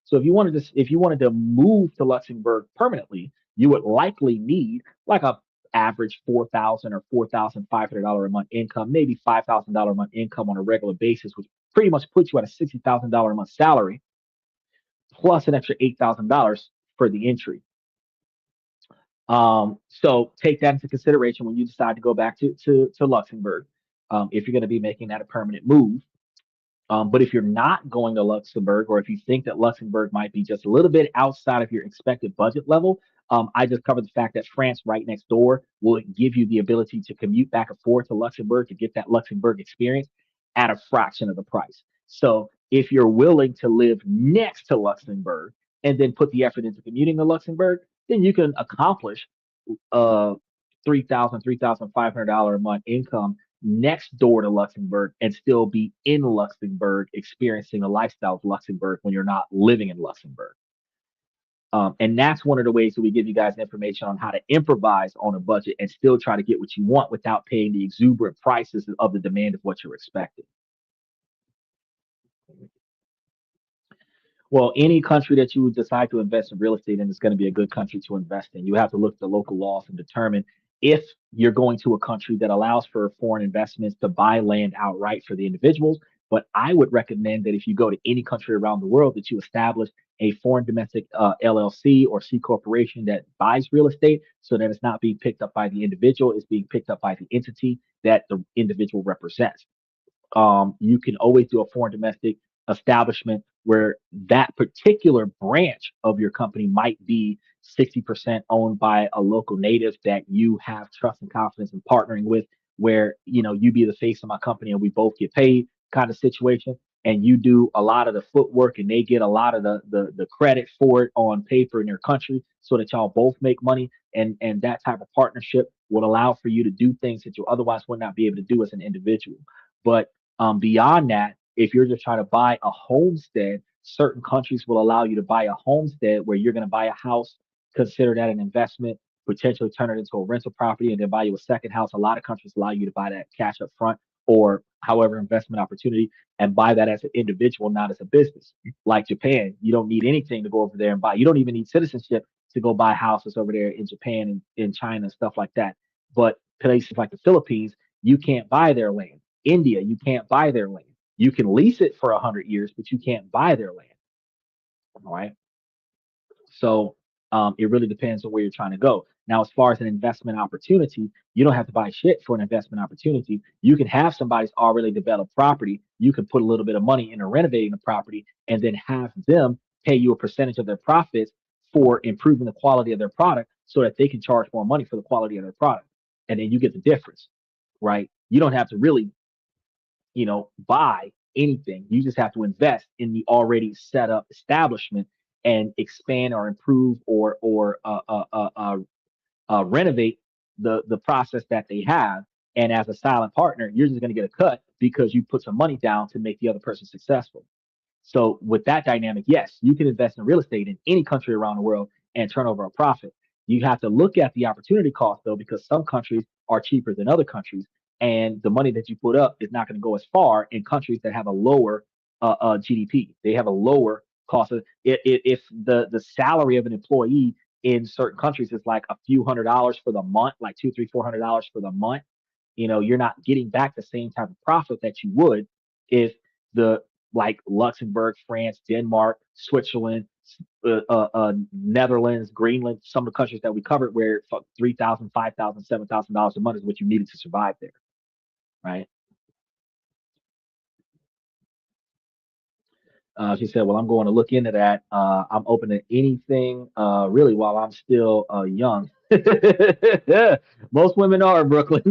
So if you wanted to move to Luxembourg permanently, you would likely need like a average $4,000 or $4,500 a month income, maybe $5,000 a month income on a regular basis, which pretty much puts you at a $60,000 a month salary plus an extra $8,000 for the entry. So take that into consideration when you decide to go back to Luxembourg, if you're going to be making that a permanent move. But if you're not going to Luxembourg, or if you think that Luxembourg might be just a little bit outside of your expected budget level, I just covered the fact that France, right next door, will give you the ability to commute back and forth to Luxembourg to get that Luxembourg experience at a fraction of the price. So if you're willing to live next to Luxembourg and then put the effort into commuting to Luxembourg, then you can accomplish uh $3,500 a month income next door to Luxembourg and still be in Luxembourg experiencing the lifestyle of Luxembourg when you're not living in Luxembourg. And that's one of the ways that we give you guys information on how to improvise on a budget and still try to get what you want without paying the exuberant prices of the demand of what you're expecting. Well, any country that you would decide to invest in real estate in is going to be a good country to invest in. You have to look at the local laws and determine if you're going to a country that allows for foreign investments to buy land outright for the individuals. But I would recommend that if you go to any country around the world, that you establish a foreign domestic LLC or C corporation that buys real estate so that it's not being picked up by the individual, it's being picked up by the entity that the individual represents. You can always do a foreign domestic establishment where that particular branch of your company might be 60% owned by a local native that you have trust and confidence in partnering with, where you be the face of my company and we both get paid kind of situation. And you do a lot of the footwork and they get a lot of the credit for it on paper in their country so that y'all both make money. And that type of partnership would allow for you to do things that you otherwise would not be able to do as an individual. But beyond that, if you're just trying to buy a homestead, certain countries will allow you to buy a homestead where you're going to buy a house, consider that an investment, potentially turn it into a rental property, and then buy you a second house. A lot of countries allow you to buy that cash up front or however investment opportunity and buy that as an individual, not as a business. Like Japan, you don't need anything to go over there and buy. You don't even need citizenship to go buy houses over there in Japan and in China and stuff like that. But places like the Philippines, you can't buy their land. India, you can't buy their land. You can lease it for 100 years, but you can't buy their land. All right. So it really depends on where you're trying to go. Now, as far as an investment opportunity, you don't have to buy shit for an investment opportunity. You can have somebody's already developed property. You can put a little bit of money into renovating the property and then have them pay you a percentage of their profits for improving the quality of their product so that they can charge more money for the quality of their product. And then you get the difference, right? You don't have to really buy anything. You just have to invest in the already set up establishment and expand or improve or renovate the process that they have. And as a silent partner, you're just going to get a cut because you put some money down to make the other person successful. So with that dynamic, yes, you can invest in real estate in any country around the world and turn over a profit. You have to look at the opportunity cost though, because some countries are cheaper than other countries, and the money that you put up is not going to go as far in countries that have a lower GDP. They have a lower cost of if the salary of an employee in certain countries is like a few $100s for the month, like two, three, $400 for the month. You're not getting back the same type of profit that you would if the like Luxembourg, France, Denmark, Switzerland, Netherlands, Greenland, some of the countries that we covered where $3,000, $5,000, $7,000 a month is what you needed to survive there, right? She said, "Well, I'm going to look into that. I'm open to anything, really, while I'm still young." Most women are, Brooklyn.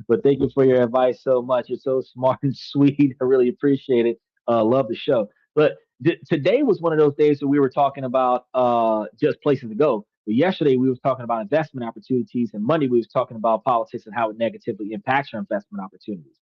But thank you for your advice so much. You're so smart and sweet. I really appreciate it. Love the show. But today was one of those days that we were talking about just places to go. But yesterday we were talking about investment opportunities, and Monday we was talking about politics and how it negatively impacts your investment opportunities.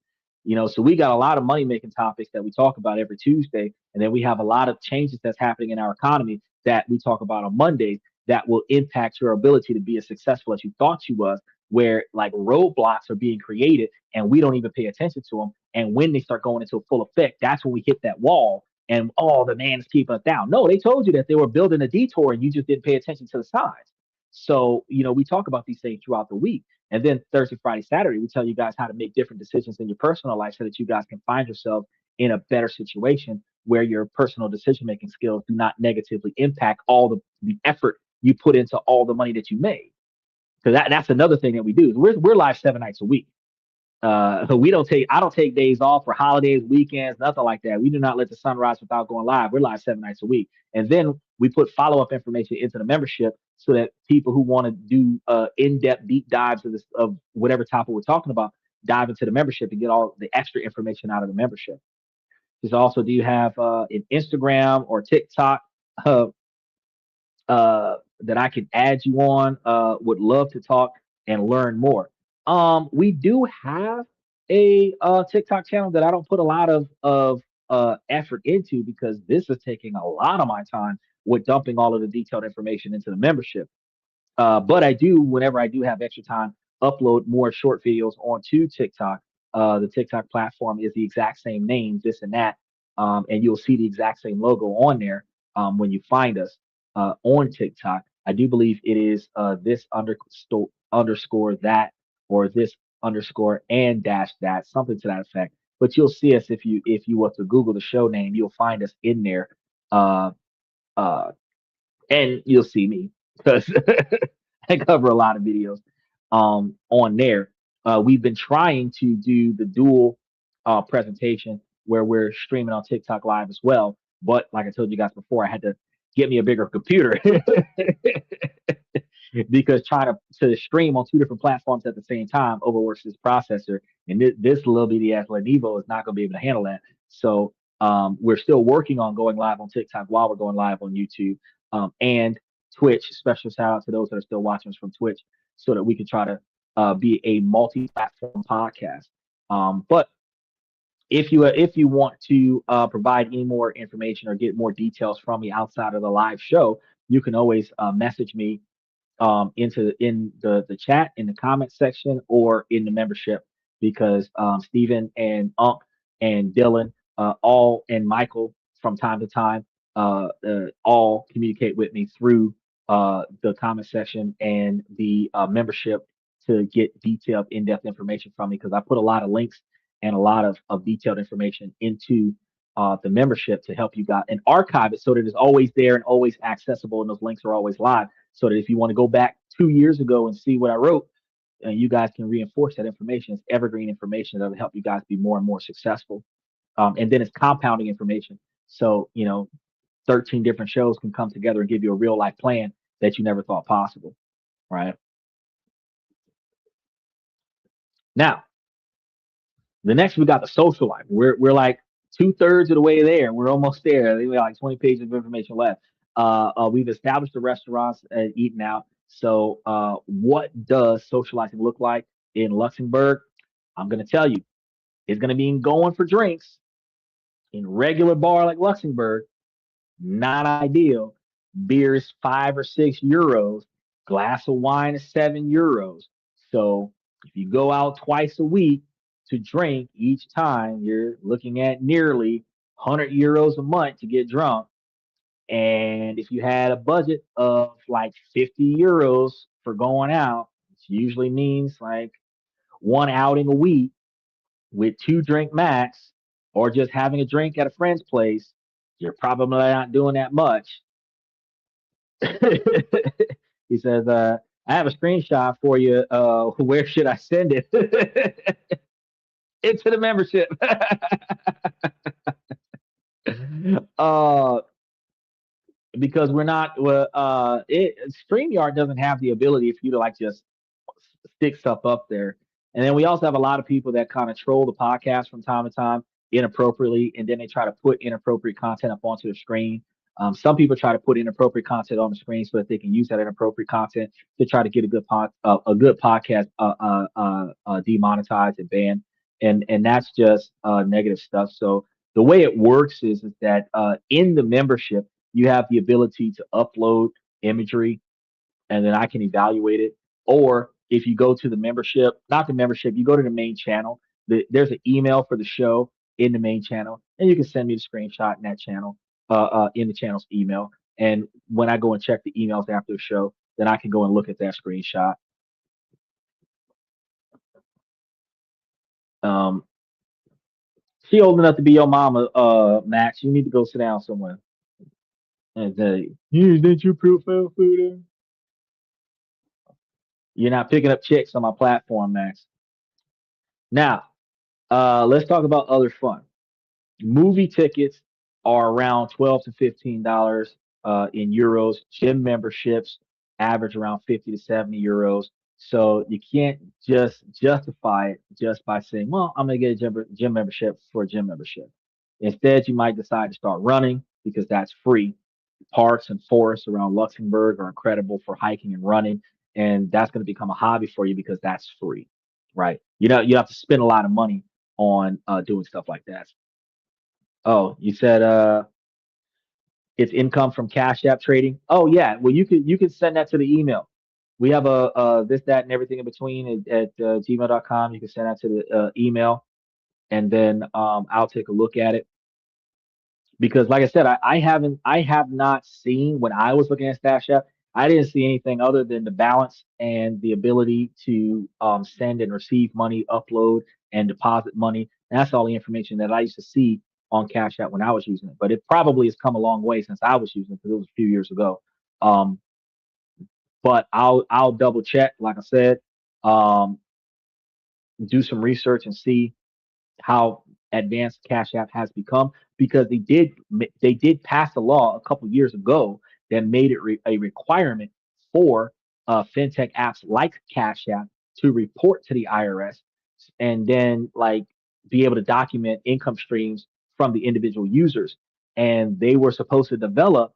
So we got a lot of money making topics that we talk about every Tuesday, and then we have a lot of changes that's happening in our economy that we talk about on Mondays that will impact your ability to be as successful as you thought you was, where like roadblocks are being created and we don't even pay attention to them. And when they start going into full effect, that's when we hit that wall and oh, the man is keeping us down. No, they told you that they were building a detour and you just didn't pay attention to the signs. So, we talk about these things throughout the week. And then Thursday, Friday, Saturday, we tell you guys how to make different decisions in your personal life so that you guys can find yourself in a better situation where your personal decision making skills do not negatively impact all the effort you put into all the money that you made. Because that's another thing that we do. We're live 7 nights a week. I don't take days off for holidays, weekends, nothing like that. We do not let the sun rise without going live. We're live 7 nights a week. And then we put follow-up information into the membership so that people who want to do in-depth deep dives of whatever topic we're talking about, dive into the membership and get all the extra information out of the membership. Just also, do you have an Instagram or TikTok uh, that I can add you on? Would love to talk and learn more. We do have a TikTok channel that I don't put a lot of effort into because this is taking a lot of my time with dumping all of the detailed information into the membership. But I do, whenever I do have extra time, upload more short videos onto TikTok. The TikTok platform is the exact same name, this and that, and you'll see the exact same logo on there when you find us on TikTok. I do believe it is this underscore that or this underscore and dash that, something to that effect. But you'll see us if you were to Google the show name, you'll find us in there. Uh, uh, and you'll see me because I cover a lot of videos on there. We've been trying to do the dual presentation where we're streaming on TikTok live as well. But like I told you guys before, I had to get me a bigger computer because trying to stream on two different platforms at the same time overworks this processor. And this little bitty ass Lenovo is not going to be able to handle that. So we're still working on going live on TikTok while we're going live on YouTube and Twitch. Special shout out to those that are still watching us from Twitch so that we can try to be a multi-platform podcast. But if you want to provide any more information or get more details from me outside of the live show, you can always message me in the chat in the comment section or in the membership because Stephen and Unc and Dylan all and Michael from time to time all communicate with me through the comment section and the membership to get detailed in-depth information from me because I put a lot of links and a lot of detailed information into the membership to help you guys and archive it so that it's always there and always accessible and those links are always live so that if you want to go back 2 years ago and see what I wrote, you guys can reinforce that information. It's evergreen information that'll help you guys be more and more successful. And then it's compounding information. So, 13 different shows can come together and give you a real life plan that you never thought possible. Right. Now, the next we got the social life. We're like 2/3 of the way there. We're almost there. We got like 20 pages of information left. We've established the restaurants and eating out. So what does socializing look like in Luxembourg? I'm gonna tell you, it's gonna be going for drinks in regular bar like Luxembourg. Not ideal. Beer is 5 or 6 euros. Glass of wine is 7 euros. So if you go out twice a week to drink each time, you're looking at nearly 100 euros a month to get drunk. And if you had a budget of like 50 euros for going out, which usually means like one outing a week with 2 drink max, or just having a drink at a friend's place, you're probably not doing that much. He says, I have a screenshot for you. Where should I send it? Into the membership. uh, because we're not, StreamYard doesn't have the ability for you to like just stick stuff up there. And then we also have a lot of people that kind of troll the podcast from time to time inappropriately, and then they try to put inappropriate content up onto the screen. Some people try to put inappropriate content on the screen so that they can use that inappropriate content to try to get a good podcast demonetized and banned, and that's just negative stuff. So the way it works is that in the membership you have the ability to upload imagery, and then I can evaluate it. Or if you go to the membership, not the membership, you go to the main channel. There's an email for the show in the main channel, and you can send me the screenshot in that channel, in the channel's email. And when I go and check the emails after the show, then I can go and look at that screenshot. Um, she old enough to be your mama, Max. You need to go sit down somewhere. And say, is that your profile photo? You're not picking up chicks on my platform, Max. Now, let's talk about other fun. Movie tickets are around $12 to $15 in euros. Gym memberships average around 50 to 70 euros. So you can't just justify it just by saying, well, I'm going to get a gym membership for a gym membership. Instead, you might decide to start running because that's free. Parks and forests around Luxembourg are incredible for hiking and running, and that's going to become a hobby for you because that's free, right? You have to spend a lot of money on doing stuff like that. Oh, you said it's income from Cash App trading. Oh yeah, well you could send that to the email. We have a this that and everything in between at gmail.com. You can send that to the email, and then I'll take a look at it because like I said, I have not seen when I was looking at Stash App, I didn't see anything other than the balance and the ability to send and receive money, upload and deposit money. And that's all the information that I used to see on Cash App when I was using it. But it probably has come a long way since I was using it because it was a few years ago. Um, but I'll double check, like I said, um, do some research and see how advanced Cash App has become because they did pass a law a couple years ago that made it a requirement for fintech apps like Cash App to report to the IRS and then like be able to document income streams from the individual users. And they were supposed to develop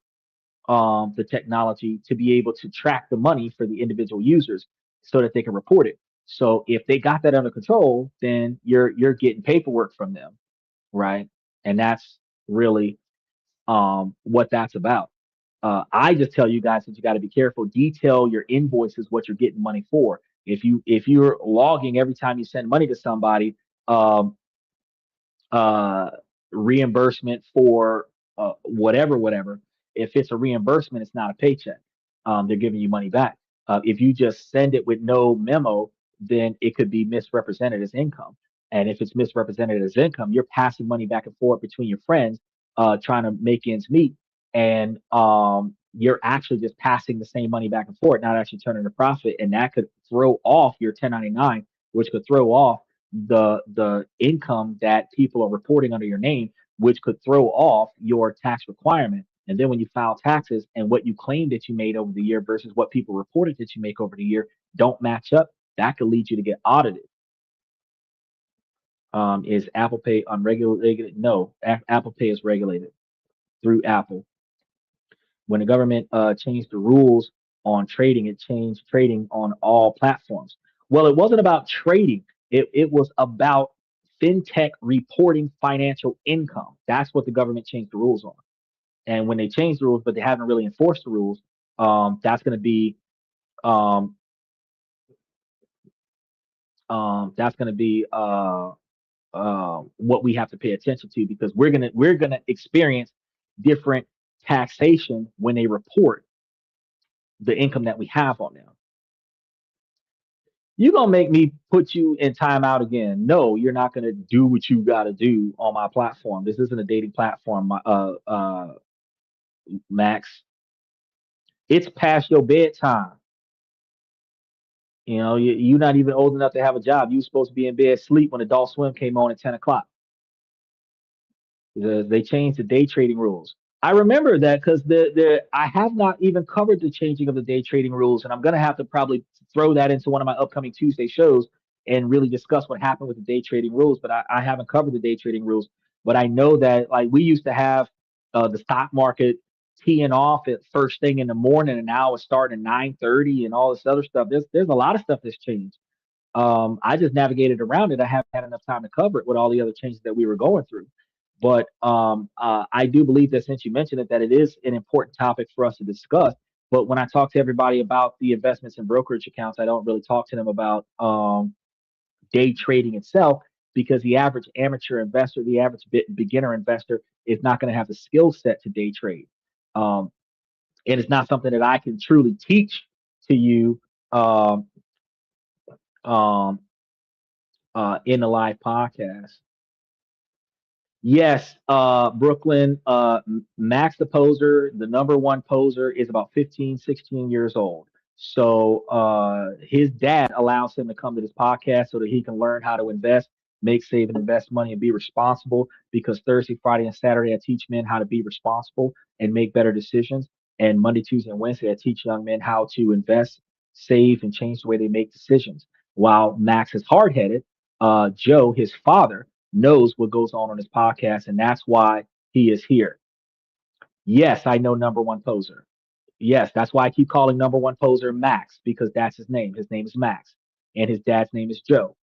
the technology to be able to track the money for the individual users so that they can report it. So if they got that under control, then you're getting paperwork from them, right? And that's really what that's about. I just tell you guys that you got to be careful. Detail your invoices, what you're getting money for. If you're logging every time you send money to somebody, um, uh, reimbursement for whatever. If it's a reimbursement, it's not a paycheck. They're giving you money back. If you just send it with no memo, then it could be misrepresented as income. And if it's misrepresented as income, you're passing money back and forth between your friends, trying to make ends meet. And you're actually just passing the same money back and forth, not actually turning a profit. And that could throw off your 1099, which could throw off the income that people are reporting under your name, which could throw off your tax requirement. And then when you file taxes and what you claim that you made over the year versus what people reported that you make over the year don't match up, that could lead you to get audited. Is Apple Pay unregulated? No, Apple Pay is regulated through Apple. When the government changed the rules on trading, it changed trading on all platforms. Well, it wasn't about trading. It was about fintech reporting financial income. That's what the government changed the rules on. And when they changed the rules, but they haven't really enforced the rules, that's going to be um, what we have to pay attention to because we're gonna experience different taxation when they report the income that we have on them. You're gonna make me put you in timeout again. No, you're not gonna do what you gotta do on my platform. This isn't a dating platform, Max. It's past your bedtime. You're not even old enough to have a job. You were supposed to be in bed asleep when Adult Swim came on at 10 o'clock. They changed the day trading rules. I remember that because I have not even covered the changing of the day trading rules, and I'm gonna have to probably throw that into one of my upcoming Tuesday shows and really discuss what happened with the day trading rules. But I haven't covered the day trading rules. But I know that like we used to have the stock market teeing off at first thing in the morning, and now it's starting at 9:30 and all this other stuff. There's a lot of stuff that's changed. I just navigated around it. I haven't had enough time to cover it with all the other changes that we were going through. But I do believe that since you mentioned it, that it is an important topic for us to discuss. But when I talk to everybody about the investments and brokerage accounts, I don't really talk to them about day trading itself because the average amateur investor, the average beginner investor is not going to have the skill set to day trade. Um, and it's not something that I can truly teach to you um, um, in the live podcast. Yes, Brooklyn, Max the poser, the number one poser, is about 15, 16 years old. So his dad allows him to come to this podcast so that he can learn how to invest, make, save, and invest money and be responsible. Because Thursday, Friday, and Saturday, I teach men how to be responsible and make better decisions. And Monday, Tuesday, and Wednesday, I teach young men how to invest, save, and change the way they make decisions. While Max is hard headed, Joe, his father, knows what goes on his podcast, and that's why he is here. Yes, I know number one poser. Yes, that's why I keep calling number one poser Max, because that's his name. His name is Max, and his dad's name is Joe.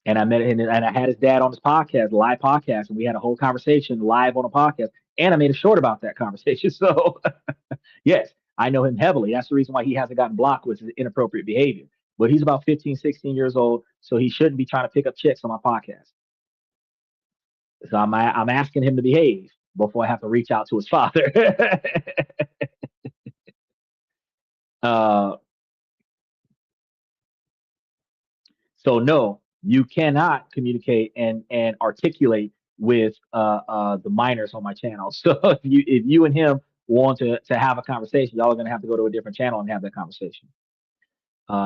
And I met him, and I had his dad on his podcast, live podcast, and we had a whole conversation live on a podcast. And I made a short about that conversation. So yes, I know him heavily. That's the reason why he hasn't gotten blocked with his inappropriate behavior. But he's about 15, 16 years old, so he shouldn't be trying to pick up chicks on my podcast. So I'm asking him to behave before I have to reach out to his father. uh, so no, you cannot communicate and articulate with the minors on my channel. So if you and him want to have a conversation, y'all are gonna have to go to a different channel and have that conversation.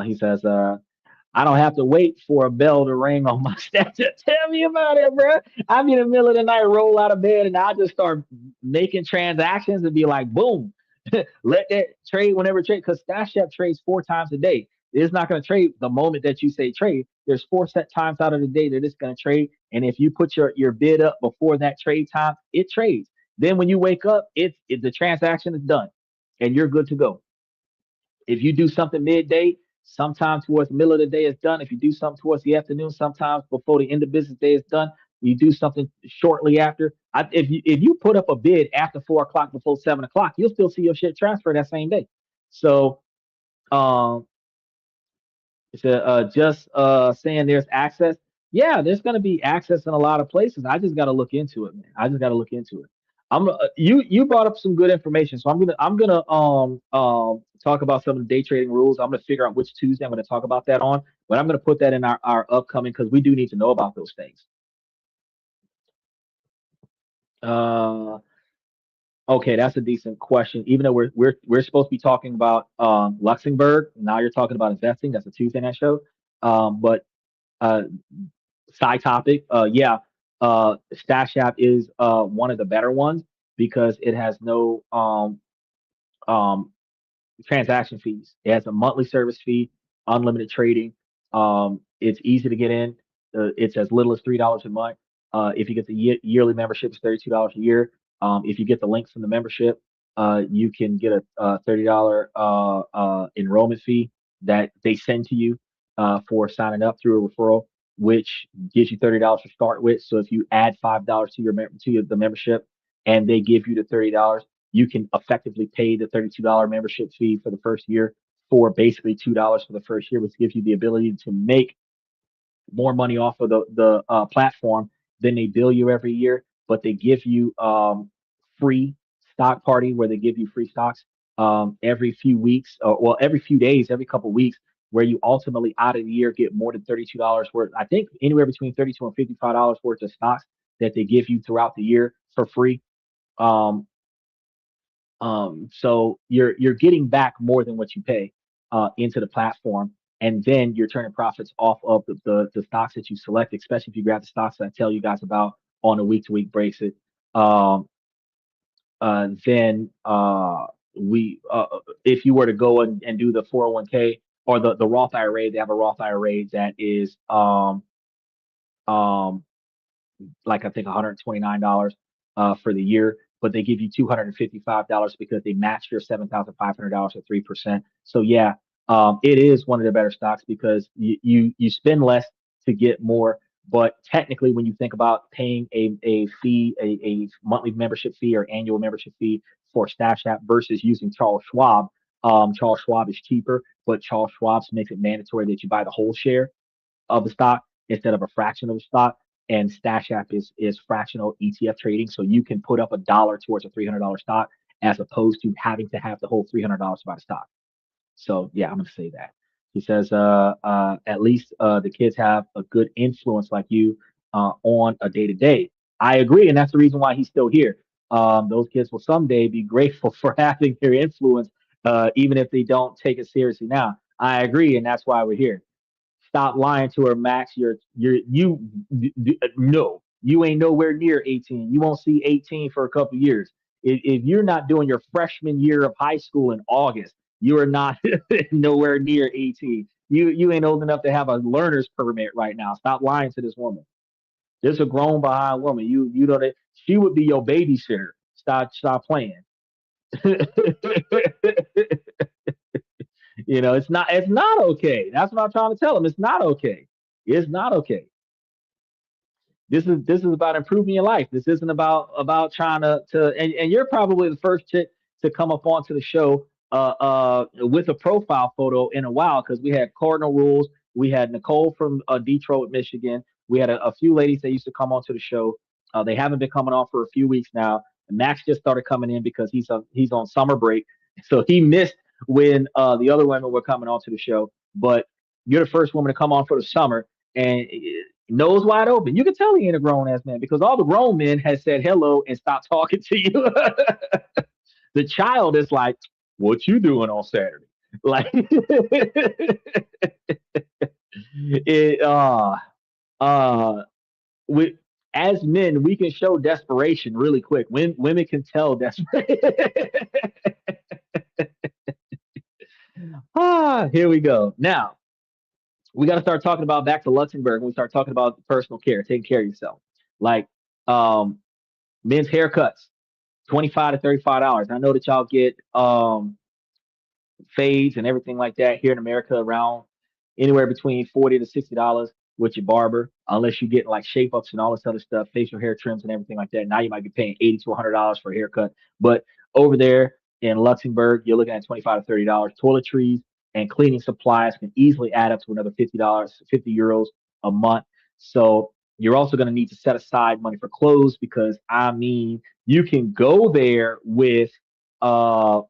He says, I don't have to wait for a bell to ring on my Snapchat. Tell me about it, bro. I'm in the middle of the night, roll out of bed, and I just start making transactions and be like, boom, let that trade whenever trade. Because Stash App trades 4 times a day. It's not going to trade the moment that you say trade. There's 4 set times out of the day that it's going to trade. And if you put your bid up before that trade time, it trades. Then when you wake up, the transaction is done, and you're good to go. If you do something midday, sometimes towards the middle of the day, it's done. If you do something towards the afternoon, sometimes before the end of business day is done. You do something shortly after. If you put up a bid after 4 o'clock, before 7 o'clock, you'll still see your shit transfer that same day. So um, it's just saying there's access. Yeah, there's going to be access in a lot of places. I just got to look into it, man. I just got to look into it. You brought up some good information, so I'm gonna talk about some of the day trading rules. I'm gonna figure out which Tuesday I'm gonna talk about that on, but I'm gonna put that in our upcoming, because we do need to know about those things. Uh, okay, that's a decent question. Even though we're supposed to be talking about Luxembourg, now you're talking about investing. That's a Tuesday night show. But uh, side topic, yeah, Stash App is one of the better ones because it has no um transaction fees. It has a monthly service fee, unlimited trading. It's easy to get in. It's as little as $3 a month. If you get the yearly membership, it's $32 a year. If you get the links from the membership, you can get a $30 enrollment fee that they send to you for signing up through a referral, which gives you $30 to start with. So if you add $5 to the membership, and they give you the $30, you can effectively pay the $32 membership fee for the first year for basically $2 for the first year, which gives you the ability to make more money off of the platform than they bill you every year. But they give you free stock party where they give you free stocks every few weeks, well, every few days, every couple of weeks, where you ultimately out of the year get more than $32 worth. I think anywhere between $32 and $55 worth of stocks that they give you throughout the year for free. Um, so you're getting back more than what you pay into the platform, and then you're turning profits off of the stocks that you select, especially if you grab the stocks that I tell you guys about on a week to week basis. Um, then we if you were to go and do the 401k or the Roth IRA, they have a Roth IRA that is um like I think $129 for the year, but they give you $255 because they match your $7,500 at 3%. So yeah, it is one of the better stocks because you spend less to get more. But technically, when you think about paying a fee, a monthly membership fee or annual membership fee for Stash App versus using Charles Schwab, Charles Schwab is cheaper, but Charles Schwab's makes it mandatory that you buy the whole share of the stock. instead of a fraction of the stock. And Stash App is fractional ETF trading, so you can put up $1 towards a $300 stock as opposed to having to have the whole $300 to buy the stock. So yeah, I'm gonna say that. He says, at least the kids have a good influence like you on a day to day. I agree, and that's the reason why he's still here. Those kids will someday be grateful for having their influence, even if they don't take it seriously now. I agree, and that's why we're here. Stop lying to her, Max. No, you ain't nowhere near 18. You won't see 18 for a couple years. If you're not doing your freshman year of high school in August, you are not nowhere near 18. You ain't old enough to have a learner's permit right now. Stop lying to this woman. This is a grown behind woman. You know that she would be your babysitter. Stop playing. It's not okay. That's what I'm trying to tell him. It's not okay. It's not okay. This is about improving your life. This isn't about trying and you're probably the first chick to come up onto the show with a profile photo in a while because we had Cardinal Rules, we had Nicole from Detroit, Michigan. We had a few ladies that used to come onto the show. They haven't been coming on for a few weeks now. And Max just started coming in because he's on summer break, so he missed when the other women were coming onto the show. But you're the first woman to come on for the summer, and nose wide open. You can tell he ain't a grown ass man because all the grown men has said hello and stopped talking to you. The child is like, "What you doing on Saturday?" Like, it. Uh. We as men, we can show desperation really quick. When women can tell desperation. Here we go. Now we got to start talking about back to Luxembourg. When we start talking about personal care, taking care of yourself, like um, men's haircuts, $25 to $35. I know that y'all get fades and everything like that here in America around anywhere between $40 to $60 with your barber, unless you get like shape ups and all this other stuff, facial hair trims and everything like that. Now you might be paying $80 to $100 for a haircut, but over there in Luxembourg, you're looking at $25 to $30. Toiletries and cleaning supplies can easily add up to another $50, €50 a month. So you're also going to need to set aside money for clothes because I mean, you can go there with uh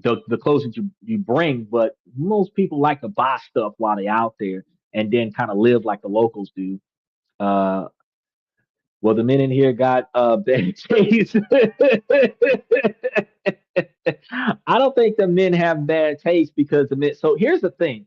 the clothes that you bring, but most people like to buy stuff while they're out there and then kind of live like the locals do. Uh, well, the men in here got bad taste. I don't think the men have bad taste because the men. So here's the thing: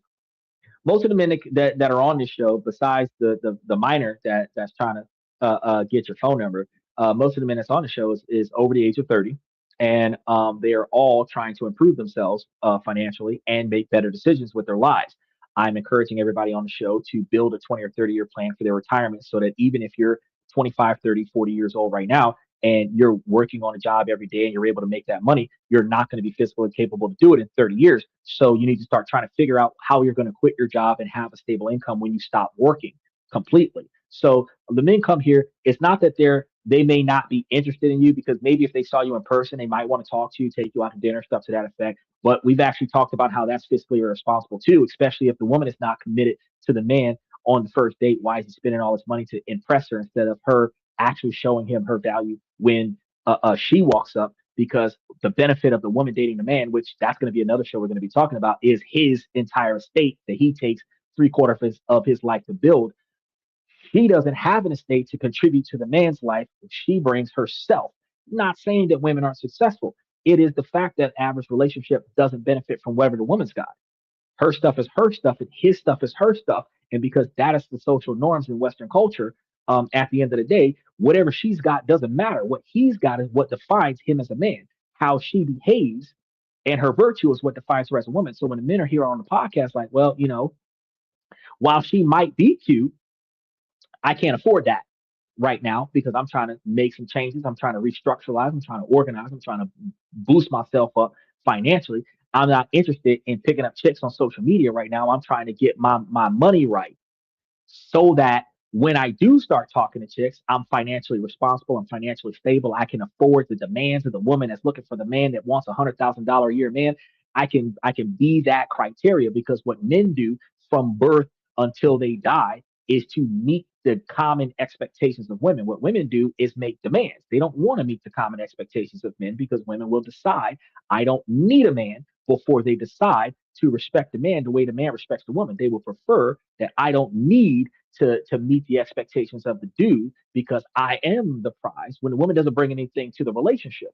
most of the men that are on this show, besides the minor that's trying to get your phone number, most of the men that's on the show is over the age of 30, and they are all trying to improve themselves financially and make better decisions with their lives. I'm encouraging everybody on the show to build a 20 or 30-year plan for their retirement so that even if you're 25, 30, 40 years old right now and you're working on a job every day and you're able to make that money, you're not going to be physically capable to do it in 30 years. So you need to start trying to figure out how you're going to quit your job and have a stable income when you stop working completely. So the men come here. It's not that they may not be interested in you because maybe if they saw you in person, they might want to talk to you, take you out to dinner, stuff to that effect. But we've actually talked about how that's fiscally irresponsible too, especially if the woman is not committed to the man on the first date. Why is he spending all this money to impress her instead of her actually showing him her value when she walks up? Because the benefit of the woman dating the man, which that's going to be another show we're going to be talking about, is his entire estate that he takes three-quarters of his life to build. She doesn't have an estate to contribute to the man's life. She brings herself. Not saying that women aren't successful. It is the fact that average relationship doesn't benefit from whatever the woman's got. Her stuff is her stuff, and his stuff is her stuff. And because that is the social norms in Western culture, at the end of the day, whatever she's got doesn't matter. What he's got is what defines him as a man. How she behaves and her virtue is what defines her as a woman. So when the men are here on the podcast, like, well, while she might be cute, I can't afford that right now because I'm trying to make some changes. I'm trying to restructuralize. I'm trying to organize. I'm trying to boost myself up financially. I'm not interested in picking up chicks on social media right now. I'm trying to get my money right so that when I do start talking to chicks, I'm financially responsible. I'm financially stable. I can afford the demands of the woman that's looking for the man that wants $100,000 a year man. I can be that criteria because what men do from birth until they die is to meet the common expectations of women. What women do is make demands. They don't want to meet the common expectations of men because women will decide, I don't need a man before they decide to respect the man the way the man respects the woman. They will prefer that I don't need to meet the expectations of the dude because I am the prize when the woman doesn't bring anything to the relationship.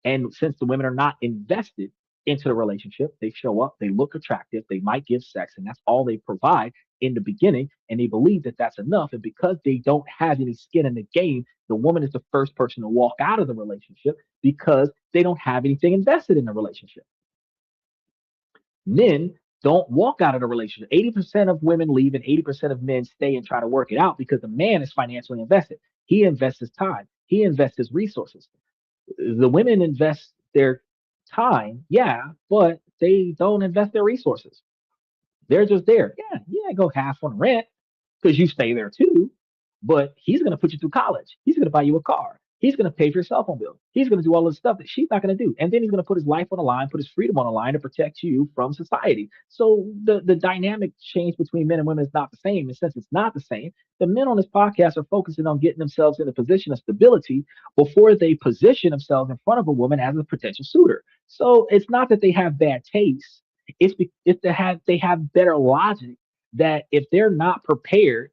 And since the women are not invested into the relationship, they show up, they look attractive, they might give sex, and that's all they provide in the beginning. And they believe that that's enough. And because they don't have any skin in the game, the woman is the first person to walk out of the relationship because they don't have anything invested in the relationship. Men don't walk out of the relationship. 80% of women leave and 80% of men stay and try to work it out because the man is financially invested. He invests his time, he invests his resources. The women invest their time, yeah, but they don't invest their resources. They're just there. Yeah, yeah, go half on rent because you stay there too. But he's going to put you through college. He's going to buy you a car. He's going to pay for your cell phone bill. He's going to do all this stuff that she's not going to do. And then he's going to put his life on the line, put his freedom on the line to protect you from society. So the dynamic change between men and women is not the same. And since it's not the same, the men on this podcast are focusing on getting themselves in a position of stability before they position themselves in front of a woman as a potential suitor. So it's not that they have bad taste. It's they have better logic that if they're not prepared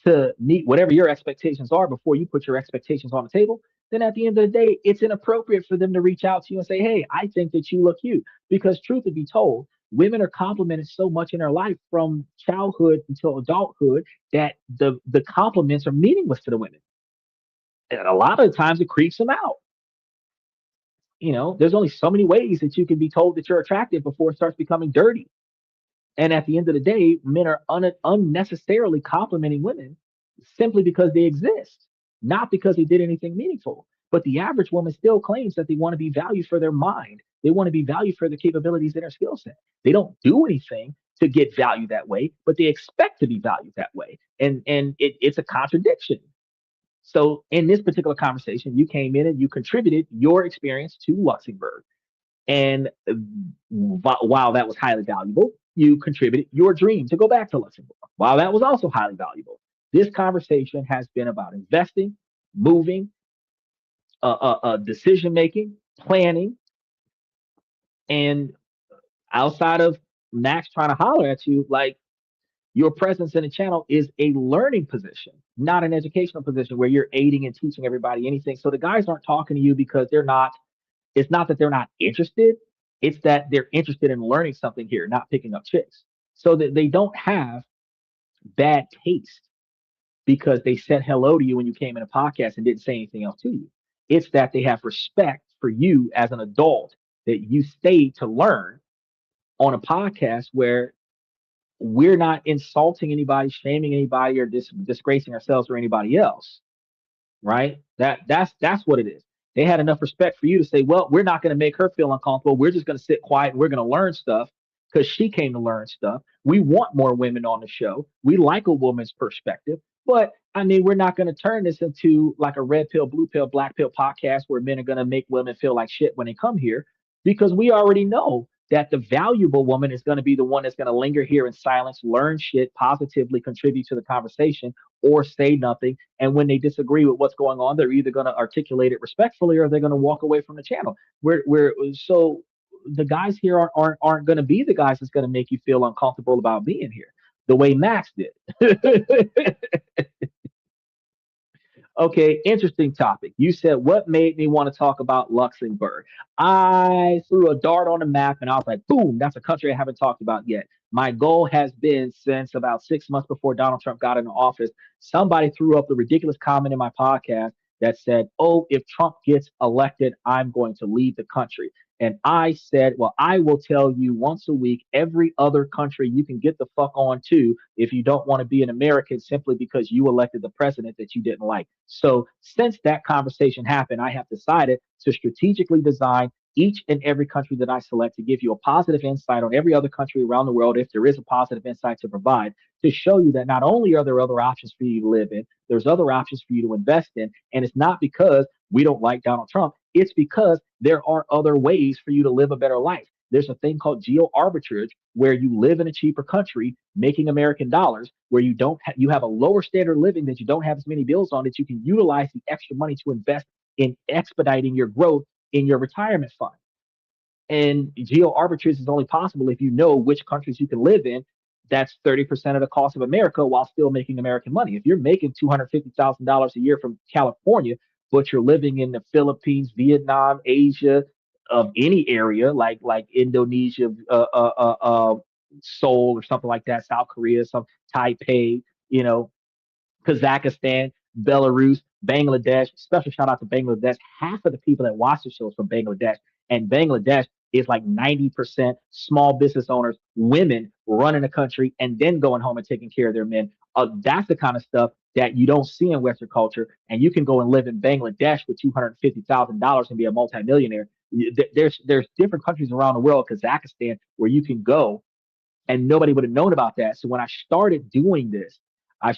to meet whatever your expectations are before you put your expectations on the table, then at the end of the day, it's inappropriate for them to reach out to you and say, hey, I think that you look cute. Because truth to be told, women are complimented so much in their life from childhood until adulthood that the compliments are meaningless to the women. And a lot of the times it creeps them out. There's only so many ways that you can be told that you're attractive before it starts becoming dirty. And at the end of the day, men are unnecessarily complimenting women simply because they exist, not because they did anything meaningful. But the average woman still claims that they want to be valued for their mind. They want to be valued for their capabilities and their skill set. They don't do anything to get valued that way, but they expect to be valued that way. And it's a contradiction. So in this particular conversation, you came in and you contributed your experience to Luxembourg. And while that was highly valuable, you contributed your dream to go back to Luxembourg. While that was also highly valuable, this conversation has been about investing, moving, decision making, planning, and outside of Max trying to holler at you, like your presence in the channel is a learning position, not an educational position where you're aiding and teaching everybody anything. So the guys aren't talking to you because they're not it's not that they're not interested. It's that they're interested in learning something here, not picking up chicks. So that they don't have bad taste because they said hello to you when you came in a podcast and didn't say anything else to you. It's that they have respect for you as an adult that you stayed to learn on a podcast where we're not insulting anybody, shaming anybody, or disgracing ourselves or anybody else, right? That's what it is. They had enough respect for you to say, well, we're not going to make her feel uncomfortable. We're just going to sit quiet and we're going to learn stuff because she came to learn stuff. We want more women on the show. We like a woman's perspective. But I mean, we're not going to turn this into like a red pill, blue pill, black pill podcast where men are going to make women feel like shit when they come here because we already know that the valuable woman is going to be the one that's going to linger here in silence, learn shit, positively contribute to the conversation, or say nothing. And when they disagree with what's going on, they're either going to articulate it respectfully or they're going to walk away from the channel. So the guys here aren't going to be the guys that's going to make you feel uncomfortable about being here, the way Max did. Okay, interesting topic. You said, what made me want to talk about Luxembourg? I threw a dart on the map and I was like, boom, that's a country I haven't talked about yet. My goal has been since about 6 months before Donald Trump got into office, somebody threw up the ridiculous comment in my podcast that said, oh, if Trump gets elected, I'm going to leave the country. And I said, well, I will tell you once a week, every other country you can get the fuck on to if you don't want to be an American simply because you elected the president that you didn't like. So since that conversation happened, I have decided to strategically design each and every country that I select to give you a positive insight on every other country around the world, if there is a positive insight to provide, to show you that not only are there other options for you to live in, there's other options for you to invest in. And it's not because we don't like Donald Trump. It's because there are other ways for you to live a better life. there's a thing called geo arbitrage where you live in a cheaper country making American dollars, where you have a lower standard of living, that you don't have as many bills on, that you can utilize the extra money to invest in expediting your growth in your retirement fund. And geo arbitrage is only possible if you know which countries you can live in. That's 30% of the cost of America while still making American money. If you're making $250,000 a year from California, but you're living in the Philippines, Vietnam, Asia, of any area like Indonesia, Seoul or something like that, South Korea, some Taipei, you know, Kazakhstan, Belarus, Bangladesh. Special shout out to Bangladesh. Half of the people that watch the shows from Bangladesh, and Bangladesh is like 90% small business owners, women running the country and then going home and taking care of their men. That's the kind of stuff that you don't see in Western culture. And you can go and live in Bangladesh with $250,000 and be a multimillionaire. There's different countries around the world, Kazakhstan, where you can go and nobody would have known about that. So when I started doing this as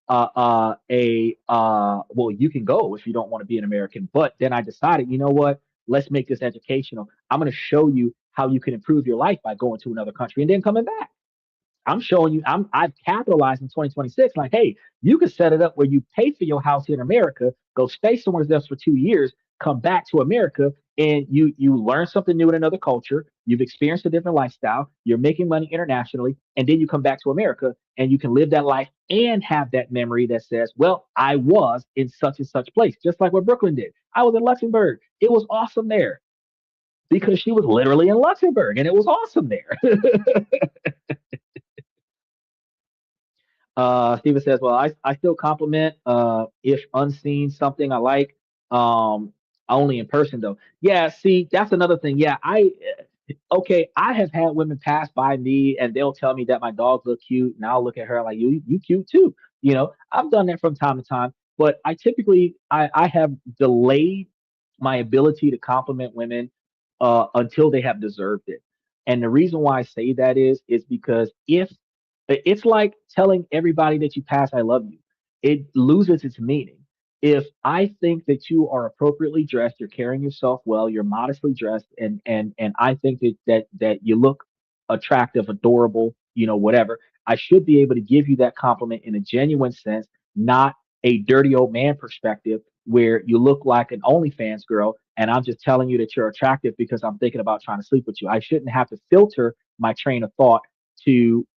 well, you can go if you don't want to be an American. But then I decided, you know what? Let's make this educational. I'm going to show you how you can improve your life by going to another country and then coming back. I'm showing you, I've capitalized in 2026. Like, hey, you can set it up where you pay for your house here in America, go stay somewhere else for 2 years, come back to America, and you learn something new in another culture. You've experienced a different lifestyle. You're making money internationally, and then you come back to America and you can live that life and have that memory that says, well, I was in such and such place, just like what Brooklyn did. I was in Luxembourg. It was awesome there because she was literally in Luxembourg, and it was awesome there. Steven says, well, I still compliment if unseen something I like. Only in person though. Yeah, see, that's another thing. Yeah, okay, I have had women pass by me and they'll tell me that my dogs look cute, and I'll look at her like you cute too. You know, I've done that from time to time, but I have delayed my ability to compliment women until they have deserved it. And the reason why I say that is because if it's like telling everybody that you pass, I love you. It loses its meaning. If I think that you are appropriately dressed, you're carrying yourself well, you're modestly dressed, and I think that you look attractive, adorable, you know, whatever, I should be able to give you that compliment in a genuine sense, not a dirty old man perspective where you look like an OnlyFans girl and I'm just telling you that you're attractive because I'm thinking about trying to sleep with you. I shouldn't have to filter my train of thought to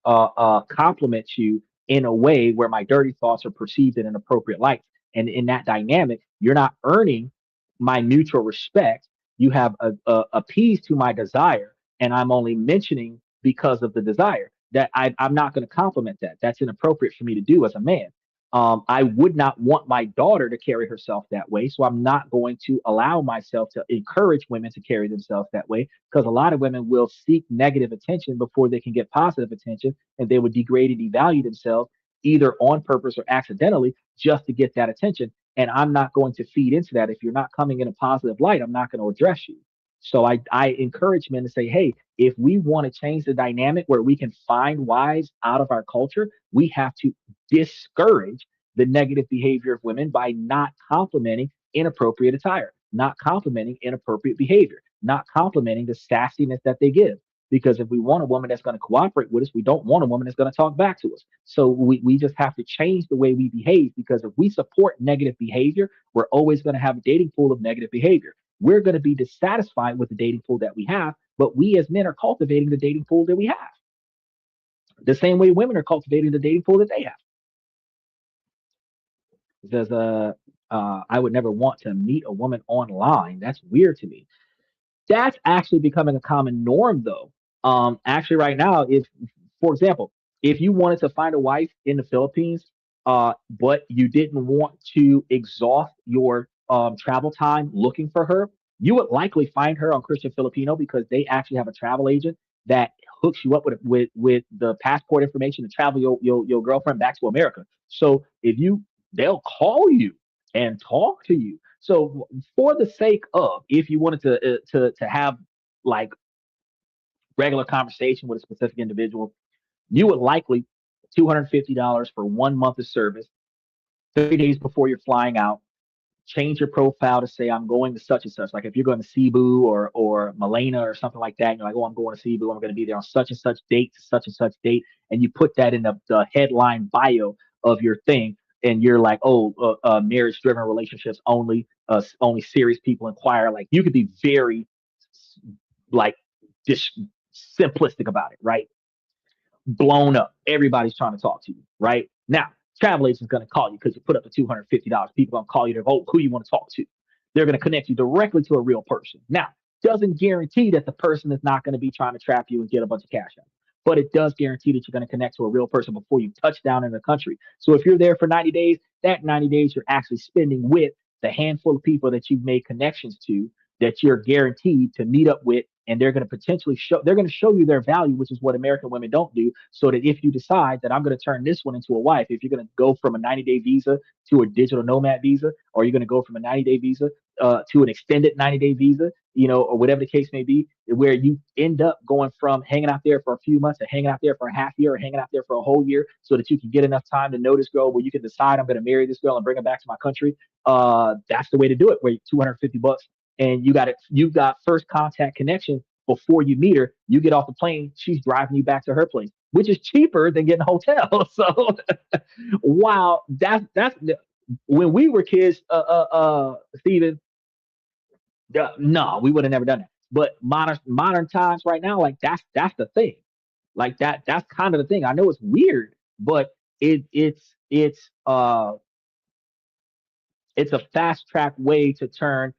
compliment you in a way where my dirty thoughts are perceived in an appropriate light. And in that dynamic, you're not earning my mutual respect. You have appeased to my desire, and I'm only mentioning because of the desire. I'm not going to compliment that. That's inappropriate for me to do as a man. I would not want my daughter to carry herself that way. So I'm not going to allow myself to encourage women to carry themselves that way because a lot of women will seek negative attention before they can get positive attention, and they would degrade and devalue themselves either on purpose or accidentally just to get that attention. And I'm not going to feed into that. If you're not coming in a positive light, I'm not going to address you. So I encourage men to say, hey, if we want to change the dynamic where we can find wives out of our culture, we have to discourage the negative behavior of women by not complimenting inappropriate attire, not complimenting inappropriate behavior, not complimenting the sassiness that they give. Because if we want a woman that's going to cooperate with us, we don't want a woman that's going to talk back to us. So we just have to change the way we behave, because if we support negative behavior, we're always going to have a dating pool of negative behavior. We're going to be dissatisfied with the dating pool that we have, but we as men are cultivating the dating pool that we have. The same way women are cultivating the dating pool that they have. It says, I would never want to meet a woman online. That's weird to me. That's actually becoming a common norm, though. Actually, right now, if, for example, if you wanted to find a wife in the Philippines, but you didn't want to exhaust your travel time looking for her, you would likely find her on Christian Filipino because they actually have a travel agent that hooks you up with the passport information to travel your girlfriend back to America. So if you they'll call you and talk to you. So for the sake of, if you wanted to have like regular conversation with a specific individual, you would likely $250 for 1 month of service, 30 days before you're flying out. change your profile to say I'm going to such and such. Like if you're going to Cebu or Malena or something like that, and you're like, oh, I'm going to Cebu. I'm going to be there on such and such date to such and such date, and you put that in the headline bio of your thing, and you're like, oh, marriage-driven relationships only, only serious people inquire. Like you could be very like just simplistic about it, right? Blown up. Everybody's trying to talk to you, right? Now, travel agent's going to call you because you put up the $250. People going to call you to vote who you want to talk to. They're going to connect you directly to a real person. Now, doesn't guarantee that the person is not going to be trying to trap you and get a bunch of cash out. But it does guarantee that you're going to connect to a real person before you touch down in the country. So if you're there for 90 days, that 90 days you're actually spending with the handful of people that you've made connections to that you're guaranteed to meet up with, and they're going to potentially show you their value, which is what American women don't do. So that if you decide that I'm going to turn this one into a wife, if you're going to go from a 90-day visa to a digital nomad visa, or you're going to go from a 90-day visa to an extended 90-day visa, or whatever the case may be, where you end up going from hanging out there for a few months to hanging out there for a half year or hanging out there for a whole year, so that you can get enough time to know this girl where you can decide I'm going to marry this girl and bring her back to my country. That's the way to do it. Where $250 and you've got first contact connection before you meet her. You get off the plane, she's driving you back to her place, which is cheaper than getting a hotel. So wow, that's when we were kids, Steven, no, we would have never done that. But modern times right now, like that's the thing. Like that's kind of the thing. I know it's weird, but it's a fast track way to turn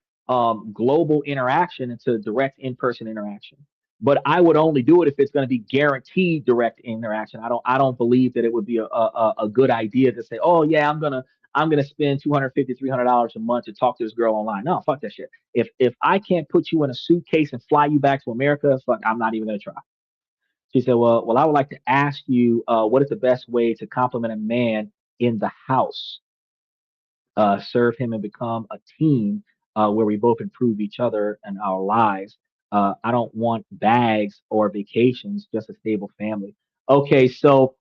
global interaction into direct in-person interaction. But I would only do it if it's going to be guaranteed direct interaction. I don't believe that it would be a good idea to say, oh yeah, I'm gonna spend $250 $300 a month to talk to this girl online. No, fuck that shit. If I can't put you in a suitcase and fly you back to America, fuck, I'm not even gonna try. She said, well, I would like to ask you, what is the best way to compliment a man in the house? Serve him and become a team where we both improve each other and our lives. I don't want bags or vacations, just a stable family. Okay, so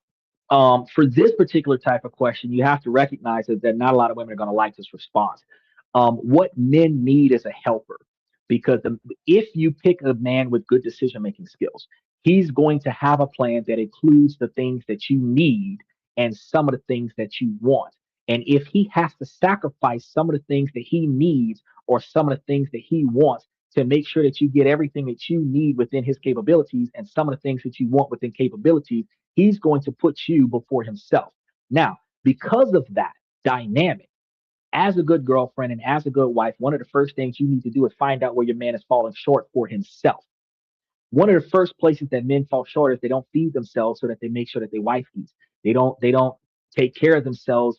for this particular type of question, you have to recognize that not a lot of women are going to like this response. What men need is a helper, because if you pick a man with good decision making skills, he's going to have a plan that includes the things that you need and some of the things that you want. And if he has to sacrifice some of the things that he needs or some of the things that he wants to make sure that you get everything that you need within his capabilities and some of the things that you want within capabilities, he's going to put you before himself. Now, because of that dynamic, as a good girlfriend and as a good wife, one of the first things you need to do is find out where your man is falling short for himself. One of the first places that men fall short is they don't feed themselves so that they make sure that their wife eats. They don't take care of themselves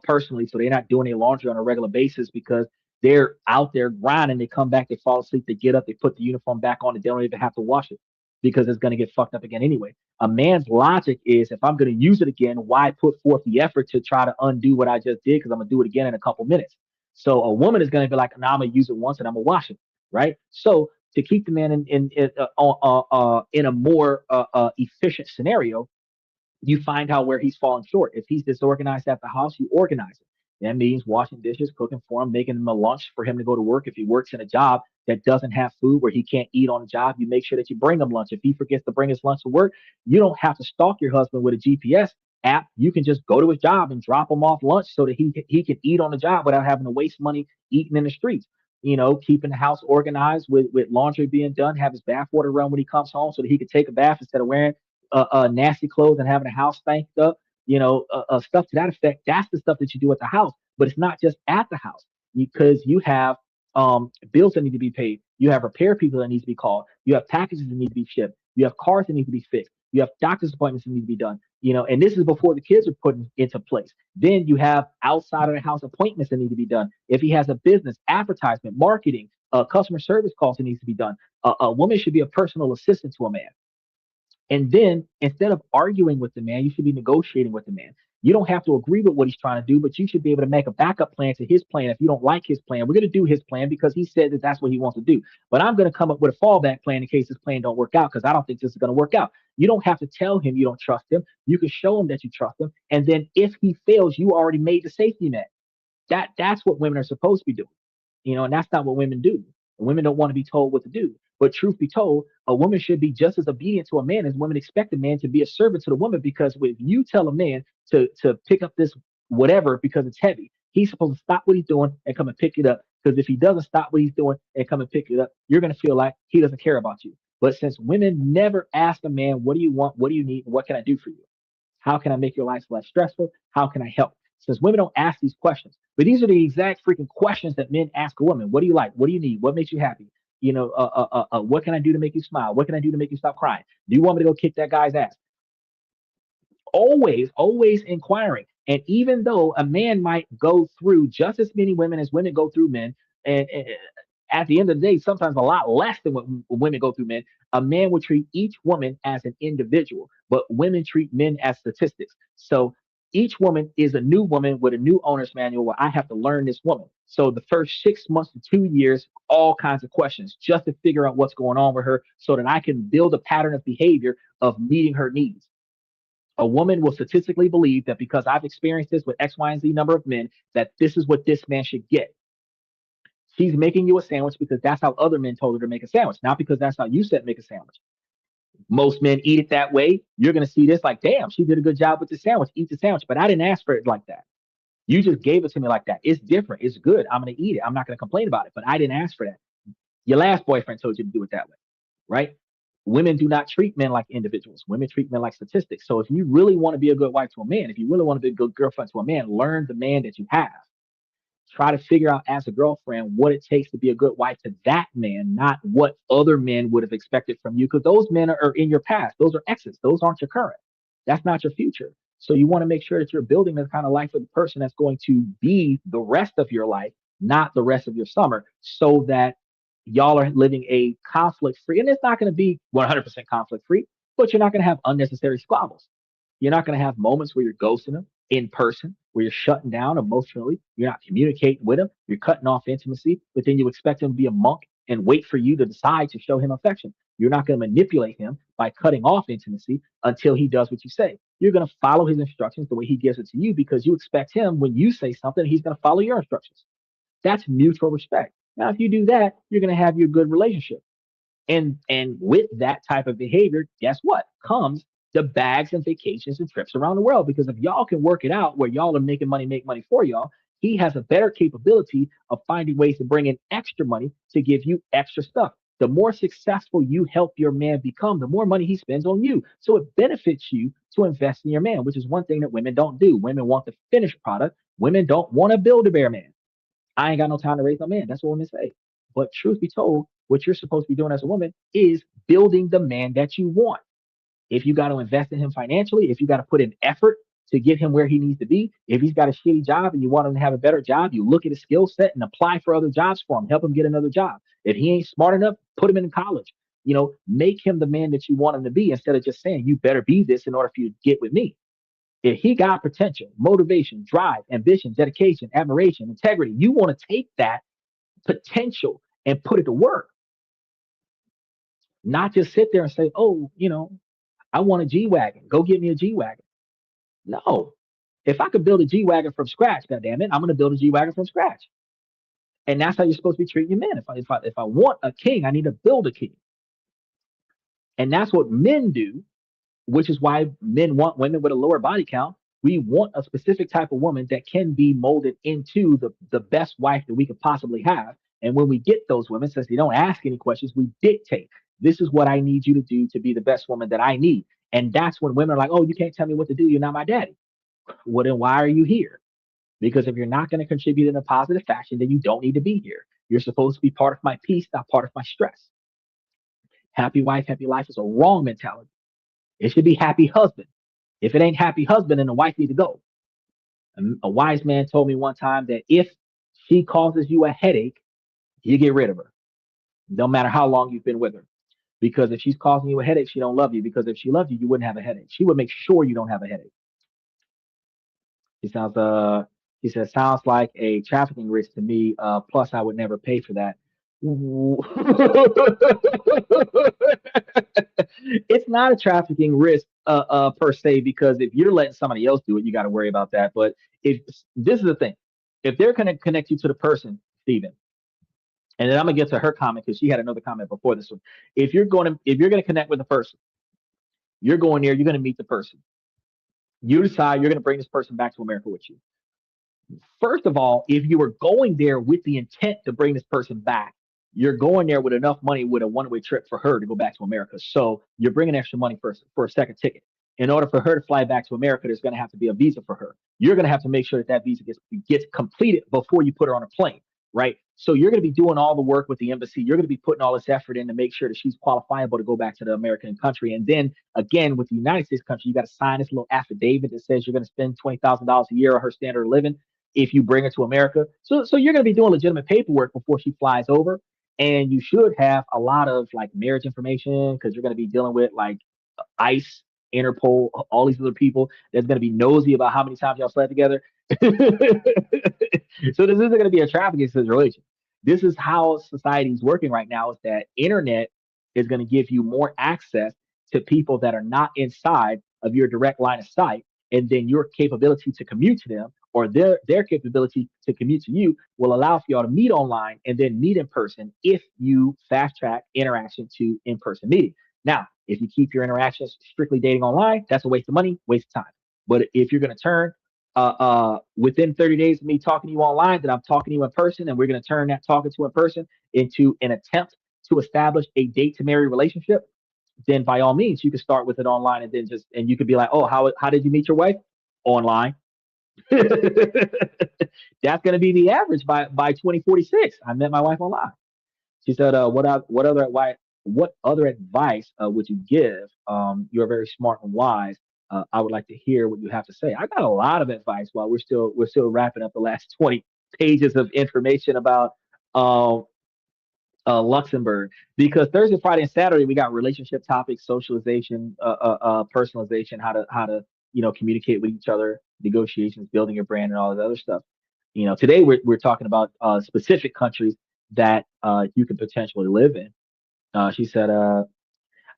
personally, so they're not doing their laundry on a regular basis because they're out there grinding. They come back, they fall asleep, they get up, they put the uniform back on, and they don't even have to wash it because it's going to get fucked up again anyway. A man's logic is, if I'm going to use it again, why put forth the effort to try to undo what I just did? Because I'm going to do it again in a couple minutes. So a woman is going to be like, "No, I'm going to use it once and I'm going to wash it," right? So to keep the man in a more efficient scenario, you find out where he's falling short. If he's disorganized at the house, you organize it. That means washing dishes, cooking for him, making him a lunch for him to go to work. If he works in a job that doesn't have food, where he can't eat on the job, you make sure that you bring him lunch. If he forgets to bring his lunch to work, you don't have to stalk your husband with a GPS app. You can just go to his job and drop him off lunch so that he can eat on the job without having to waste money eating in the streets. Keeping the house organized with laundry being done, have his bath water run when he comes home so that he can take a bath instead of wearing nasty clothes and having the house spanked up, stuff to that effect. That's the stuff that you do at the house. But it's not just at the house, because you have bills that need to be paid. You have repair people that need to be called. You have packages that need to be shipped. You have cars that need to be fixed. You have doctor's appointments that need to be done. And this is before the kids are put into place. Then you have outside of the house appointments that need to be done. If he has a business, advertisement, marketing, customer service calls that needs to be done. A woman should be a personal assistant to a man. And then instead of arguing with the man, you should be negotiating with the man. You don't have to agree with what he's trying to do, but you should be able to make a backup plan to his plan. If you don't like his plan, we're going to do his plan because he said that that's what he wants to do. But I'm going to come up with a fallback plan in case this plan don't work out, because I don't think this is going to work out. You don't have to tell him you don't trust him. You can show him that you trust him. And then if he fails, you already made the safety net. That's what women are supposed to be doing. And that's not what women do. Women don't want to be told what to do. But truth be told, a woman should be just as obedient to a man as women expect a man to be a servant to the woman. Because if you tell a man to pick up this whatever because it's heavy, he's supposed to stop what he's doing and come and pick it up. Because if he doesn't stop what he's doing and come and pick it up, you're going to feel like he doesn't care about you. But since women never ask a man, what do you want? What do you need? And what can I do for you? How can I make your life less stressful? How can I help? Since women don't ask these questions, but these are the exact freaking questions that men ask a woman. What do you like? What do you need? What makes you happy? What can I do to make you smile? What can I do to make you stop crying? Do you want me to go kick that guy's ass? Always inquiring. And even though a man might go through just as many women as women go through men, and at the end of the day, sometimes a lot less than what women go through men, a man would treat each woman as an individual, but women treat men as statistics. So each woman is a new woman with a new owner's manual where I have to learn this woman. So the first 6 months to 2 years, all kinds of questions just to figure out what's going on with her so that I can build a pattern of behavior of meeting her needs. A woman will statistically believe that because I've experienced this with X, Y, and Z number of men, that this is what this man should get. She's making you a sandwich because that's how other men told her to make a sandwich, not because that's how you said make a sandwich. Most men eat it that way. You're going to see this like, damn, she did a good job with the sandwich. Eat the sandwich. But I didn't ask for it like that. You just gave it to me like that. It's different. It's good. I'm going to eat it. I'm not going to complain about it. But I didn't ask for that. Your last boyfriend told you to do it that way, right? Women do not treat men like individuals. Women treat men like statistics. So if you really want to be a good wife to a man, if you really want to be a good girlfriend to a man, learn the man that you have. Try to figure out as a girlfriend what it takes to be a good wife to that man, not what other men would have expected from you. Because those men are in your past. Those are exes. Those aren't your current. That's not your future. So you want to make sure that you're building the kind of life for the person that's going to be the rest of your life, not the rest of your summer, so that y'all are living a conflict free. And it's not going to be 100% conflict free, but you're not going to have unnecessary squabbles. You're not going to have moments where you're ghosting them in person, where you're shutting down emotionally. You're not communicating with him. You're cutting off intimacy, but then you expect him to be a monk and wait for you to decide to show him affection. You're not going to manipulate him by cutting off intimacy until he does what you say. You're going to follow his instructions the way he gives it to you because you expect him when you say something, he's going to follow your instructions. That's mutual respect. Now, if you do that, you're going to have your good relationship. And with that type of behavior, guess what? Comes the bags and vacations and trips around the world. Because if y'all can work it out where y'all are making money, make money for y'all, he has a better capability of finding ways to bring in extra money to give you extra stuff. The more successful you help your man become, the more money he spends on you. So it benefits you to invest in your man, which is one thing that women don't do. Women want the finished product. Women don't want to build a bear man. I ain't got no time to raise no man. That's what women say. But truth be told, what you're supposed to be doing as a woman is building the man that you want. If you got to invest in him financially, if you got to put in effort to get him where he needs to be, if he's got a shitty job and you want him to have a better job, you look at his skill set and apply for other jobs for him, help him get another job. If he ain't smart enough, put him in college. Make him the man that you want him to be instead of just saying, you better be this in order for you to get with me. If he got potential, motivation, drive, ambition, dedication, admiration, integrity, you want to take that potential and put it to work, not just sit there and say, oh, I want a G Wagon. Go get me a G Wagon. No. If I could build a G Wagon from scratch, God damn it, I'm going to build a G Wagon from scratch. And that's how you're supposed to be treating your men. If I want a king, I need to build a king. And that's what men do, which is why men want women with a lower body count. We want a specific type of woman that can be molded into the best wife that we could possibly have. And when we get those women, since they don't ask any questions, we dictate, this is what I need you to do to be the best woman that I need. And that's when women are like, oh, you can't tell me what to do. You're not my daddy. Well, then why are you here? Because if you're not going to contribute in a positive fashion, then you don't need to be here. You're supposed to be part of my peace, not part of my stress. Happy wife, happy life is a wrong mentality. It should be happy husband. If it ain't happy husband, then the wife need to go. A wise man told me one time that if she causes you a headache, you get rid of her. No matter how long you've been with her. Because if she's causing you a headache, she don't love you. Because if she loved you, you wouldn't have a headache. She would make sure you don't have a headache. He sounds he says sounds like a trafficking risk to me. Plus I would never pay for that. It's not a trafficking risk per se, because if you're letting somebody else do it, you got to worry about that. But if this is the thing, If they're going to connect you to the person, Stephen, and then I'm gonna get to her comment because she had another comment before this one. If you're gonna connect with the person, you're going there, you're gonna meet the person. You decide you're gonna bring this person back to America with you. First of all, if you were going there with the intent to bring this person back, you're going there with enough money with a one-way trip for her to go back to America. So you're bringing extra money for a second ticket. In order for her to fly back to America, there's going to have to be a visa for her. You're going to have to make sure that that visa gets completed before you put her on a plane, right? So you're going to be doing all the work with the embassy. You're going to be putting all this effort in to make sure that she's qualifiable to go back to the American country. And then again, with the United States country, you got to sign this little affidavit that says you're going to spend $20,000 a year on her standard of living if you bring her to America. So you're going to be doing legitimate paperwork before she flies over. And you should have a lot of like marriage information because you're going to be dealing with like ICE, Interpol, all these other people that's going to be nosy about how many times y'all slept together. So this isn't going to be a trafficking situation. This is how society is working right now is that internet is going to give you more access to people that are not inside of your direct line of sight. And then your capability to commute to them or their capability to commute to you will allow for y'all to meet online and then meet in person if you fast track interaction to in-person meeting. Now, if you keep your interactions strictly dating online, that's a waste of money, waste of time. But if you're going to turn within 30 days of me talking to you online, that I'm talking to you in person, and we're going to turn that talking to in person into an attempt to establish a date to marry relationship, then by all means, you can start with it online and then and you could be like, oh, how did you meet your wife? Online. That's going to be the average by 2046. I met my wife online. She said, what other advice would you give? You're very smart and wise. I would like to hear what you have to say. I got a lot of advice while we're still wrapping up the last 20 pages of information about um, Luxembourg, because Thursday, Friday, and Saturday we got relationship topics, socialization, personalization, how to communicate with each other, negotiations, building your brand, and all that other stuff. Today we're talking about specific countries that you could potentially live in. She said,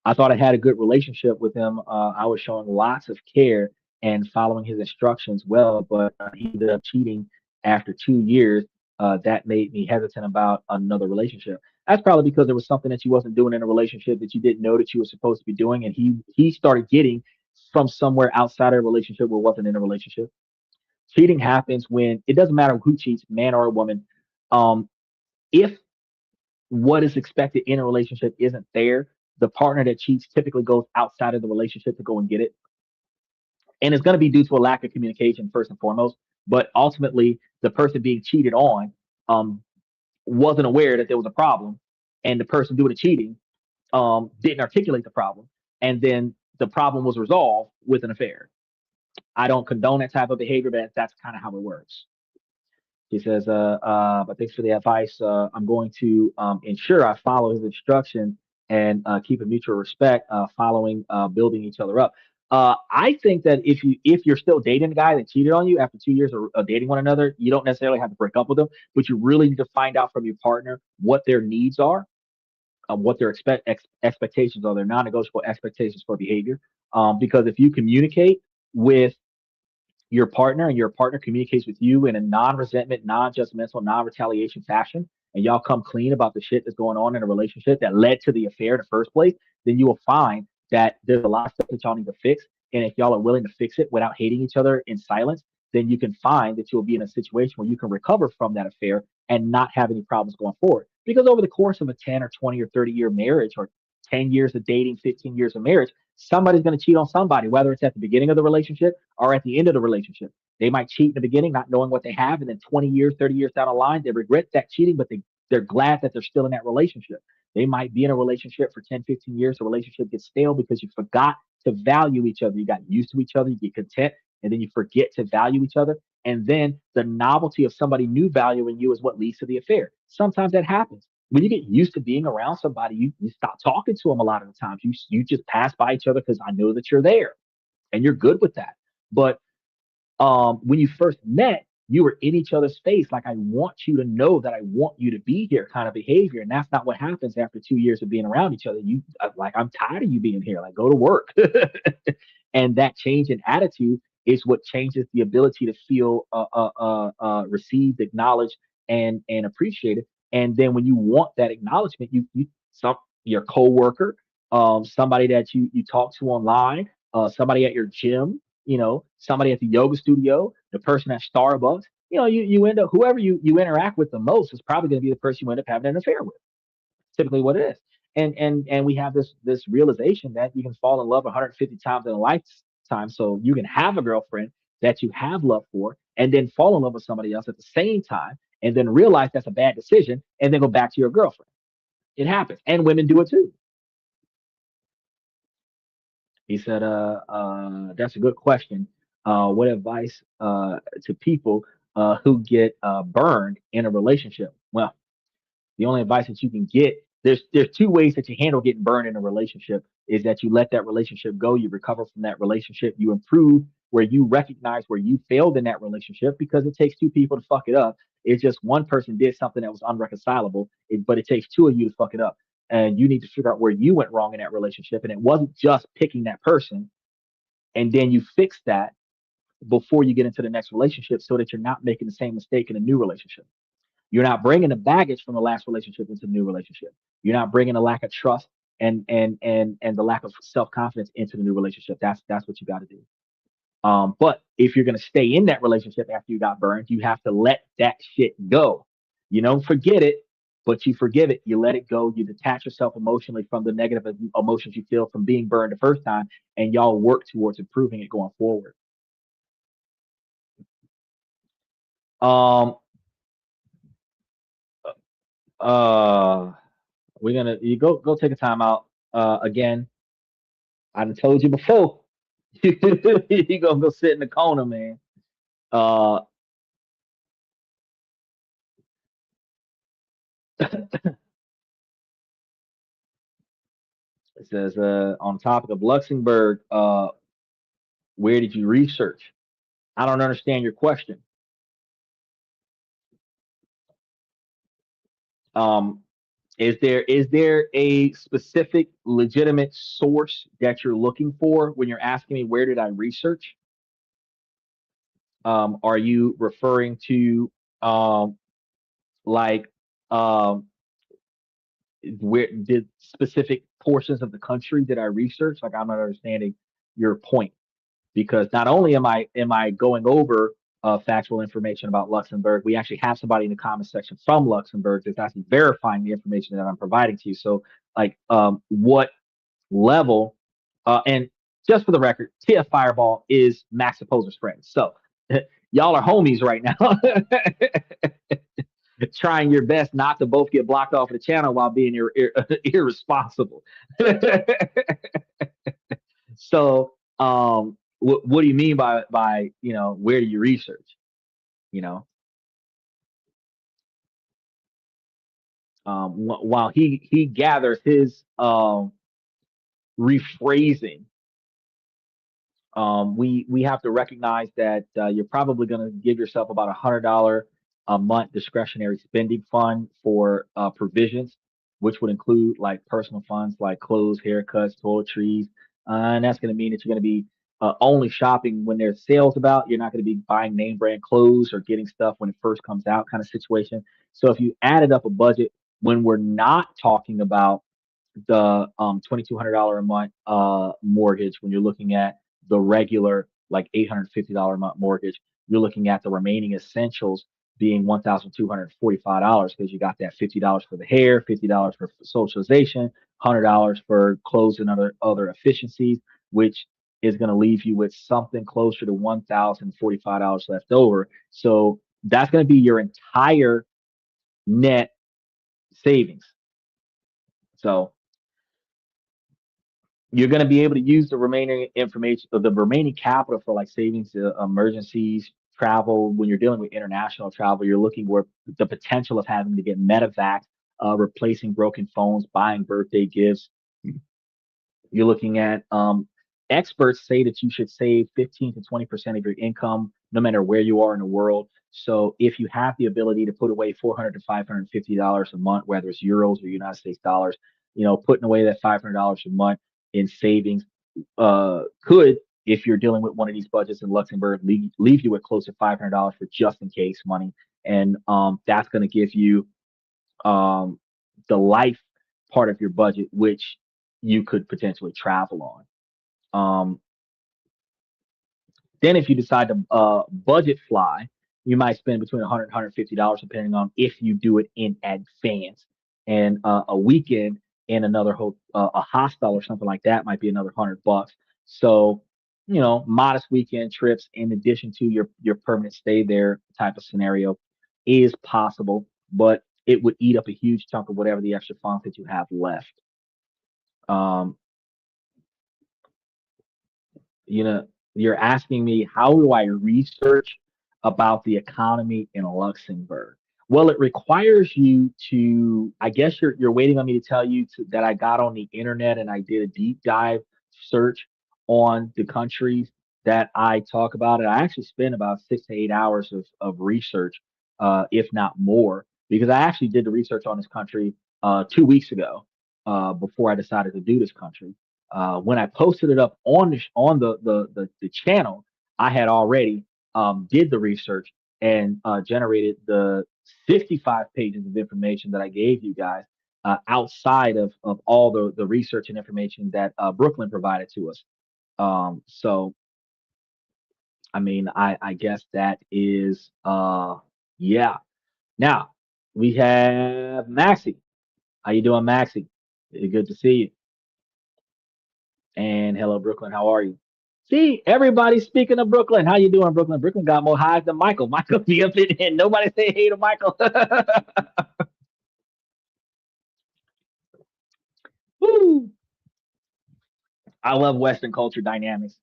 I thought I had a good relationship with him. I was showing lots of care and following his instructions well, but he ended up cheating after 2 years. That made me hesitant about another relationship. That's probably because there was something that you wasn't doing in a relationship that you didn't know that you were supposed to be doing, and he started getting from somewhere outside of a relationship where wasn't in a relationship. Cheating happens when it doesn't matter who cheats, man or a woman. Um, if what is expected in a relationship isn't there, the partner that cheats typically goes outside of the relationship to go and get it. And it's going to be due to a lack of communication, first and foremost. But ultimately, the person being cheated on um, wasn't aware that there was a problem. And the person doing the cheating didn't articulate the problem. And then the problem was resolved with an affair. I don't condone that type of behavior, but that's kind of how it works. He says, but thanks for the advice. I'm going to ensure I follow his instructions and keep a mutual respect, following, building each other up. I think that if you're still dating a guy that cheated on you after 2 years of dating one another, you don't necessarily have to break up with them, but you really need to find out from your partner what their needs are, what their expectations are, their non-negotiable expectations for behavior. Because if you communicate with your partner and your partner communicates with you in a non-resentment, non-judgmental, non-retaliation fashion, and y'all come clean about the shit that's going on in a relationship that led to the affair in the first place, then you will find that there's a lot of stuff that y'all need to fix. And if y'all are willing to fix it without hating each other in silence, then you can find that you'll be in a situation where you can recover from that affair and not have any problems going forward. Because over the course of a 10 or 20 or 30-year marriage, or 10 years of dating, 15 years of marriage, somebody's going to cheat on somebody, whether it's at the beginning of the relationship or at the end of the relationship. They might cheat in the beginning, not knowing what they have, and then 20 years, 30 years down the line, they regret that cheating, but they're glad that they're still in that relationship. They might be in a relationship for 10, 15 years. The relationship gets stale because you forgot to value each other. You got used to each other, you get content, and then you forget to value each other. And then the novelty of somebody new valuing you is what leads to the affair. Sometimes that happens. When you get used to being around somebody, you stop talking to them a lot of the times. You just pass by each other because I know that you're there and you're good with that. But when you first met, you were in each other's face. Like, I want you to know that I want you to be here kind of behavior. And that's not what happens after 2 years of being around each other. Like, I'm tired of you being here. Like, go to work. And that change in attitude is what changes the ability to feel received, acknowledged, and appreciated. And then when you want that acknowledgement, some your coworker, somebody that you talk to online, somebody at your gym, somebody at the yoga studio, the person at Starbucks, you end up whoever you interact with the most is probably going to be the person you end up having an affair with. Typically, what it is. And we have this realization that you can fall in love 150 times in a lifetime. So you can have a girlfriend that you have love for, and then fall in love with somebody else at the same time, and then realize that's a bad decision, and then go back to your girlfriend. It happens, and women do it too. He said, that's a good question. What advice to people who get burned in a relationship? Well, the only advice that you can get, there's two ways that you handle getting burned in a relationship is that you let that relationship go, you recover from that relationship, you improve where you recognize where you failed in that relationship because it takes two people to fuck it up. It's just one person did something that was unreconcilable, but it takes two of you to fuck it up. And you need to figure out where you went wrong in that relationship. And it wasn't just picking that person and then you fix that before you get into the next relationship so that you're not making the same mistake in a new relationship. You're not bringing the baggage from the last relationship into the new relationship. You're not bringing a lack of trust and the lack of self confidence into the new relationship. That's what you got to do. But if you're gonna stay in that relationship after you got burned, you have to let that shit go. You don't forget it, but you forgive it. You let it go. You detach yourself emotionally from the negative emotions you feel from being burned the first time, and y'all work towards improving it going forward. Um, uh, we're gonna you go take a time out. Again, I done told you before. You gonna go sit in the corner, man. Uh, it says on the topic of Luxembourg, where did you research? I don't understand your question. Um, is there a specific legitimate source that you're looking for when you're asking me where did I research? Are you referring to like um, where did specific portions of the country did I research? Like I'm not understanding your point because not only am I going over factual information about Luxembourg, we actually have somebody in the comment section from Luxembourg that's actually verifying the information that I'm providing to you. So like what level and just for the record, TF Fireball is Max Opposer's friend. So y'all are homies right now. Trying your best not to both get blocked off of the channel while being irresponsible. So, what do you mean by where do you research? You know, while he gathers his rephrasing, we have to recognize that you're probably going to give yourself about $100 a month discretionary spending fund for provisions, which would include like personal funds like clothes, haircuts, toiletries, and that's going to mean that you're going to be only shopping when there's sales about. You're not going to be buying name brand clothes or getting stuff when it first comes out, kind of situation. So if you added up a budget when we're not talking about the $2,200 a month mortgage, when you're looking at the regular like $850 a month mortgage, you're looking at the remaining essentials being $1,245 because you got that $50 for the hair, $50 for socialization, $100 for clothes and other efficiencies, which is going to leave you with something closer to $1,045 left over. So that's going to be your entire net savings. So you're going to be able to use the remaining information, the remaining capital for like savings, emergencies, travel. When you're dealing with international travel, you're looking where the potential of having to get medevac, replacing broken phones, buying birthday gifts. You're looking at experts say that you should save 15 to 20% of your income, no matter where you are in the world. So if you have the ability to put away $400 to $550 a month, whether it's euros or United States dollars, putting away that $500 a month in savings could if you're dealing with one of these budgets in Luxembourg, leave you with close to $500 for just in case money, and that's going to give you um, the life part of your budget, which you could potentially travel on. Um, then if you decide to budget fly, you might spend between 100 and $150 depending on if you do it in advance. And a weekend in another a hostel or something like that might be another $100. So, modest weekend trips in addition to your permanent stay there type of scenario is possible, but it would eat up a huge chunk of whatever the extra funds that you have left. Um, you're asking me how do I research about the economy in Luxembourg? Well, it requires you to, I guess you're waiting on me to tell you that I got on the internet and I did a deep dive search on the countries that I talk about. And I actually spent about 6 to 8 hours of research, if not more, because I actually did the research on this country 2 weeks ago, before I decided to do this country. When I posted it up on the channel, I had already did the research and generated the 55 pages of information that I gave you guys, outside of all the research and information that Brooklyn provided to us. So, I mean, I guess that is, yeah. Now we have Maxie. How you doing, Maxie? Good to see you. And hello, Brooklyn. How are you? See, everybody's speaking of Brooklyn. How you doing, Brooklyn? Brooklyn got more highs than Michael. Michael be up in here. Nobody say hey to Michael. Woo. I love Western culture dynamics.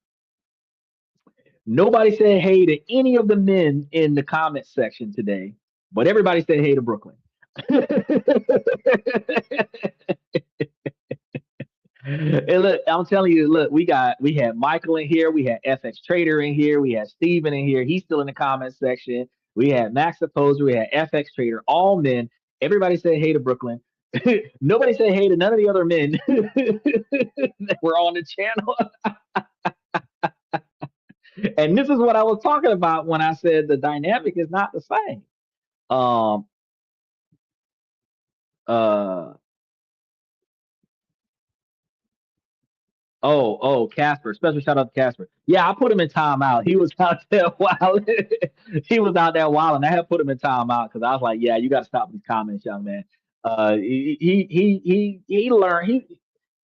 Nobody said hey to any of the men in the comment section today, but everybody said hey to Brooklyn. And look, I'm telling you, look, we had Michael in here, we had FX Trader in here, we had Steven in here. He's still in the comment section. We had Max Opposer, we had FX Trader, all men. Everybody said hey to Brooklyn. Nobody said hey to none of the other men that were on the channel. And this is what I was talking about when I said the dynamic is not the same. Um uh oh, Casper. Special shout out to Casper. Yeah, I put him in timeout. He was out there while he was out there while, and I had put him in timeout because I was like, yeah, you got to stop these comments, young man. He learned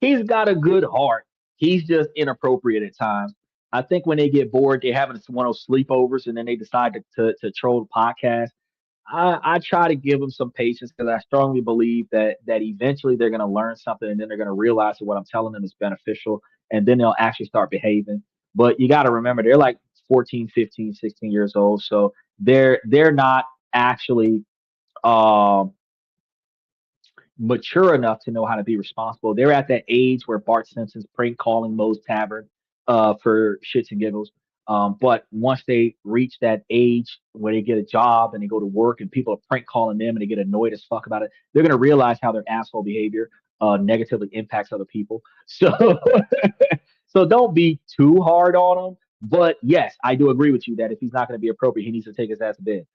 he's got a good heart. He's just inappropriate at times. I think when they get bored, they're having one of those sleepovers, and then they decide to troll the podcast. I try to give them some patience because I strongly believe that eventually they're going to learn something and then they're going to realize that what I'm telling them is beneficial and then they'll actually start behaving. But you got to remember they're like 14, 15, 16 years old, so they're not actually um mature enough to know how to be responsible. They're at that age where Bart Simpson's prank calling Moe's Tavern for shits and giggles. But once they reach that age where they get a job and they go to work and people are prank calling them and they get annoyed as fuck about it, they're gonna realize how their asshole behavior negatively impacts other people. So so don't be too hard on them. But yes, I do agree with you that if he's not going to be appropriate, he needs to take his ass to bed.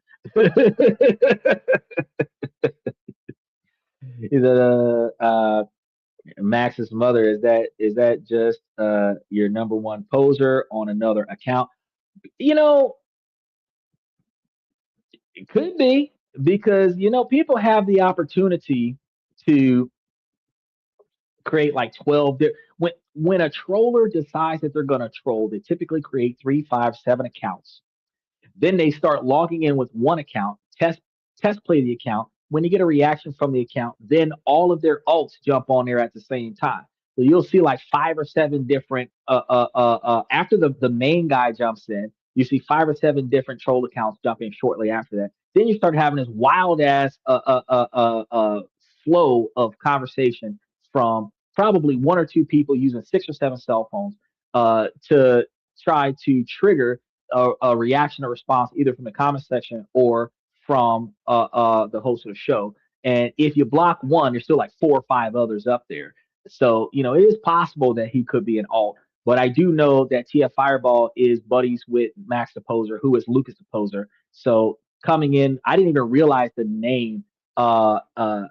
Is Max's mother, is that just your number one poser on another account? You know, it could be because people have the opportunity to create like 12 when a troller decides that they're going to troll, they typically create 3, 5, 7 accounts. Then they start logging in with one account, test play the account. When you get a reaction from the account, then all of their alts jump on there at the same time. So you'll see like 5 or 7 different after the main guy jumps in, you see 5 or 7 different troll accounts jumping shortly after that. Then you start having this wild ass flow of conversation from probably 1 or 2 people using 6 or 7 cell phones to try to trigger a reaction or response either from the comment section or from the host of the show. And if you block one, there's still like 4 or 5 others up there. So it is possible that he could be an alt. But I do know that TF Fireball is buddies with Max Opposer, who is Lucas Opposer. So coming in, I didn't even realize the name. Uh, uh,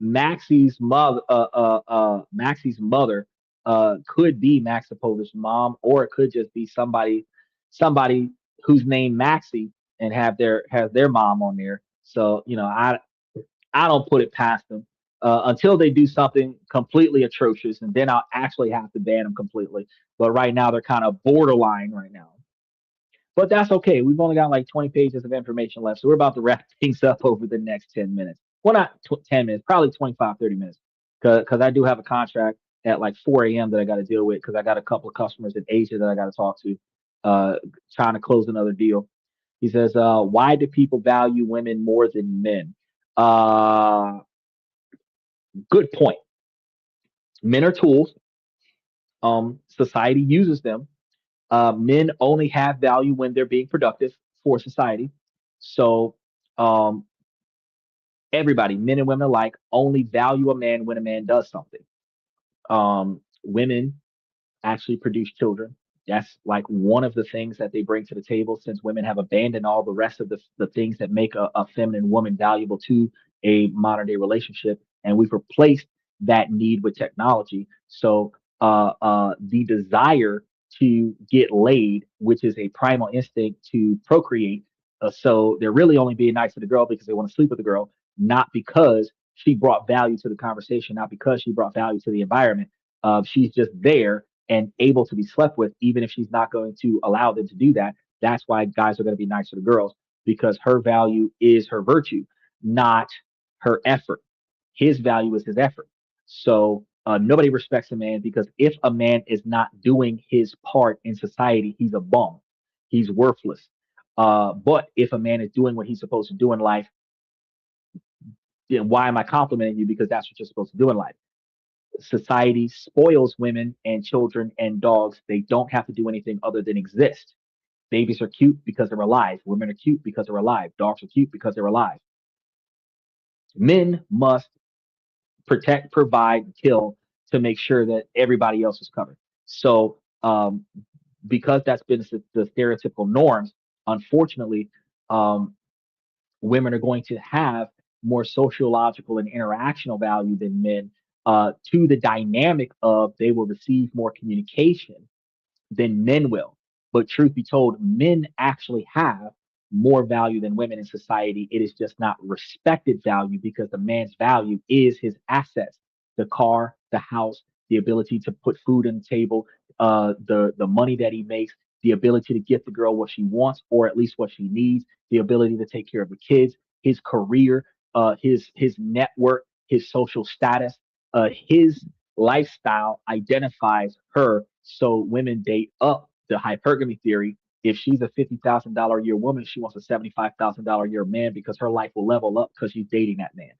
Maxie's mother could be Max Opposer's mom, or it could just be somebody who's named Maxie and have their mom on there. So I don't put it past them until they do something completely atrocious, and then I'll actually have to ban them completely. But right now they're kind of borderline right now. But that's okay. We've only got like 20 pages of information left, so we're about to wrap things up over the next 10 minutes. Well, not 10 minutes, probably 25, 30 minutes, because I do have a contract at like 4 a.m. that I got to deal with because I got a couple of customers in Asia that I got to talk to, uh, trying to close another deal. He says, why do people value women more than men? Uh, Good point. Men are tools. Society uses them. Men only have value when they're being productive for society. So um, everybody, men and women alike, only value a man when a man does something. Women actually produce children. That's like one of the things that they bring to the table since women have abandoned all the rest of the things that make a feminine woman valuable to a modern day relationship. And we've replaced that need with technology. So the desire to get laid, which is a primal instinct to procreate. So they're really only being nice to the girl because they want to sleep with the girl, not because she brought value to the conversation, not because she brought value to the environment. She's just there and able to be slept with, even if she's not going to allow them to do that. That's why guys are going to be nicer to girls because her value is her virtue, not her effort. His value is his effort. So nobody respects a man because if a man is not doing his part in society, he's a bum. He's worthless. But if a man is doing what he's supposed to do in life, then why am I complimenting you? Because that's what you're supposed to do in life. Society spoils women and children and dogs. They don't have to do anything other than exist. Babies are cute because they're alive. Women are cute because they're alive. Dogs are cute because they're alive. Men must protect, provide, kill to make sure that everybody else is covered. So, because that's been the stereotypical norms, unfortunately, um, women are going to have more sociological and interactional value than men to the dynamic of they will receive more communication than men will. But truth be told, men actually have more value than women in society. It is just not respected value because the man's value is his assets, the car, the house, the ability to put food on the table, the money that he makes, the ability to get the girl what she wants or at least what she needs, the ability to take care of the kids, his career, his network, his social status, his lifestyle identifies her. So women date up the hypergamy theory. If she's a $50,000 a year woman, she wants a $75,000 a year man because her life will level up because she's dating that man.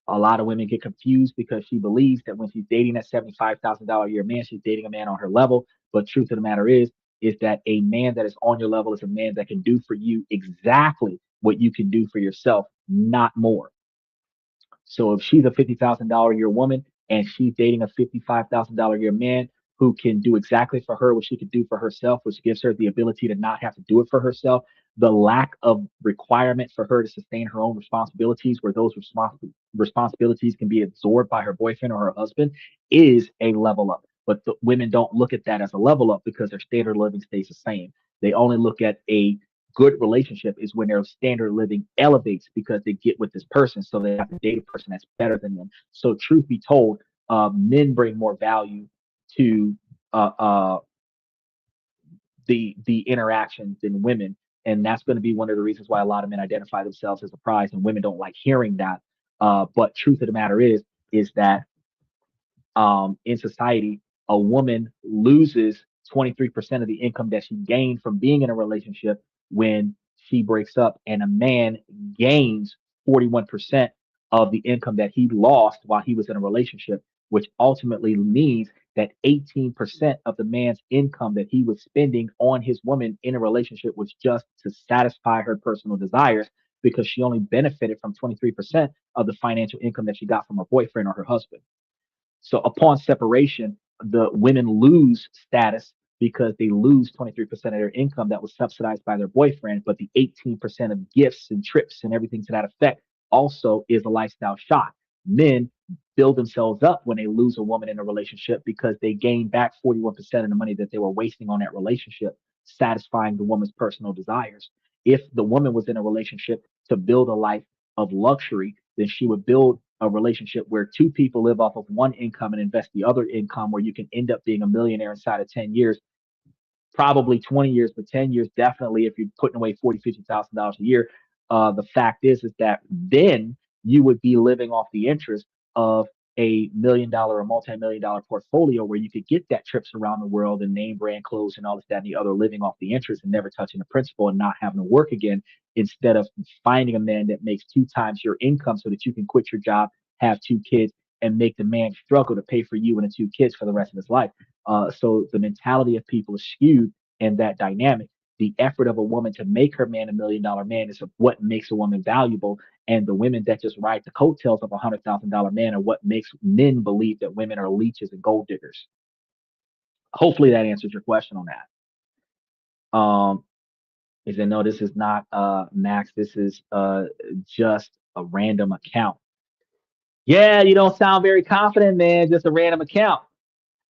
A lot of women get confused because she believes that when she's dating that $75,000 a year man, she's dating a man on her level. But truth of the matter is that a man that is on your level is a man that can do for you exactly what you can do for yourself, not more. So if she's a $50,000 a year woman and she's dating a $55,000 a year man who can do exactly for her what she could do for herself, which gives her the ability to not have to do it for herself, the lack of requirement for her to sustain her own responsibilities, where those responsibilities can be absorbed by her boyfriend or her husband, is a level up. But the women don't look at that as a level up because their standard of living stays the same. They only look at a good relationship is when their standard of living elevates because they get with this person, so they have to date a person that's better than them. So, truth be told, men bring more value to uh, uh, the interaction than women, and that's going to be one of the reasons why a lot of men identify themselves as a prize, and women don't like hearing that. But truth of the matter is that in society, a woman loses 23% of the income that she gained from being in a relationship when she breaks up, and a man gains 41% of the income that he lost while he was in a relationship, which ultimately means that 18% of the man's income that he was spending on his woman in a relationship was just to satisfy her personal desires because she only benefited from 23% of the financial income that she got from her boyfriend or her husband. So upon separation, the women lose status because they lose 23% of their income that was subsidized by their boyfriend, but the 18% of gifts and trips and everything to that effect also is a lifestyle shock. Men build themselves up when they lose a woman in a relationship because they gain back 41% of the money that they were wasting on that relationship, satisfying the woman's personal desires. If the woman was in a relationship to build a life of luxury, then she would build a relationship where two people live off of one income and invest the other income, where you can end up being a millionaire inside of 10 years, probably 20 years, but 10 years, definitely, if you're putting away 40, $50,000 a year. The fact is that then you would be living off the interest of $1 million or multi-million dollar portfolio where you could get that trips around the world and name brand clothes and all this, that, and the other, living off the interest and never touching the principal and not having to work again, instead of finding a man that makes 2 times your income so that you can quit your job, have 2 kids, and make the man struggle to pay for you and the 2 kids for the rest of his life. So the mentality of people is skewed in that dynamic. The effort of a woman to make her man $1 million man is what makes a woman valuable. And the women that just ride the coattails of $100,000 man are what makes men believe that women are leeches and gold diggers. Hopefully that answers your question on that. Is that no, this is not Max. This is just a random account. Yeah, you don't sound very confident, man. Just a random account.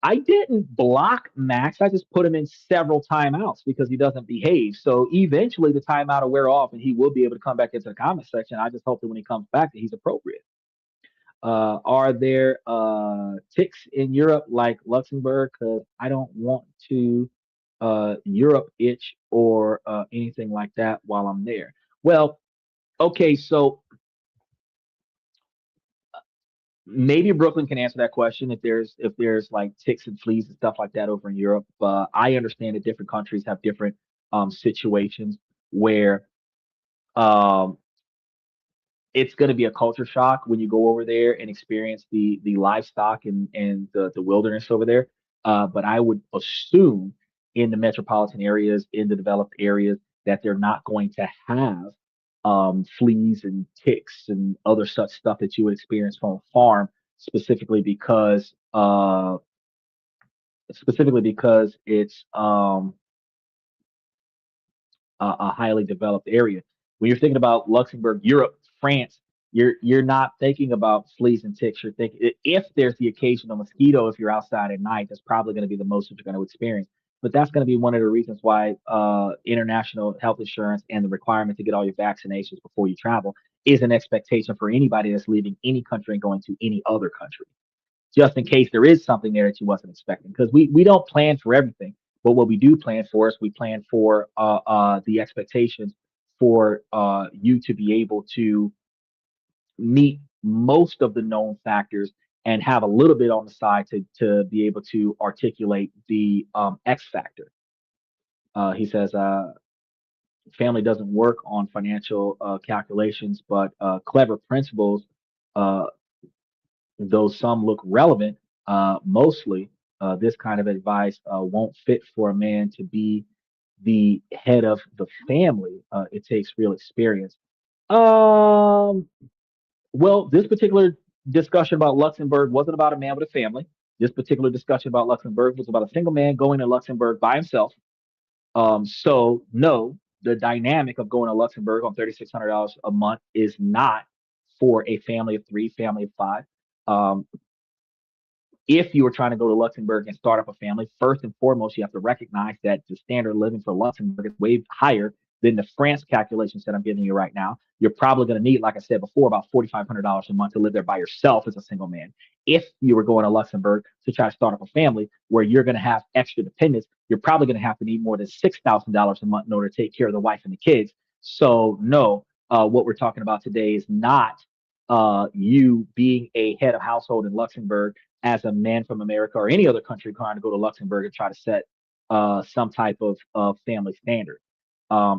I didn't block Max. I just put him in several timeouts because he doesn't behave. So eventually the timeout will wear off and he will be able to come back into the comment section. I just hope that when he comes back that he's appropriate. Are there ticks in Europe like Luxembourg? Because I don't want to Europe itch or anything like that while I'm there. Well, okay, so maybe Brooklyn can answer that question if there's like ticks and fleas and stuff like that over in Europe. I understand that different countries have different situations where um, it's going to be a culture shock when you go over there and experience the livestock and the wilderness over there. But I would assume in the metropolitan areas, in the developed areas, that they're not going to have fleas and ticks and other such stuff that you would experience from a farm, specifically because it's a highly developed area. When you're thinking about Luxembourg, Europe, France, you're not thinking about fleas and ticks. You're thinking, if there's the occasional mosquito, if you're outside at night, that's probably going to be the most that you're going to experience. But that's going to be one of the reasons why international health insurance and the requirement to get all your vaccinations before you travel is an expectation for anybody that's leaving any country and going to any other country, just in case there is something there that you wasn't expecting. Because we don't plan for everything, but what we do plan for is we plan for the expectations for you to be able to meet most of the known factors and have a little bit on the side to be able to articulate the X factor. He says, family doesn't work on financial calculations, but clever principles, uh, though some look relevant, mostly this kind of advice won't fit for a man to be the head of the family. It takes real experience. Um, well, this particular discussion about Luxembourg wasn't about a man with a family. This particular discussion about Luxembourg was about a single man going to Luxembourg by himself. So no, the dynamic of going to Luxembourg on $3,600 a month is not for a family of 3, family of 5. Um, if you are trying to go to Luxembourg and start up a family, first and foremost, you have to recognize that the standard of living for Luxembourg is way higher than the France calculations that I'm giving you right now. You're probably going to need, like I said before, about $4,500 a month to live there by yourself as a single man. If you were going to Luxembourg to try to start up a family where you're going to have extra dependents, you're probably going to have to need more than $6,000 a month in order to take care of the wife and the kids. So no, what we're talking about today is not you being a head of household in Luxembourg as a man from America or any other country trying to go to Luxembourg and try to set some type of family standard.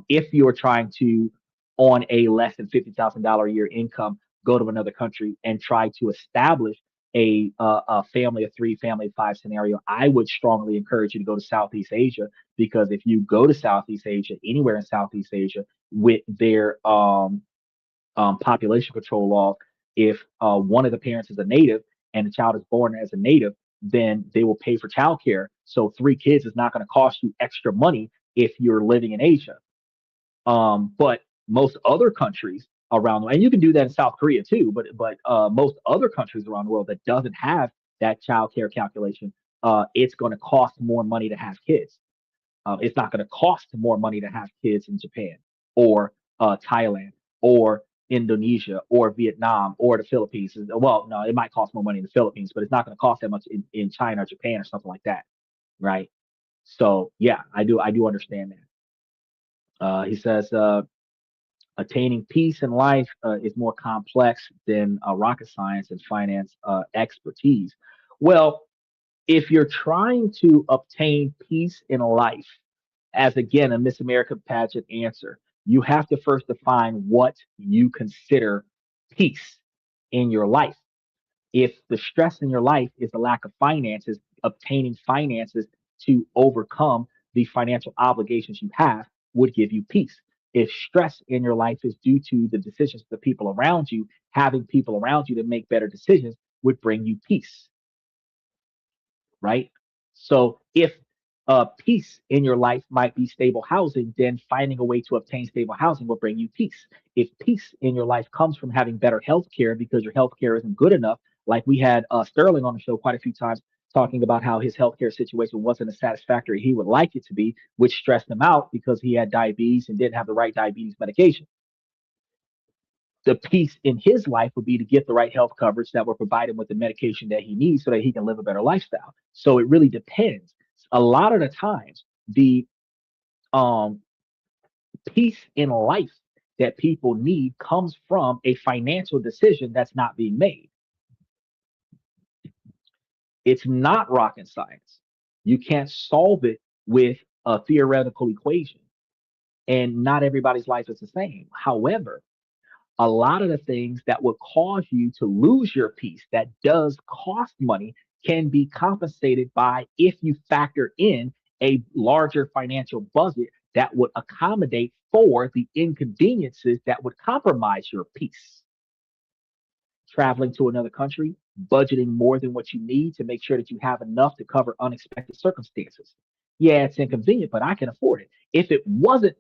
If you're trying to, on a less than $50,000 a year income, go to another country and try to establish a family of 3, family of 5 scenario, I would strongly encourage you to go to Southeast Asia, because if you go to Southeast Asia, anywhere in Southeast Asia, with their population control law, if one of the parents is a native and the child is born as a native, then they will pay for childcare. So 3 kids is not going to cost you extra money if you're living in Asia. But most other countries around the world, and you can do that in South Korea too, but most other countries around the world that doesn't have that child care calculation, it's going to cost more money to have kids. It's not going to cost more money to have kids in Japan or Thailand or Indonesia or Vietnam or the Philippines. Well, no, it might cost more money in the Philippines, but it's not going to cost that much in China or Japan or something like that, right? So yeah, I do understand that. He says attaining peace in life is more complex than rocket science and finance expertise. Well, if you're trying to obtain peace in life, as again a Miss America pageant answer, you have to first define what you consider peace in your life. If the stress in your life is the lack of finances, obtaining finances to overcome the financial obligations you have would give you peace. If stress in your life is due to the decisions of the people around you, having people around you to make better decisions would bring you peace, right? So if peace in your life might be stable housing, then finding a way to obtain stable housing will bring you peace. If peace in your life comes from having better health care because your health care isn't good enough, like we had Sterling on the show quite a few times talking about how his healthcare situation wasn't as satisfactory he would like it to be, which stressed him out because he had diabetes and didn't have the right diabetes medication. The peace in his life would be to get the right health coverage that will provide him with the medication that he needs so that he can live a better lifestyle. So it really depends. A lot of the times, the um, peace in life that people need comes from a financial decision that's not being made. It's not rocket science. You can't solve it with a theoretical equation, and not everybody's life is the same. However, a lot of the things that would cause you to lose your peace that does cost money can be compensated by if you factor in a larger financial budget that would accommodate for the inconveniences that would compromise your peace. Traveling to another country, budgeting more than what you need to make sure that you have enough to cover unexpected circumstances. Yeah, it's inconvenient, but I can afford it. If it wasn't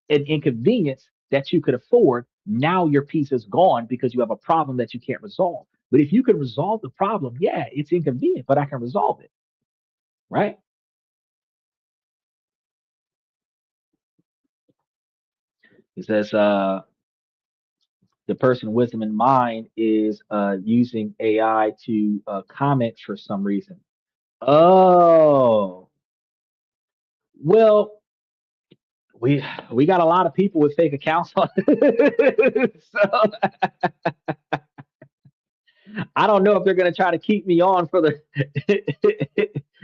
an inconvenience that you could afford, now your peace is gone because you have a problem that you can't resolve. But if you can resolve the problem, yeah, it's inconvenient, but I can resolve it, right? He says the person wisdom in mind is using AI to comment for some reason. Oh, well, we got a lot of people with fake accounts on. So I don't know if they're gonna try to keep me on for the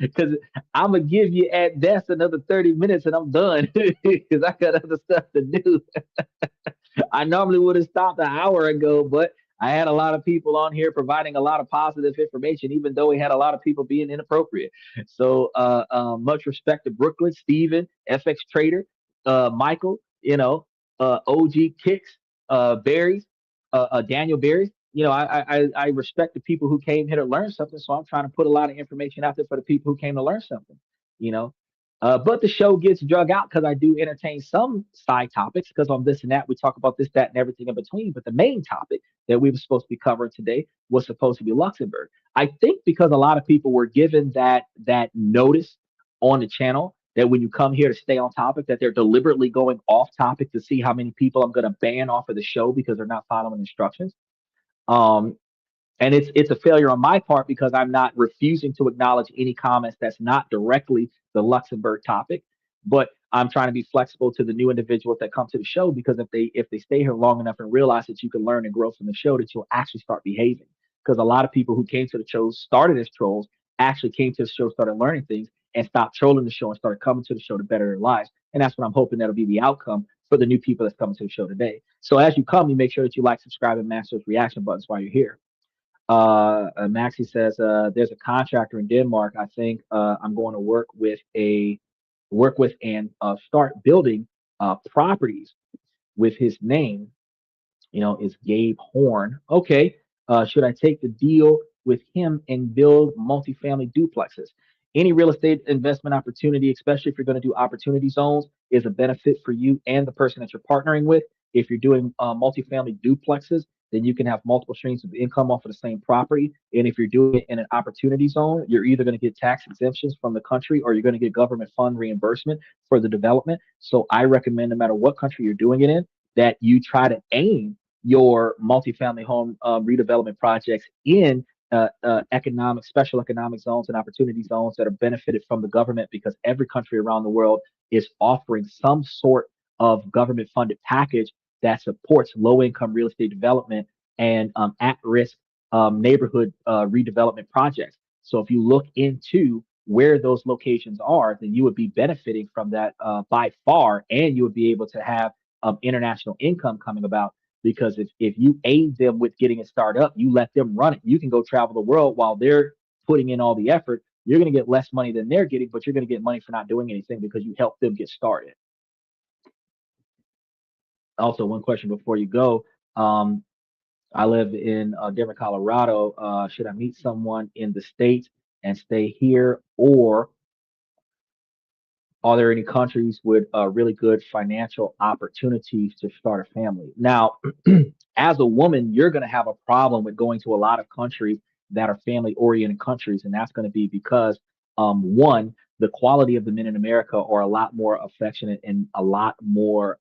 because I'm gonna give you at best another 30 minutes and I'm done because I got other stuff to do. I normally would have stopped an hour ago, but I had a lot of people on here providing a lot of positive information, even though we had a lot of people being inappropriate. So much respect to Brooklyn, Steven, FX Trader, Michael, OG Kicks, Barry's, Daniel Barry's. I respect the people who came here to learn something. So I'm trying to put a lot of information out there for the people who came to learn something. You know, but the show gets drug out because I do entertain some side topics because on this and that we talk about this, that, and everything in between. But the main topic that we were supposed to be covering today was supposed to be Luxembourg. I think because a lot of people were given that notice on the channel that when you come here to stay on topic, that they're deliberately going off topic to see how many people I'm going to ban off of the show because they're not following instructions. Um, and it's a failure on my part because I'm not refusing to acknowledge any comments that's not directly the Luxembourg topic, but I'm trying to be flexible to the new individuals that come to the show because if they stay here long enough and realize that you can learn and grow from the show, that you'll actually start behaving. Because a lot of people who came to the show started as trolls, actually came to the show, started learning things, and stopped trolling the show and started coming to the show to better their lives. And that's what I'm hoping that'll be the outcome for the new people that's coming to the show today. So as you come, you make sure that you like, subscribe, and mash those reaction buttons while you're here. Maxie says there's a contractor in Denmark. I think I'm going to work with and start building properties with his name. Is Gabe Horn. Okay. Should I take the deal with him and build multifamily duplexes. Any real estate investment opportunity, especially if you're going to do opportunity zones, is a benefit for you and the person that you're partnering with. If you're doing multifamily duplexes, then you can have multiple streams of income off of the same property. And if you're doing it in an opportunity zone, you're either going to get tax exemptions from the country or you're going to get government fund reimbursement for the development. So I recommend, no matter what country you're doing it in, that you try to aim your multifamily home redevelopment projects in special economic zones and opportunity zones that are benefited from the government, because every country around the world is offering some sort of government funded package that supports low income real estate development and at risk neighborhood redevelopment projects. So if you look into where those locations are, then you would be benefiting from that by far, and you would be able to have international income coming about. Because if you aid them with getting it started up, you let them run it. You can go travel the world while they're putting in all the effort. You're going to get less money than they're getting, but you're going to get money for not doing anything because you helped them get started. Also, one question before you go. Um, I live in Denver, Colorado. Should I meet someone in the States and stay here, or are there any countries with really good financial opportunities to start a family? Now, as a woman, you're going to have a problem with going to a lot of countries that are family oriented countries. And that's going to be because, one, the quality of the men in America are a lot more affectionate and a lot more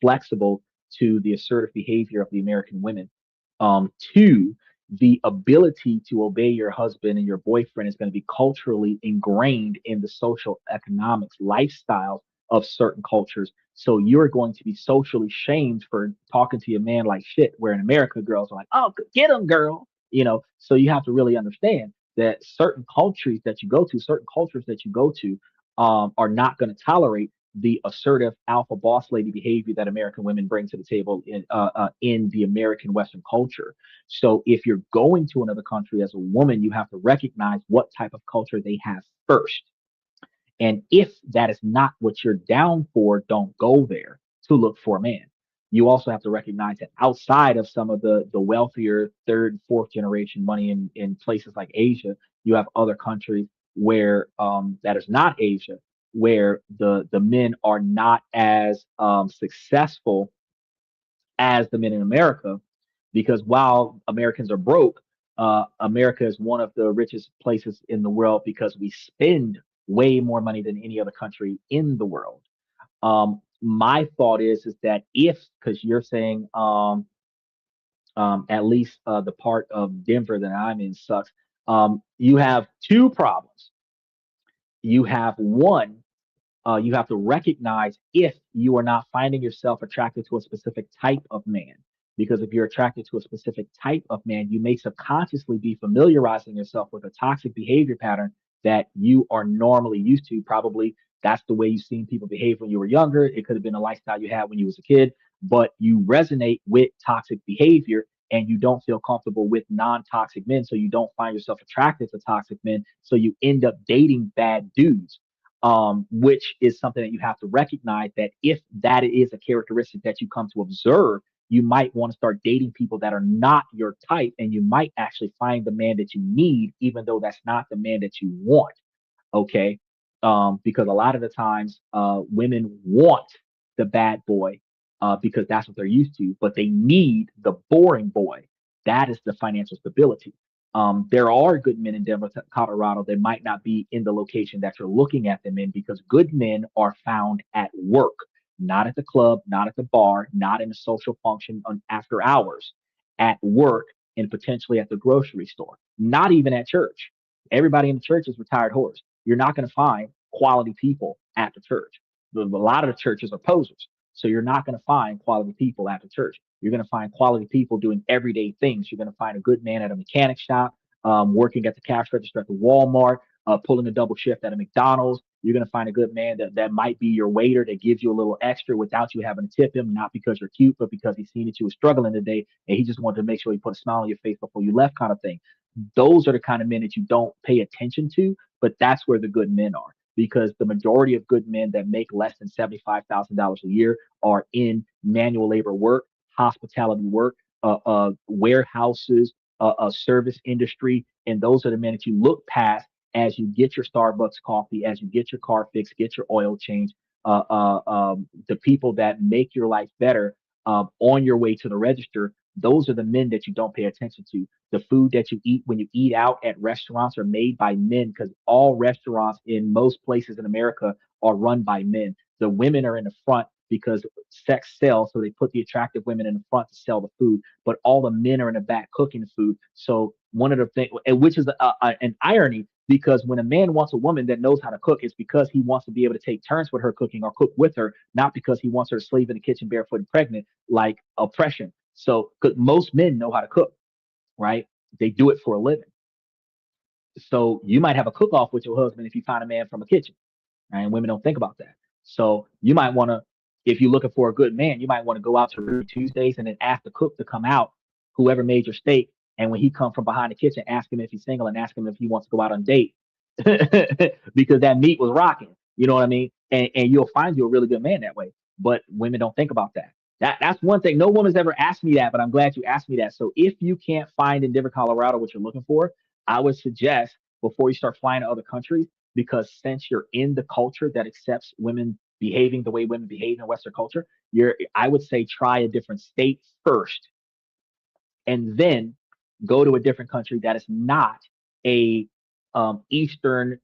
flexible to the assertive behavior of the American women. Two, the ability to obey your husband and your boyfriend is going to be culturally ingrained in the social economics lifestyle of certain cultures. So you're going to be socially shamed for talking to your man like shit, where in America, girls are like, oh, get him, girl. So you have to really understand that certain cultures that you go to are not going to tolerate the assertive alpha boss lady behavior that American women bring to the table in the American Western culture. So if you're going to another country as a woman, you have to recognize what type of culture they have first. And if that is not what you're down for, don't go there to look for a man. You also have to recognize that outside of some of the wealthier third, fourth generation money in places like Asia, you have other countries where that is not Asia, where the men are not as successful as the men in America, because while Americans are broke, America is one of the richest places in the world because we spend way more money than any other country in the world. My thought is that if, because you're saying at least the part of Denver that I'm in sucks, you have two problems. You have one, you have to recognize if you are not finding yourself attracted to a specific type of man. Because if you're attracted to a specific type of man, you may subconsciously be familiarizing yourself with a toxic behavior pattern that you are normally used to. Probably that's the way you've seen people behave when you were younger. It could have been a lifestyle you had when you was a kid, but you resonate with toxic behavior and you don't feel comfortable with non-toxic men. So you don't find yourself attracted to toxic men. So you end up dating bad dudes, which is something that you have to recognize, that if that is a characteristic that you come to observe, you might want to start dating people that are not your type, and you might actually find the man that you need, even though that's not the man that you want. Okay. Because a lot of the times, women want the bad boy, because that's what they're used to, but they need the boring boy. That is the financial stability. There are good men in Denver, Colorado that might not be in the location that you're looking at them in, because good men are found at work, not at the club, not at the bar, not in a social function on after hours, at work, and potentially at the grocery store, not even at church. Everybody in the church is retired whores. You're not going to find quality people at the church. A lot of the churches are posers. So you're not going to find quality people at the church. You're going to find quality people doing everyday things. You're going to find a good man at a mechanic shop, working at the cash register at the Walmart, pulling a double shift at a McDonald's. You're going to find a good man that might be your waiter, that gives you a little extra without you having to tip him, not because you're cute, but because he's seen that you were struggling today and he just wanted to make sure he put a smile on your face before you left, kind of thing. Those are the kind of men that you don't pay attention to, but that's where the good men are, because the majority of good men that make less than $75,000 a year are in manual labor work, hospitality work, warehouses, service industry, And those are the men that you look past as you get your Starbucks coffee, as you get your car fixed, get your oil changed. The people that make your life better on your way to the register, those are the men that you don't pay attention to. The food that you eat when you eat out at restaurants are made by men because all restaurants in most places in America are run by men. The women are in the front because sex sells, so they put the attractive women in the front to sell the food, but all the men are in the back cooking the food. So one of the things, which is an irony, because when a man wants a woman that knows how to cook, it's because he wants to be able to take turns with her cooking or cook with her, not because he wants her to slave in the kitchen barefoot and pregnant, like oppression. So, because most men know how to cook, right? They do it for a living. So you might have a cook off with your husband if you find a man from a kitchen, right? And women don't think about that. So you might want to, if you're looking for a good man, you might want to go out to Ruby Tuesdays and then ask the cook to come out, whoever made your steak. And when he comes from behind the kitchen, ask him if he's single and ask him if he wants to go out on a date because that meat was rocking. You know what I mean? And you'll find you a really good man that way. But women don't think about that. That's one thing. No woman's ever asked me that, but I'm glad you asked me that. So if you can't find in Denver, Colorado what you're looking for, I would suggest before you start flying to other countries, because since you're in the culture that accepts women behaving the way women behave in Western culture, I would say try a different state first and then go to a different country that is not a Eastern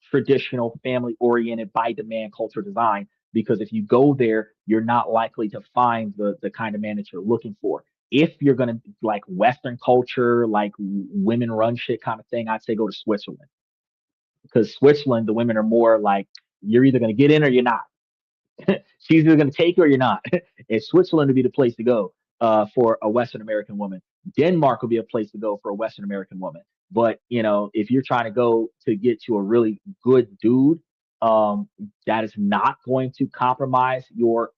traditional family oriented by demand culture design. Because if you go there, you're not likely to find the kind of man that you're looking for. If you're going to like Western culture, like women run shit kind of thing, I'd say go to Switzerland, because Switzerland, the women are more like, you're either going to get in or you're not. She's either going to take you or you're not. And Switzerland would be the place to go for a Western American woman. Denmark would be a place to go for a Western American woman. But if you're trying to go to get to a really good dude, that is not going to compromise your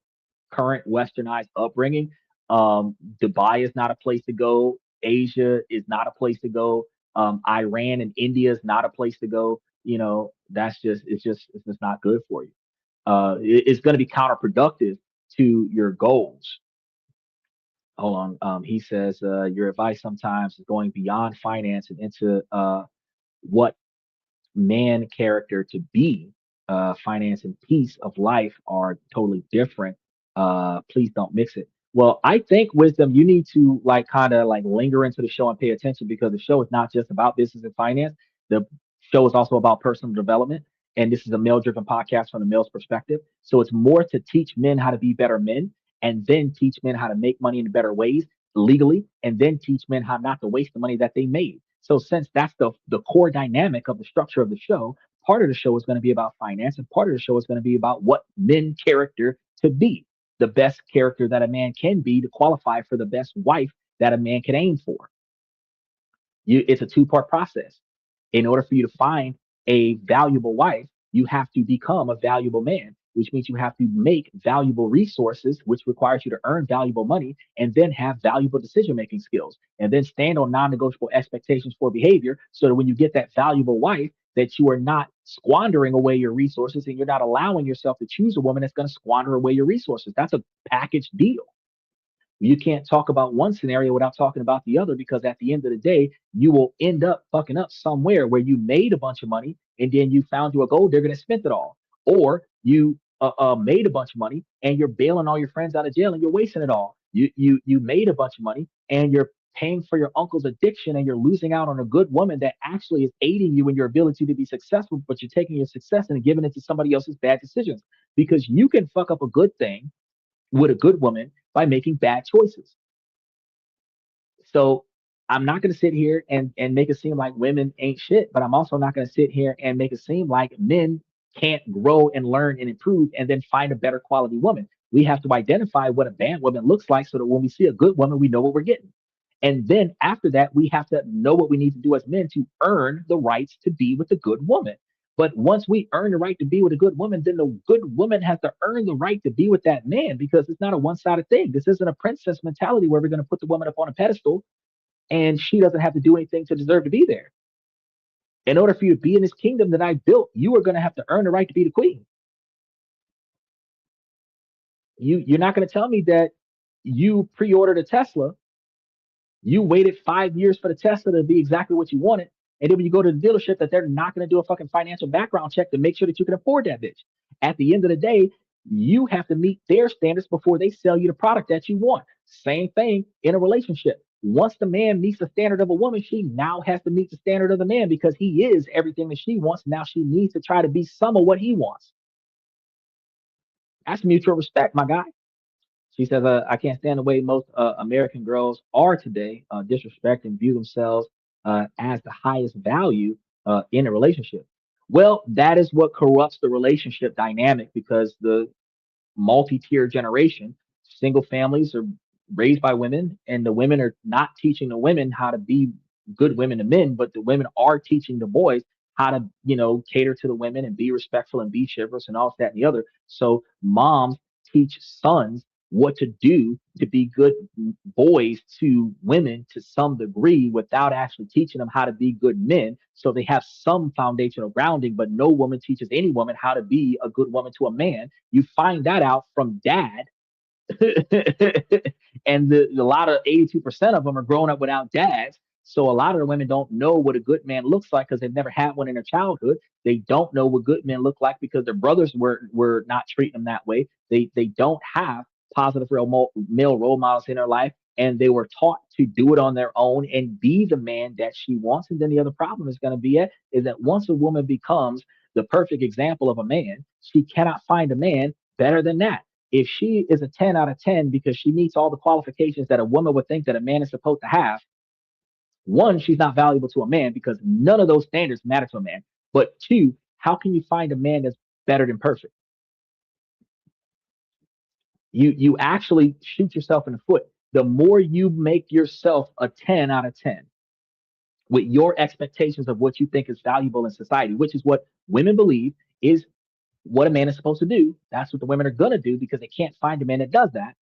current westernized upbringing. Dubai is not a place to go. Asia is not a place to go. Iran and India is not a place to go. That's just not good for you. It's going to be counterproductive to your goals. Hold on. He says your advice sometimes is going beyond finance and into what man character to be. Finance and peace of life are totally different. Please don't mix it. Well, I think wisdom, you need to like kind of like linger into the show and pay attention, because the show is not just about business and finance. The show is also about personal development. And this is a male driven podcast from the male's perspective. So it's more to teach men how to be better men and then teach men how to make money in better ways legally, and then teach men how not to waste the money that they made. So since that's the core dynamic of the structure of the show, part of the show is going to be about finance, and part of the show is going to be about what men character to be, the best character that a man can be to qualify for the best wife that a man can aim for. It's a two-part process. In order for you to find a valuable wife, you have to become a valuable man, which means you have to make valuable resources, which requires you to earn valuable money, and then have valuable decision making skills, and then stand on non-negotiable expectations for behavior, so that when you get that valuable wife, that you are not squandering away your resources, and you're not allowing yourself to choose a woman that's going to squander away your resources. That's a package deal. You can't talk about one scenario without talking about the other, because at the end of the day, you will end up fucking up somewhere where you made a bunch of money and then you found you a gold digger and spent it all. Or you made a bunch of money and you're bailing all your friends out of jail and you're wasting it all. You made a bunch of money and you're paying for your uncle's addiction, and you're losing out on a good woman that actually is aiding you in your ability to be successful, but you're taking your success and giving it to somebody else's bad decisions, because you can fuck up a good thing with a good woman by making bad choices. So I'm not going to sit here and make it seem like women ain't shit, but I'm also not going to sit here and make it seem like men can't grow and learn and improve and then find a better quality woman. We have to identify what a bad woman looks like, so that when we see a good woman, we know what we're getting. And then after that, we have to know what we need to do as men to earn the rights to be with a good woman. But once we earn the right to be with a good woman, then the good woman has to earn the right to be with that man, because it's not a one-sided thing. This isn't a princess mentality where we're going to put the woman up on a pedestal and she doesn't have to do anything to deserve to be there. In order for you to be in this kingdom that I built, you are going to have to earn the right to be the queen. You're not going to tell me that you pre-ordered a Tesla You waited 5 years for the Tesla to be exactly what you wanted. And then when you go to the dealership, that they're not going to do a fucking financial background check to make sure that you can afford that bitch. At the end of the day, you have to meet their standards before they sell you the product that you want. Same thing in a relationship. Once the man meets the standard of a woman, she now has to meet the standard of the man because he is everything that she wants. Now she needs to try to be some of what he wants. That's mutual respect, my guy. She says, I can't stand the way most American girls are today, disrespect and view themselves as the highest value in a relationship. Well, that is what corrupts the relationship dynamic because the multi-tier generation. Single families are raised by women, and the women are not teaching the women how to be good women to men, but the women are teaching the boys how to, cater to the women and be respectful and be chivalrous and all that and the other. So moms teach sons what to do to be good boys to women to some degree without actually teaching them how to be good men. So they have some foundational grounding, but no woman teaches any woman how to be a good woman to a man. You find that out from dad. And a lot of 82% of them are growing up without dads. So a lot of the women don't know what a good man looks like because they've never had one in their childhood. They don't know what good men look like because their brothers were not treating them that way. They don't have positive real male role models in their life, and they were taught to do it on their own and be the man that she wants. And then the other problem is going to be is that once a woman becomes the perfect example of a man, she cannot find a man better than that. If she is a 10 out of 10 because she meets all the qualifications that a woman would think that a man is supposed to have, one, she's not valuable to a man because none of those standards matter to a man. But two, how can you find a man that's better than perfect? You actually shoot yourself in the foot. The more you make yourself a 10 out of 10 with your expectations of what you think is valuable in society, which is what women believe is what a man is supposed to do. That's what the women are going to do because they can't find a man that does that.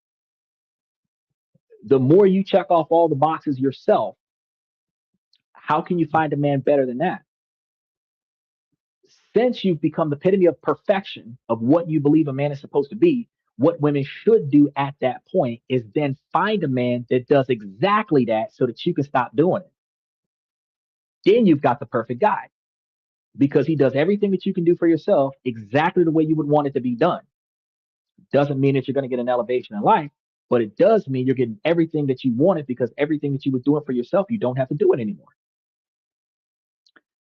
The more you check off all the boxes yourself, how can you find a man better than that? Since you've become the epitome of perfection of what you believe a man is supposed to be, what women should do at that point is then find a man that does exactly that so that you can stop doing it. Then you've got the perfect guy because he does everything that you can do for yourself exactly the way you would want it to be done. Doesn't mean that you're going to get an elevation in life, but it does mean you're getting everything that you wanted because everything that you were doing for yourself, you don't have to do it anymore.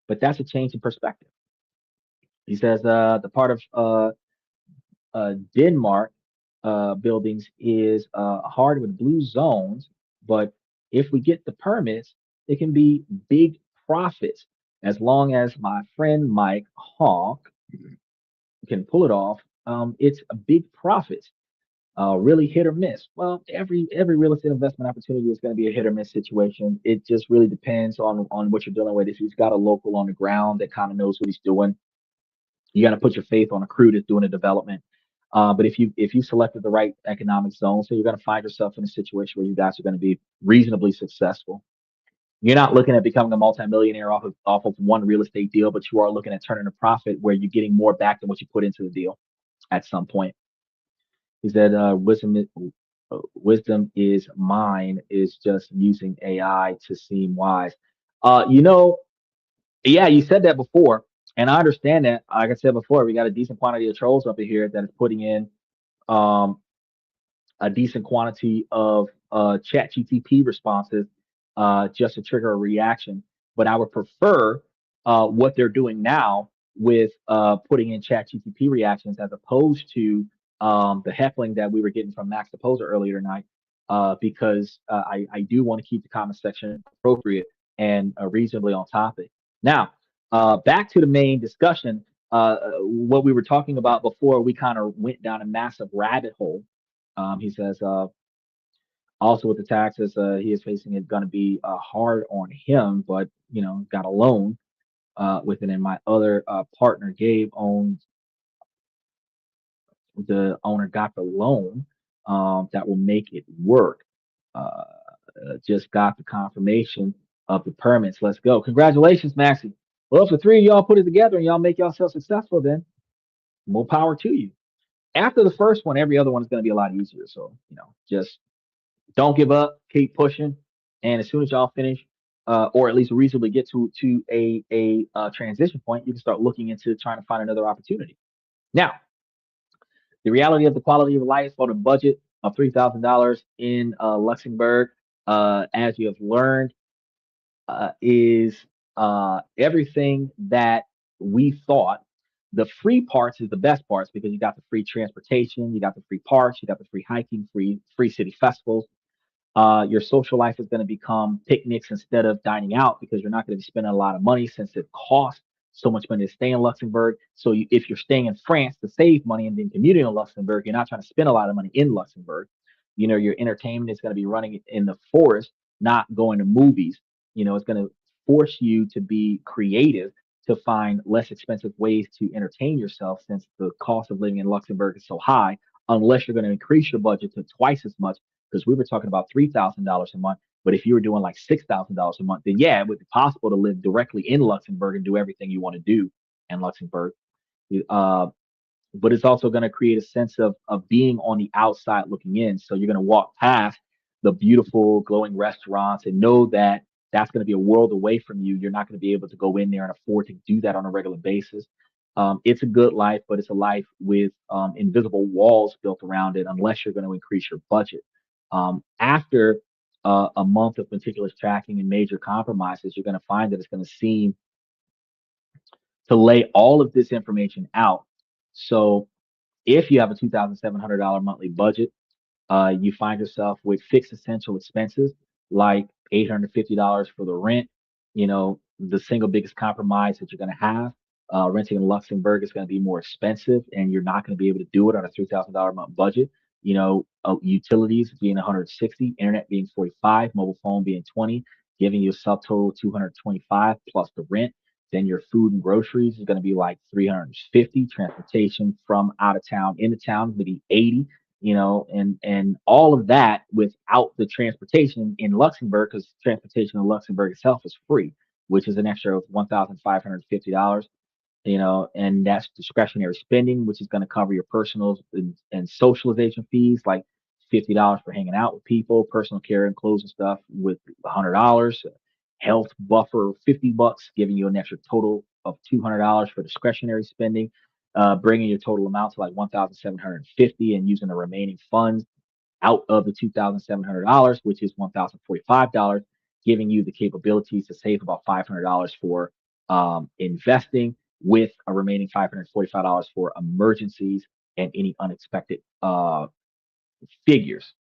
But that's a change in perspective. He says the part of Denmark buildings is hard with blue zones, but if we get the permits, it can be big profits as long as my friend Mike Hawk can pull it off. It's a big profit. Really hit or miss. Well, every real estate investment opportunity is going to be a hit or miss situation. It just really depends on what you're dealing with. If you've got a local on the ground that kind of knows what he's doing, you got to put your faith on a crew that's doing the development. But if you selected the right economic zone, so you're going to find yourself in a situation where you guys are going to be reasonably successful. You're not looking at becoming a multimillionaire off of one real estate deal, but you are looking at turning a profit where you're getting more back than what you put into the deal at some point. He said, wisdom is mine is just using AI to seem wise. You know, yeah, you said that before, and I understand that. Like I said before, we got a decent quantity of trolls up in here that is putting in um, a decent quantity of chat GTP responses just to trigger a reaction. But I would prefer what they're doing now with putting in chat GTP reactions as opposed to the heckling that we were getting from Max the Poser earlier tonight, because I do want to keep the comment section appropriate and reasonably on topic. Now, back to the main discussion. What we were talking about before we kind of went down a massive rabbit hole. He says, also with the taxes, he is facing it going to be hard on him, but got a loan with it. And my other partner, Gabe, owns the owner got the loan that will make it work. Just got the confirmation of the permits. Let's go. Congratulations, Maxie. Well, if the three of y'all put it together and y'all make yourself successful, then more power to you. After the first one, every other one is going to be a lot easier. So, just don't give up, keep pushing. And as soon as y'all finish, or at least reasonably get to a transition point, you can start looking into trying to find another opportunity. Now, the reality of the quality of life on a budget of $3,000 in Luxembourg, as you have learned, is everything that we thought. The free parts is the best parts because you got the free transportation, you got the free parks, you got the free hiking, free city festivals. Your social life is going to become picnics instead of dining out because you're not going to be spending a lot of money since it costs so much money to stay in Luxembourg. So if you're staying in France to save money and then commuting in Luxembourg, you're not trying to spend a lot of money in Luxembourg. Your entertainment is going to be running in the forest, not going to movies. It's going to force you to be creative to find less expensive ways to entertain yourself since the cost of living in Luxembourg is so high, unless you're going to increase your budget to twice as much because we were talking about $3,000 a month. But if you were doing like $6,000 a month, then yeah, it would be possible to live directly in Luxembourg and do everything you want to do in Luxembourg. Uh, but it's also going to create a sense of being on the outside looking in. So you're going to walk past the beautiful glowing restaurants and know that that's going to be a world away from you. You're not going to be able to go in there and afford to do that on a regular basis. It's a good life, but it's a life with invisible walls built around it unless you're going to increase your budget. After a month of meticulous tracking and major compromises, you're going to find that it's going to seem to lay all of this information out. So if you have a $2,700 monthly budget, you find yourself with fixed essential expenses like $850 for the rent. The single biggest compromise that you're going to have. Renting in Luxembourg is going to be more expensive, and you're not going to be able to do it on a $3,000 a month budget. Utilities being 160, internet being 45, mobile phone being 20, giving you a subtotal 225 plus the rent. Then your food and groceries is going to be like 350. Transportation from out of town into town would be 80. And all of that without the transportation in Luxembourg, because transportation in Luxembourg itself is free, which is an extra of $1,550. And that's discretionary spending, which is going to cover your personal and socialization fees, like $50 for hanging out with people, personal care and clothes and stuff with $100, health buffer $50, giving you an extra total of $200 for discretionary spending, bringing your total amount to like 1,750, and using the remaining funds out of the $2,700, which is $1,045, giving you the capabilities to save about $500 for investing, with a remaining $545 for emergencies and any unexpected figures.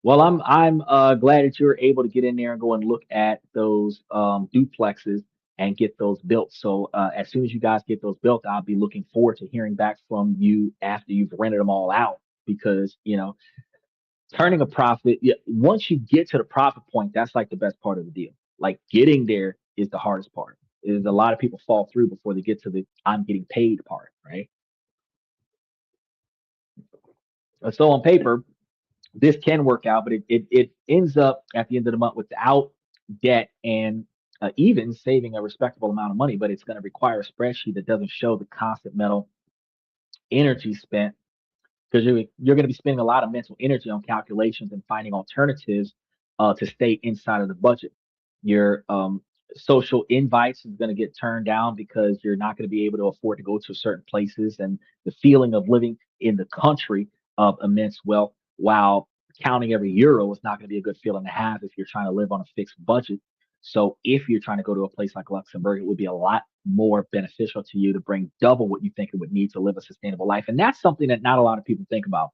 Well, I'm glad that you're able to get in there and go and look at those duplexes and get those built. So as soon as you guys get those built, I'll be looking forward to hearing back from you after you've rented them all out, because turning a profit, yeah, once you get to the profit point, that's like the best part of the deal. Like getting there is the hardest part. Is a lot of people fall through before they get to the I'm getting paid part, right? So on paper, this can work out, but it ends up at the end of the month without debt and even saving a respectable amount of money. But it's going to require a spreadsheet that doesn't show the constant mental energy spent, because you're going to be spending a lot of mental energy on calculations and finding alternatives to stay inside of the budget. Your social invites is going to get turned down because you're not going to be able to afford to go to certain places, and the feeling of living in the country of immense wealth while counting every euro is not going to be a good feeling to have if you're trying to live on a fixed budget. So if you're trying to go to a place like Luxembourg, it would be a lot more beneficial to you to bring double what you think it would need to live a sustainable life. And that's something that not a lot of people think about.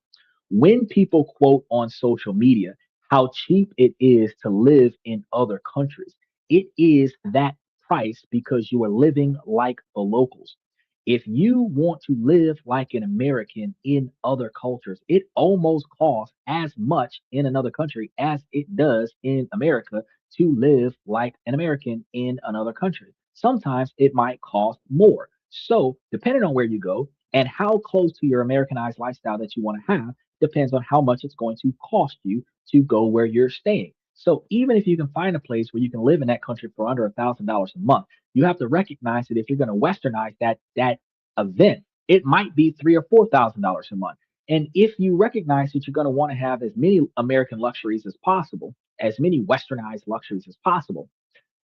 When people quote on social media how cheap it is to live in other countries, it is that price because you are living like the locals. If you want to live like an American in other cultures, it almost costs as much in another country as it does in America to live like an American in another country. Sometimes it might cost more. So, depending on where you go and how close to your Americanized lifestyle that you want to have, depends on how much it's going to cost you to go where you're staying. So, even if you can find a place where you can live in that country for under $1,000 a month, you have to recognize that if you're going to westernize that event, it might be $3,000 or $4,000 a month. And if you recognize that you're going to want to have as many American luxuries as possible, as many westernized luxuries as possible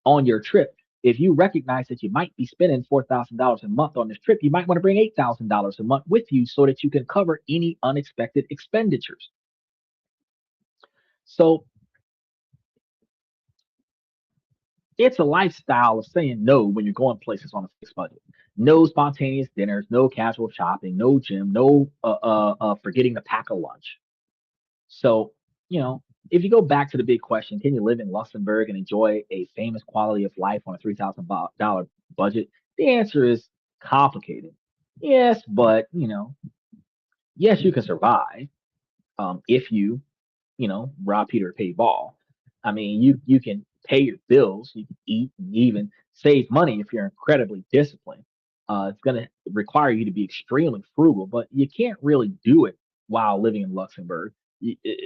on your trip, if you recognize that you might be spending $4,000 a month on this trip, you might want to bring $8,000 a month with you so that you can cover any unexpected expenditures. So it's a lifestyle of saying no when you're going places on a fixed budget. No spontaneous dinners, no casual shopping, no gym, no forgetting to pack a lunch. So, you know, if you go back to the big question, can you live in Luxembourg and enjoy a famous quality of life on a $3,000 budget? The answer is complicated. Yes, but yes, you can survive if you rob Peter to pay Paul. I mean, you can pay your bills, you can eat, and even save money if you're incredibly disciplined. It's going to require you to be extremely frugal, but you can't really do it while living in Luxembourg.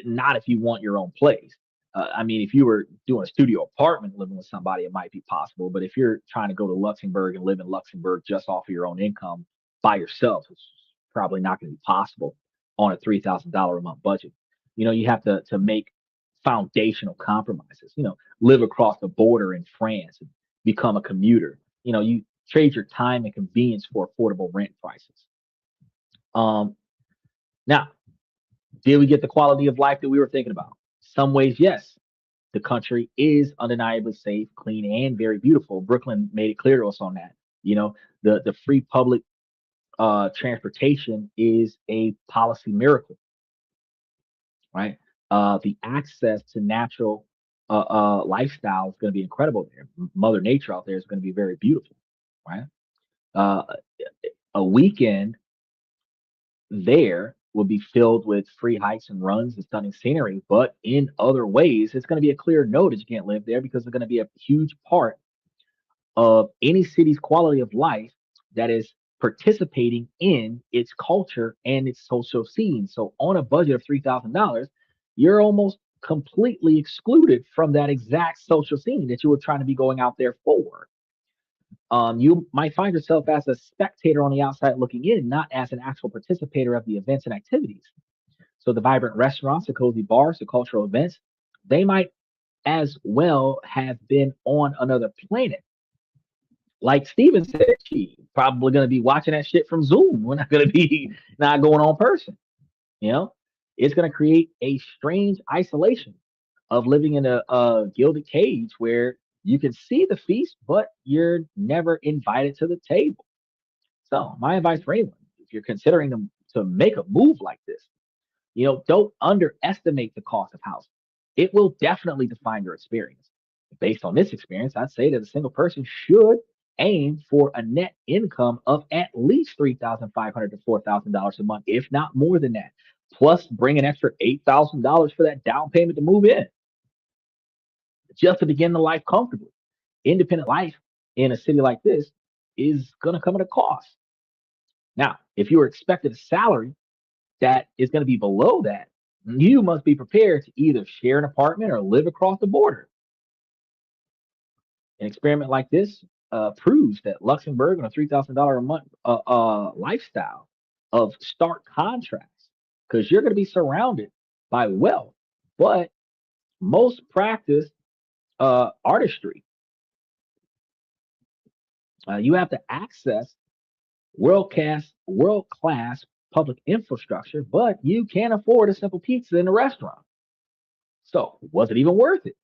Not if you want your own place. I mean, if you were doing a studio apartment living with somebody, it might be possible. But if you're trying to go to Luxembourg and live in Luxembourg just off of your own income by yourself, it's probably not going to be possible on a $3,000 a month budget. You have to make foundational compromises. Live across the border in France and become a commuter. You trade your time and convenience for affordable rent prices. Now, did we get the quality of life that we were thinking about? Some ways, yes. The country is undeniably safe, clean, and very beautiful. Brooklyn made it clear to us on that. The free public transportation is a policy miracle, right? The access to natural lifestyle is going to be incredible there. Mother Nature out there is going to be very beautiful, right? Uh, a weekend there will be filled with free hikes and runs and stunning scenery, but in other ways, it's going to be a clear no that you can't live there because it's going to be a huge part of any city's quality of life that is participating in its culture and its social scene. So on a budget of $3,000, you're almost completely excluded from that exact social scene that you were trying to be going out there for. You might find yourself as a spectator on the outside looking in, not as an actual participator of the events and activities. So the vibrant restaurants, the cozy bars, the cultural events, they might as well have been on another planet. Like Steven said, she probably going to be watching that shit from Zoom. We're not going to be not going on person. You know, it's going to create a strange isolation of living in a gilded cage where you can see the feast, but you're never invited to the table. So my advice for anyone, if you're considering to make a move like this, don't underestimate the cost of housing. It will definitely define your experience. Based on this experience, I'd say that a single person should aim for a net income of at least $3,500 to $4,000 a month, if not more than that. Plus, bring an extra $8,000 for that down payment to move in, just to begin the life comfortably. Independent life in a city like this is going to come at a cost. Now, if you are expected a salary that is going to be below that, you must be prepared to either share an apartment or live across the border. An experiment like this proves that Luxembourg on a $3,000 a month lifestyle of stark contrast, because you're going to be surrounded by wealth, but most practice artistry. You have to access world class public infrastructure, but you can't afford a simple pizza in a restaurant. So was it even worth it?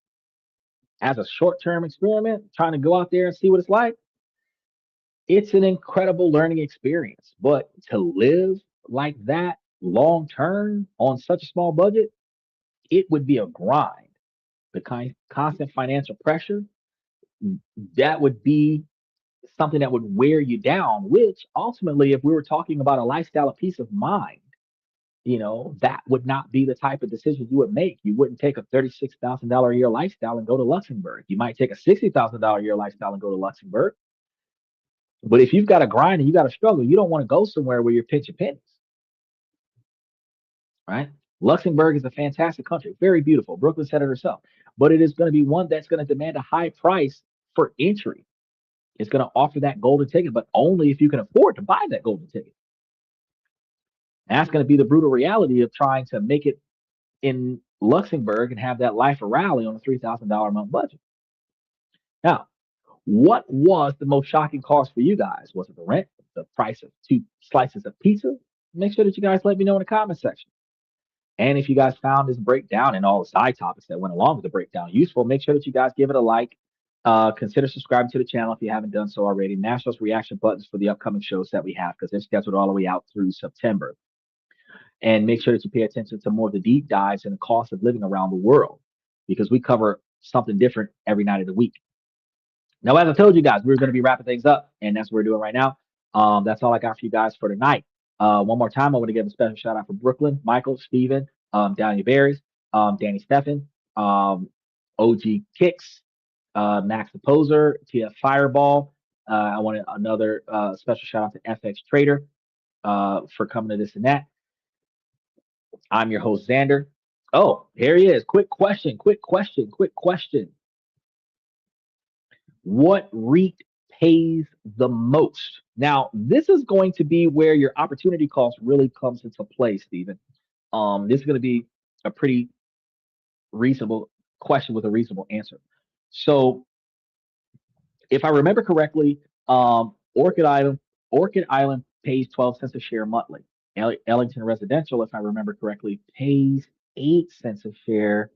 As a short-term experiment, trying to go out there and see what it's like, it's an incredible learning experience. But to live like that long term on such a small budget, it would be a grind. The constant financial pressure, that would be something that would wear you down, which ultimately, if we were talking about a lifestyle of peace of mind, that would not be the type of decision you would make. You wouldn't take a $36,000 a year lifestyle and go to Luxembourg. You might take a $60,000 a year lifestyle and go to Luxembourg. But if you've got to grind and you got to struggle, you don't want to go somewhere where you're pinching pennies, right? Luxembourg is a fantastic country, very beautiful. Brooklyn said it herself, but it is going to be one that's going to demand a high price for entry. It's going to offer that golden ticket, but only if you can afford to buy that golden ticket. And that's going to be the brutal reality of trying to make it in Luxembourg and have that life of rally on a $3,000 a month budget. Now, what was the most shocking cost for you guys? Was it the rent, the price of 2 slices of pizza? Make sure that you guys let me know in the comment section. And if you guys found this breakdown and all the side topics that went along with the breakdown useful, make sure that you guys give it a like. Consider subscribing to the channel if you haven't done so already. Mash those reaction buttons for the upcoming shows that we have because they're scheduled all the way out through September. And make sure that you pay attention to more of the deep dives and the cost of living around the world because we cover something different every night of the week. Now, as I told you guys, we're going to be wrapping things up, and that's what we're doing right now. That's all I got for you guys for tonight. One more time, I want to give a special shout out for Brooklyn, Michael, Steven, Daniel Barris, Danny Steffen, OG Kicks, Max the Poser, TF Fireball. I want another special shout out to FX Trader for coming to this and that. I'm your host, Xander. Oh, here he is. Quick question. What REIT pays the most? Now, this is going to be where your opportunity cost really comes into play, Stephen. This is going to be a pretty reasonable question with a reasonable answer. So, if I remember correctly, Orchid Island pays 12 cents a share monthly. Ellington Residential, if I remember correctly, pays 8 cents a share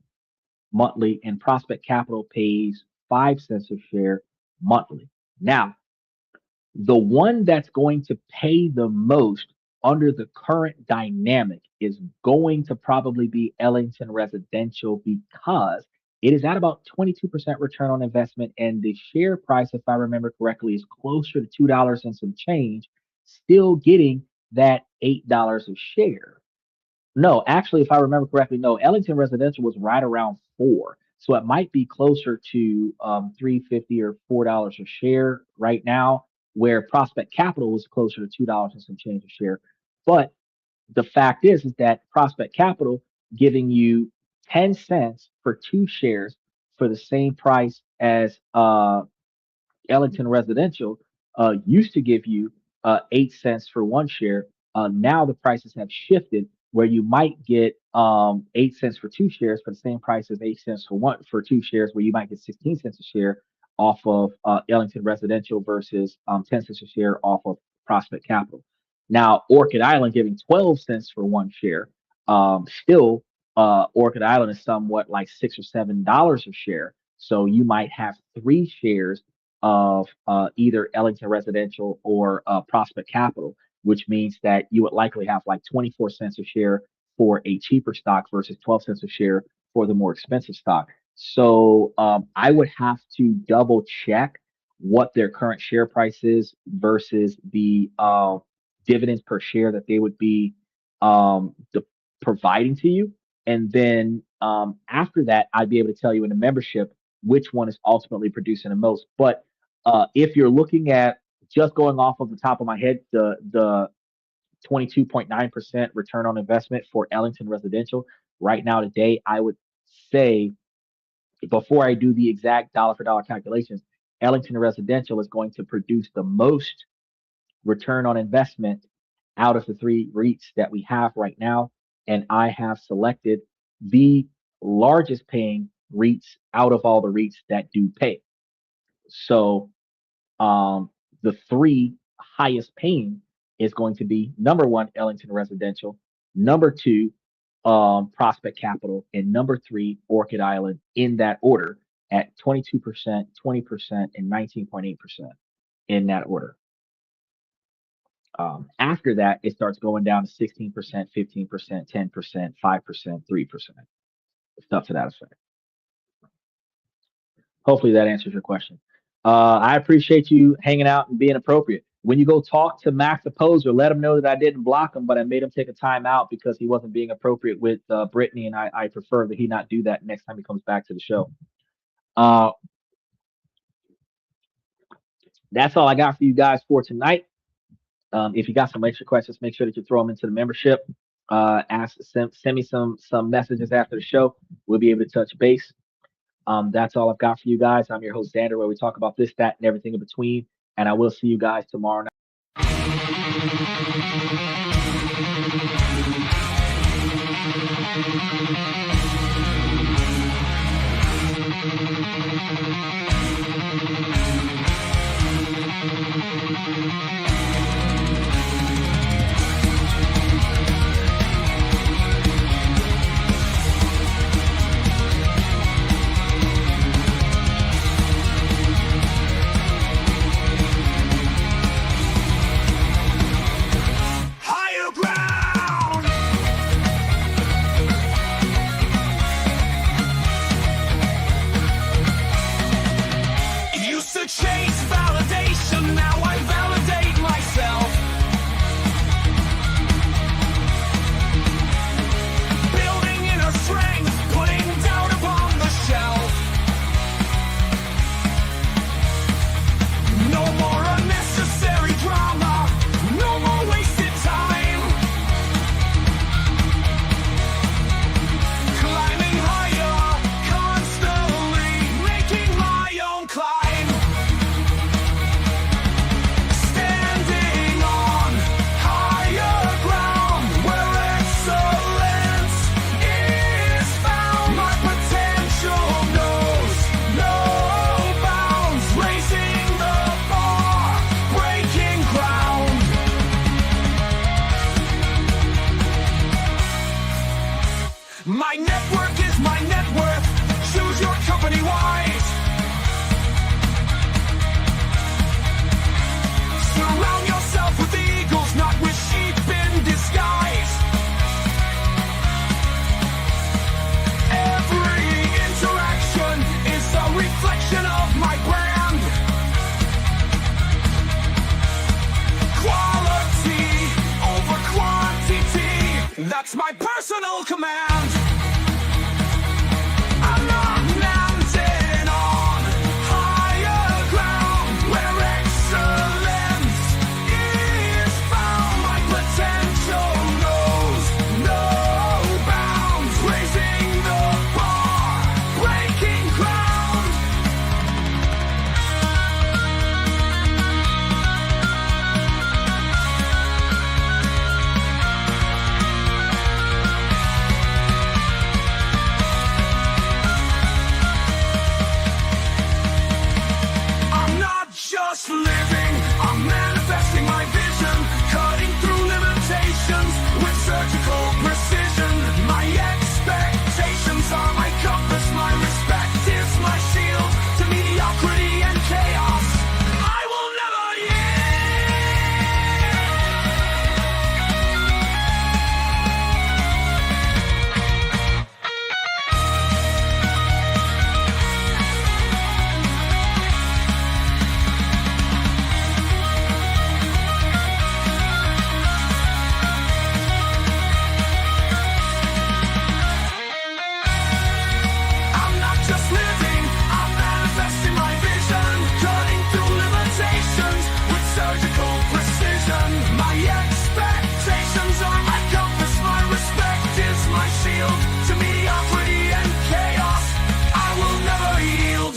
monthly, and Prospect Capital pays 5 cents a share monthly. Now, the one that's going to pay the most under the current dynamic is going to probably be Ellington Residential because it is at about 22% return on investment, and the share price, if I remember correctly, is closer to $2 and some change, still getting that $8 a share. No, actually, if I remember correctly, no, Ellington Residential was right around 4. So it might be closer to $3.50 or $4 a share right now, where Prospect Capital was closer to $2 and some change a share. But the fact is that Prospect Capital giving you 10 cents for 2 shares for the same price as Ellington Residential used to give you 8 cents for 1 share. Now the prices have shifted where you might get 8 cents for 2 shares for the same price as 8 cents for 2 shares, where you might get 16 cents a share off of Ellington Residential versus 10 cents a share off of Prospect Capital. Now, Orchid Island giving 12 cents for 1 share. Still, Orchid Island is somewhat like $6 or $7 a share. So you might have 3 shares of either Ellington Residential or Prospect Capital, which means that you would likely have like 24 cents a share for a cheaper stock versus 12 cents a share for the more expensive stock. So I would have to double check what their current share price is versus the dividends per share that they would be providing to you. And then after that, I'd be able to tell you in the membership which one is ultimately producing the most. But if you're looking at just going off of the top of my head, the 22.9% return on investment for Ellington Residential right now today, I would say, before I do the exact dollar for dollar calculations, Ellington Residential is going to produce the most return on investment out of the 3 REITs that we have right now. And I have selected the largest paying REITs out of all the REITs that do pay. So the 3 highest paying is going to be number 1, Ellington Residential, number 2, Prospect Capital, and number 3, Orchid Island, in that order at 22%, 20%, and 19.8% in that order. After that, it starts going down to 16%, 15%, 10%, 5%, 3%, stuff to that effect. Hopefully that answers your question. I appreciate you hanging out and being appropriate. When you go talk to Max the Poser, let him know that I didn't block him, but I made him take a time out because he wasn't being appropriate with Brittany, and I prefer that he not do that next time he comes back to the show. That's all I got for you guys for tonight. If you got some extra questions, make sure that you throw them into the membership. Send me some messages after the show. We'll be able to touch base. That's all I've got for you guys. I'm your host, Xander, where we talk about this, that, and everything in between. And I will see you guys tomorrow night. Higher ground. Used to chase validation, now I validate myself. Building inner strength, putting doubt upon the shelf. No more unnecessary drama, no more wasted time. Climbing higher, constantly making my own climb. Standing on higher ground where excellence is found. My potential knows no bounds, raising the bar, breaking ground. My network is my net worth. Choose your company wise. Surround yourself with eagles, not with sheep in disguise. Every interaction is a reflection of my brand. Quality over quantity, that's my personal command. I'm not mountain on higher ground where excellence is found. My potential knows no bounds, raising the bar, breaking ground. I'm not just living, I'm manifesting my vision, cutting through limitations with surgical precision. My expectations are my compass, my respect is my shield to mediocrity and chaos. I will never I'm not just living, I'm manifesting my vision, cutting through limitations with surgical precision. My expectations are my compass, my respect is my shield to mediocrity and chaos. I will never yield.